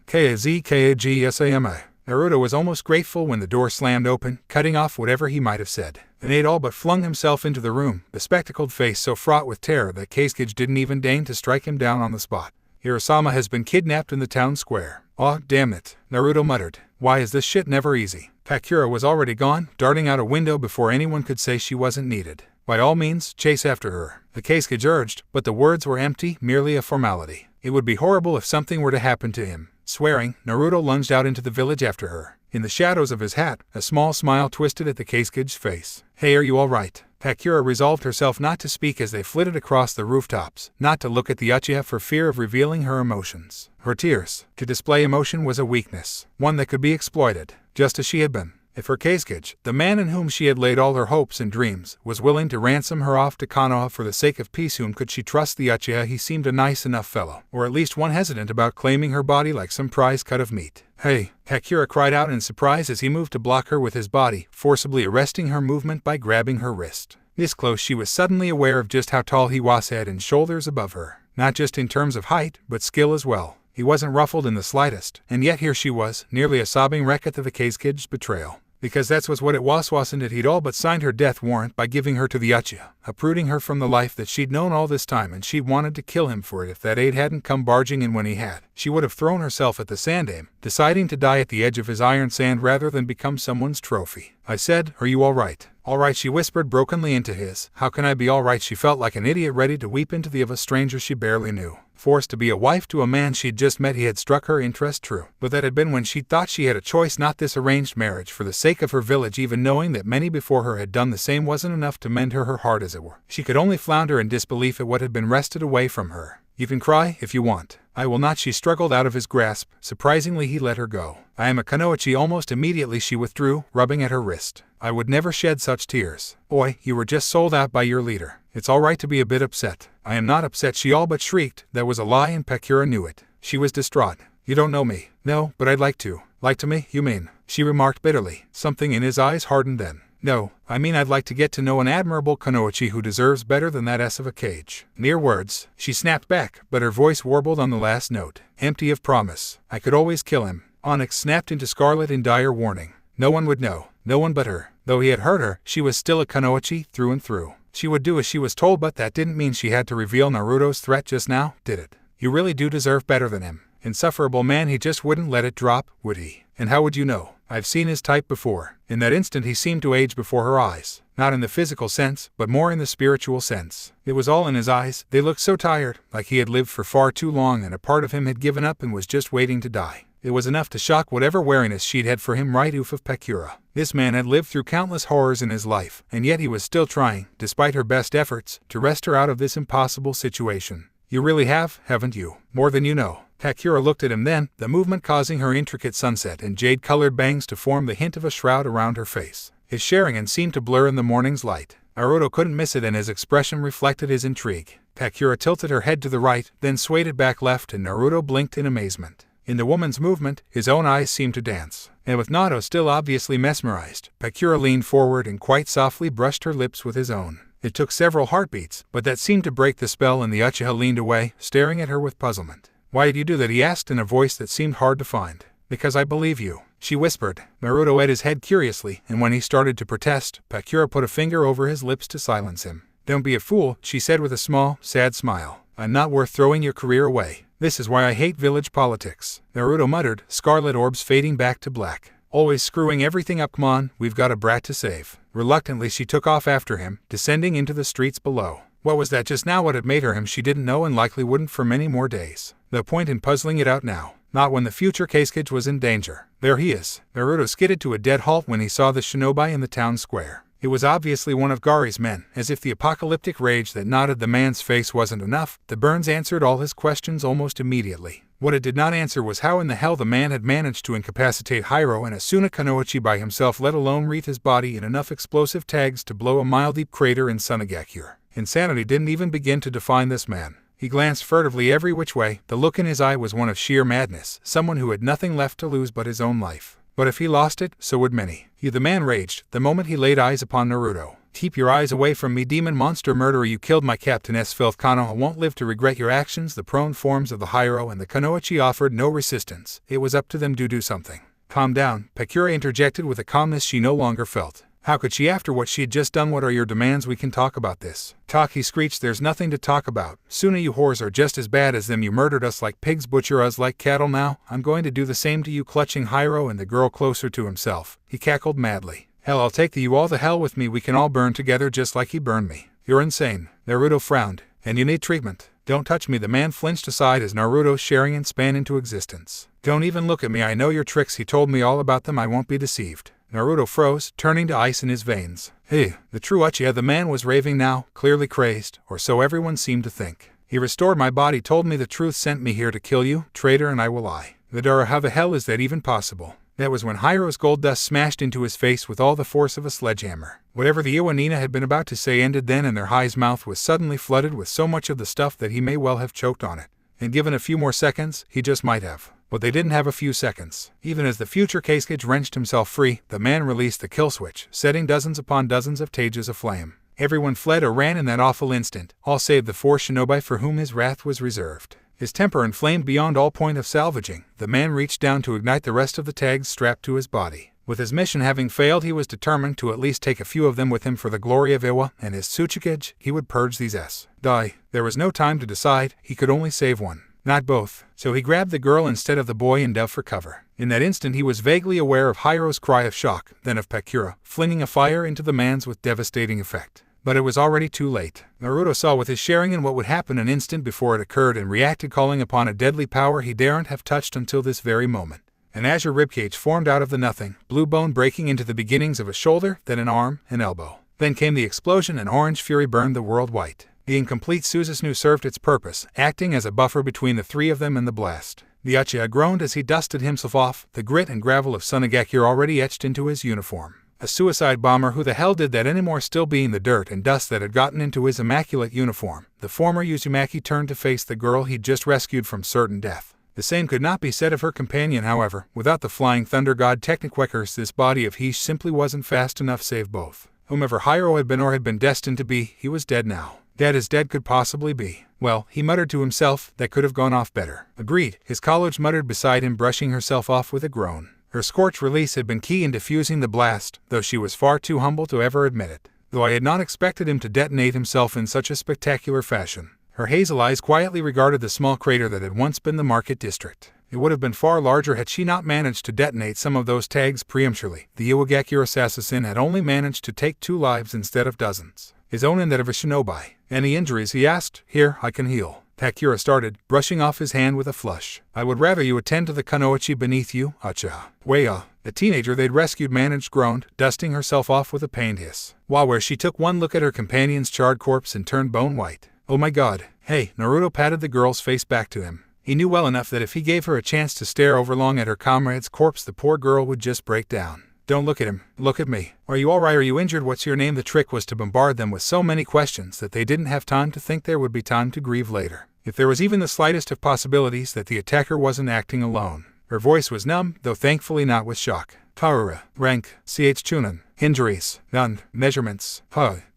Kazekage-sama. Naruto was almost grateful when the door slammed open, cutting off whatever he might have said. And Nate all but flung himself into the room, the spectacled face so fraught with terror that Kazekage didn't even deign to strike him down on the spot. Hirosama has been kidnapped in the town square. Aw, damn it, Naruto muttered. Why is this shit never easy? Pakura was already gone, darting out a window before anyone could say she wasn't needed. By all means, chase after her, the Kazekage urged, but the words were empty, merely a formality. It would be horrible if something were to happen to him. Swearing, Naruto lunged out into the village after her. In the shadows of his hat, a small smile twisted at the Kazegage's face. Hey, are you all right? Pakura resolved herself not to speak as they flitted across the rooftops, not to look at the Uchiha for fear of revealing her emotions. Her tears. To display emotion was a weakness, one that could be exploited, just as she had been. If her Kazekage, the man in whom she had laid all her hopes and dreams, was willing to ransom her off to Konoha for the sake of peace, whom could she trust? The Uchiha. He seemed a nice enough fellow, or at least one hesitant about claiming her body like some prize cut of meat. Hey, Pakura cried out in surprise as he moved to block her with his body, forcibly arresting her movement by grabbing her wrist. This close, she was suddenly aware of just how tall he was, head and shoulders above her, not just in terms of height, but skill as well. He wasn't ruffled in the slightest, and yet here she was, nearly a sobbing wreck at the Kazegage's betrayal. Because that's what it was, wasn't it? He'd all but signed her death warrant by giving her to the Uchiha, uprooting her from the life that she'd known all this time, and she wanted to kill him for it if that aide hadn't come barging in when he had. She would have thrown herself at the sandame, deciding to die at the edge of his iron sand rather than become someone's trophy. I said, "Are you all right?" "All right," she whispered brokenly into his. How can I be all right? She felt like an idiot ready to weep into the of a stranger she barely knew. Forced to be a wife to a man she'd just met, he had struck her interest true. But that had been when she thought she had a choice, not this arranged marriage for the sake of her village. Even knowing that many before her had done the same wasn't enough to mend her heart, as it were. She could only flounder in disbelief at what had been wrested away from her. "You can cry if you want. I will not." She struggled out of his grasp. Surprisingly, he let her go. "I am a Kunoichi." Almost immediately she withdrew, rubbing at her wrist. "I would never shed such tears. Boy, you were just sold out by your leader. It's all right to be a bit upset." "I am not upset," she all but shrieked. That was a lie, and Pecura knew it. She was distraught. "You don't know me." "No, but I'd like to." "Like to me, you mean?" she remarked bitterly. Something in his eyes hardened then. "No, I mean I'd like to get to know an admirable Kunoichi who deserves better than that S of a cage." Mere words, she snapped back, but her voice warbled on the last note, empty of promise. "I could always kill him." Onyx snapped into scarlet in dire warning. No one would know, no one but her. Though he had hurt her, she was still a Kunoichi through and through. She would do as she was told, but that didn't mean she had to reveal Naruto's threat just now, did it? "You really do deserve better than him." Insufferable man, he just wouldn't let it drop, would he? "And how would you know?" "I've seen his type before." In that instant he seemed to age before her eyes. Not in the physical sense, but more in the spiritual sense. It was all in his eyes. They looked so tired, like he had lived for far too long and a part of him had given up and was just waiting to die. It was enough to shock whatever wariness she'd had for him, right? Oof of Pecura. This man had lived through countless horrors in his life, and yet he was still trying, despite her best efforts, to wrest her out of this impossible situation. "You really have, haven't you? More than you know." Pecura looked at him then, the movement causing her intricate sunset and jade-colored bangs to form the hint of a shroud around her face. His Sharingan seemed to blur in the morning's light. Naruto couldn't miss it, and his expression reflected his intrigue. Pecura tilted her head to the right, then swayed it back left, and Naruto blinked in amazement. In the woman's movement, his own eyes seemed to dance. And with Naruto still obviously mesmerized, Pecura leaned forward and quite softly brushed her lips with his own. It took several heartbeats, but that seemed to break the spell, and the Uchiha leaned away, staring at her with puzzlement. "Why did you do that?" he asked in a voice that seemed hard to find. "Because I believe you," she whispered. Naruto eyed his head curiously, and when he started to protest, Pecura put a finger over his lips to silence him. "Don't be a fool," she said with a small, sad smile. "I'm not worth throwing your career away. This is why I hate village politics." Naruto muttered, scarlet orbs fading back to black. "Always screwing everything up. Come on, we've got a brat to save." Reluctantly she took off after him, descending into the streets below. What was that just now? What had made her him? She didn't know, and likely wouldn't for many more days. No point in puzzling it out now. Not when the future Kazekage was in danger. "There he is." Naruto skidded to a dead halt when he saw the shinobi in the town square. It was obviously one of Gaara's men. As if the apocalyptic rage that knotted the man's face wasn't enough, the burns answered all his questions almost immediately. What it did not answer was how in the hell the man had managed to incapacitate Hiro and a Suna Kunoichi by himself, let alone wreath his body in enough explosive tags to blow a mile-deep crater in Sunagakure. Insanity didn't even begin to define this man. He glanced furtively every which way. The look in his eye was one of sheer madness, someone who had nothing left to lose but his own life. But if he lost it, so would many. The man raged, the moment he laid eyes upon Naruto. "Keep your eyes away from me, demon monster murderer! You killed my captainess filth. Konoha won't live to regret your actions." The prone forms of the Hiro and the Kunoichi offered no resistance. It was up to them to do something. "Calm down," Pecura interjected with a calmness she no longer felt. How could she after what she'd just done? "What are your demands? We can talk about this." "Talk," he screeched. "There's nothing to talk about. Suna, you whores are just as bad as them. You murdered us like pigs, butcher us like cattle. Now, I'm going to do the same to you." Clutching Hiro and the girl closer to himself, he cackled madly. "Hell, I'll take you all the hell with me. We can all burn together just like he burned me." "You're insane." Naruto frowned. "And you need treatment." "Don't touch me." The man flinched aside as Naruto's Sharingan span into existence. "Don't even look at me. I know your tricks. He told me all about them. I won't be deceived." Naruto froze, turning to ice in his veins. "Hey, the true Uchiha." The man was raving now, clearly crazed, or so everyone seemed to think. "He restored my body, told me the truth, sent me here to kill you, traitor, and I will lie." "Vidara, how the hell is that even possible?" That was when Hiro's gold dust smashed into his face with all the force of a sledgehammer. Whatever the Iwanina had been about to say ended then, and their high's mouth was suddenly flooded with so much of the stuff that he may well have choked on it. And given a few more seconds, he just might have. But they didn't have a few seconds. Even as the future Kazekage wrenched himself free, the man released the kill switch, setting dozens upon dozens of tages aflame. Everyone fled or ran in that awful instant, all save the 4 shinobi for whom his wrath was reserved. His temper inflamed beyond all point of salvaging, the man reached down to ignite the rest of the tags strapped to his body. With his mission having failed, he was determined to at least take a few of them with him for the glory of Iwa and his Tsuchikage. He would purge these die. There was no time to decide, he could only save one, not both, so he grabbed the girl instead of the boy and dove for cover. In that instant he was vaguely aware of Hiro's cry of shock, then of Pakura, flinging a fire into the man's with devastating effect. But it was already too late. Naruto saw with his sharing in what would happen an instant before it occurred and reacted, calling upon a deadly power he daren't have touched until this very moment. An azure ribcage formed out of the nothing, blue bone breaking into the beginnings of a shoulder, then an arm, an elbow. Then came the explosion and orange fury burned the world white. The incomplete Susanoo served its purpose, acting as a buffer between the three of them and the blast. The Uchiha groaned as he dusted himself off, the grit and gravel of Sunagakure already etched into his uniform. A suicide bomber, who the hell did that anymore, still being the dirt and dust that had gotten into his immaculate uniform. The former Uzumaki turned to face the girl he'd just rescued from certain death. The same could not be said of her companion, however. Without the flying thunder god Techniquekers, this body of his simply wasn't fast enough save both. Whomever Hiro had been or had been destined to be, he was dead now. Dead as dead could possibly be. Well, he muttered to himself, that could have gone off better. Agreed, his college muttered beside him, brushing herself off with a groan. Her scorch release had been key in diffusing the blast, though she was far too humble to ever admit it. Though I had not expected him to detonate himself in such a spectacular fashion. Her hazel eyes quietly regarded the small crater that had once been the market district. It would have been far larger had she not managed to detonate some of those tags preemptively. The Iwagakure assassin had only managed to take 2 lives instead of dozens. His own and that of a shinobi. Any injuries, he asked? Here, I can heal. Pakura started, brushing off his hand with a flush. I would rather you attend to the Kunoichi beneath you, Uchiha. Weia. The teenager they'd rescued managed groaned, dusting herself off with a pained hiss. While she took one look at her companion's charred corpse and turned bone white. Oh my god. Hey, Naruto patted the girl's face back to him. He knew well enough that if he gave her a chance to stare overlong at her comrade's corpse, the poor girl would just break down. Don't look at him, look at me. Are you alright? Are you injured? What's your name? The trick was to bombard them with so many questions that they didn't have time to think there would be time to grieve later. If there was even the slightest of possibilities that the attacker wasn't acting alone. Her voice was numb, though thankfully not with shock. Karura. Rank. CH Chunin. Injuries. None. Measurements.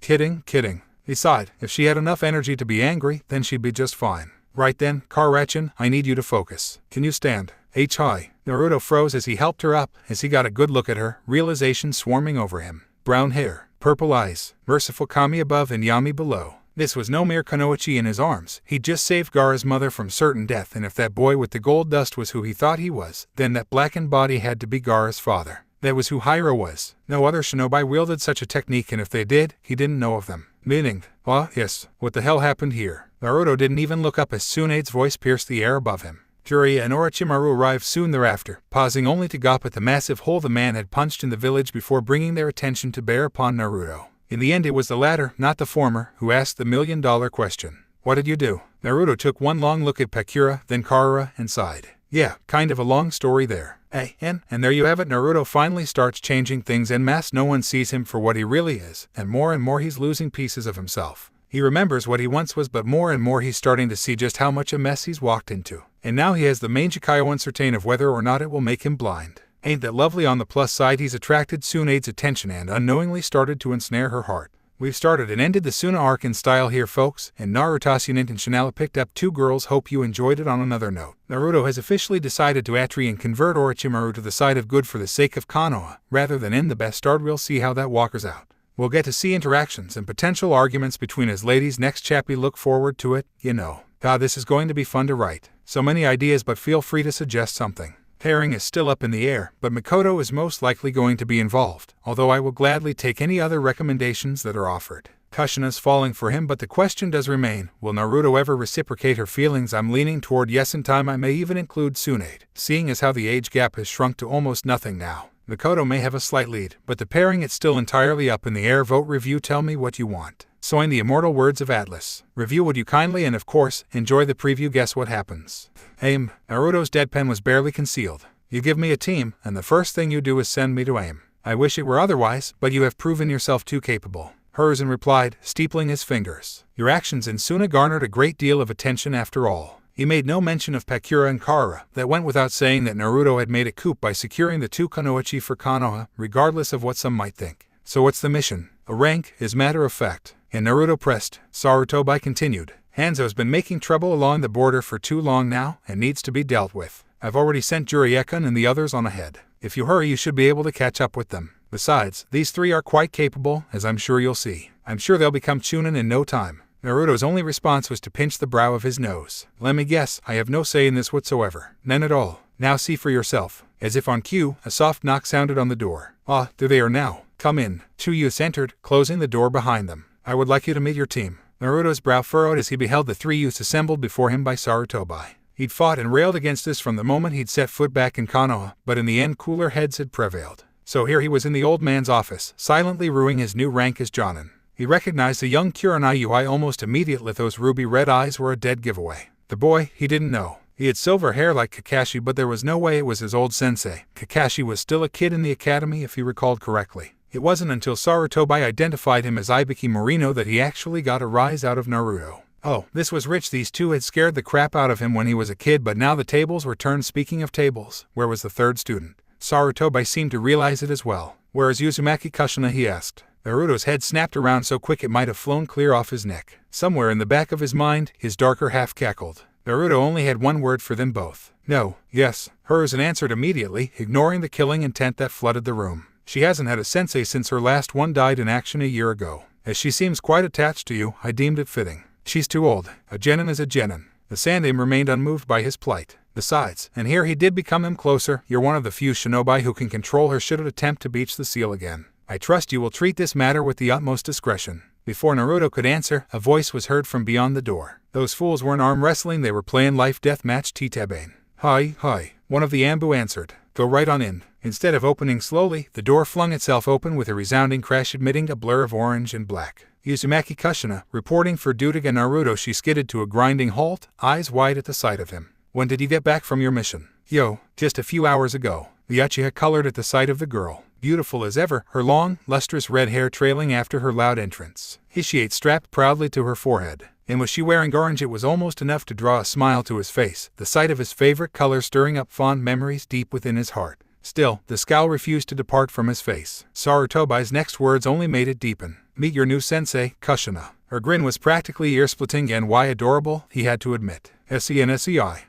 Kidding. He sighed. If she had enough energy to be angry, then she'd be just fine. Right then, Karachin, I need you to focus. Can you stand? Hi. Naruto froze as he helped her up, as he got a good look at her, realization swarming over him. Brown hair, purple eyes, merciful Kami above and Yami below. This was no mere Kunoichi in his arms. He'd just saved Gaara's mother from certain death, and if that boy with the gold dust was who he thought he was, then that blackened body had to be Gaara's father. That was who Hiro was. No other shinobi wielded such a technique, and if they did, he didn't know of them. Meaning, yes, what the hell happened here? Naruto didn't even look up as Tsunade's voice pierced the air above him. Jiraiya and Orochimaru arrived soon thereafter, pausing only to gawp at the massive hole the man had punched in the village before bringing their attention to bear upon Naruto. In the end it was the latter, not the former, who asked the million-dollar question. What did you do? Naruto took one long look at Pakura, then Karura, and sighed. Yeah, kind of a long story there. And there you have it. Naruto finally starts changing things en masse. No one sees him for what he really is, and more he's losing pieces of himself. He remembers what he once was, but more and more he's starting to see just how much a mess he's walked into. And now he has the Manjikayo uncertain of whether or not it will make him blind. Ain't that lovely? On the plus side, he's attracted Tsunade's attention and unknowingly started to ensnare her heart. We've started and ended the Suna arc in style here, folks, and Narutoxharem International picked up 2 girls. Hope you enjoyed it. On another note, Naruto has officially decided to atri and convert Orochimaru to the side of good for the sake of Konoha, rather than end the best start. We'll see how that walkers out. We'll get to see interactions and potential arguments between his ladies next chappy. Look forward to it, you know. God, this is going to be fun to write. So many ideas, but feel free to suggest something. Pairing is still up in the air, but Mikoto is most likely going to be involved, although I will gladly take any other recommendations that are offered. Kushina's falling for him, but the question does remain, will Naruto ever reciprocate her feelings? I'm leaning toward yes. In time I may even include Tsunade, seeing as how the age gap has shrunk to almost nothing now. Mikoto may have a slight lead, but the pairing it's still entirely up in the air. Vote review, tell me what you want. Soin the immortal words of Atlas. Review would you kindly, and of course, enjoy the preview. Guess what happens? AIM. Naruto's deadpan was barely concealed. You give me a team, and the first thing you do is send me to AIM. I wish it were otherwise, but you have proven yourself too capable. Hiruzen replied, steepling his fingers. Your actions in Suna garnered a great deal of attention after all. He made no mention of Pakura and Gaara. That went without saying that Naruto had made a coup by securing the 2 Kunoichi for Konoha, regardless of what some might think. So what's the mission? A rank, as matter of fact. And Naruto pressed. Sarutobi continued. Hanzo's been making trouble along the border for too long now, and needs to be dealt with. I've already sent Jiraiya and the others on ahead. If you hurry, you should be able to catch up with them. Besides, these three are quite capable, as I'm sure you'll see. I'm sure they'll become Chunin in no time. Naruto's only response was to pinch the brow of his nose. Let me guess, I have no say in this whatsoever. None at all. Now see for yourself. As if on cue, a soft knock sounded on the door. Ah, there they are now. Come in. 2 youths entered, closing the door behind them. I would like you to meet your team. Naruto's brow furrowed as he beheld the 3 youths assembled before him by Sarutobi. He'd fought and railed against this from the moment he'd set foot back in Konoha, but in the end cooler heads had prevailed. So here he was in the old man's office, silently ruing his new rank as Jonin. He recognized the young Kurenai UI almost immediately. Those ruby red eyes were a dead giveaway. The boy, he didn't know. He had silver hair like Kakashi, but there was no way it was his old sensei. Kakashi was still a kid in the academy if he recalled correctly. It wasn't until Sarutobi identified him as Ibiki Morino that he actually got a rise out of Naruto. Oh, this was rich. These two had scared the crap out of him when he was a kid, but now the tables were turned. Speaking of tables, where was the third student? Sarutobi seemed to realize it as well. Where is Uzumaki Kushina, he asked. Naruto's head snapped around so quick it might have flown clear off his neck. Somewhere in the back of his mind, his darker half cackled. Naruto only had one word for them both. No, yes, Hiruzen answered immediately, ignoring the killing intent that flooded the room. She hasn't had a sensei since her last one died in action a year ago. As she seems quite attached to you, I deemed it fitting. She's too old. A genin is a genin. The Sandaime remained unmoved by his plight. Besides, and here he did become him closer, you're one of the few shinobi who can control her should it attempt to breach the seal again. I trust you will treat this matter with the utmost discretion. Before Naruto could answer, a voice was heard from beyond the door. Those fools weren't arm wrestling, they were playing life-death match Titabane. Hi, one of the Ambu answered. Go right on in. Instead of opening slowly, the door flung itself open with a resounding crash, admitting a blur of orange and black. Uzumaki Kushina, reporting for duty and Naruto, she skidded to a grinding halt, eyes wide at the sight of him. When did you get back from your mission? Yo, just a few hours ago. The Uchiha colored at the sight of the girl. Beautiful as ever, her long, lustrous red hair trailing after her loud entrance. Hishiate strapped proudly to her forehead. And was she wearing orange? It was almost enough to draw a smile to his face, the sight of his favorite color stirring up fond memories deep within his heart. Still, the scowl refused to depart from his face. Sarutobi's next words only made it deepen. Meet your new sensei, Kushina. Her grin was practically ear-splitting, and why adorable, he had to admit. SENSEI.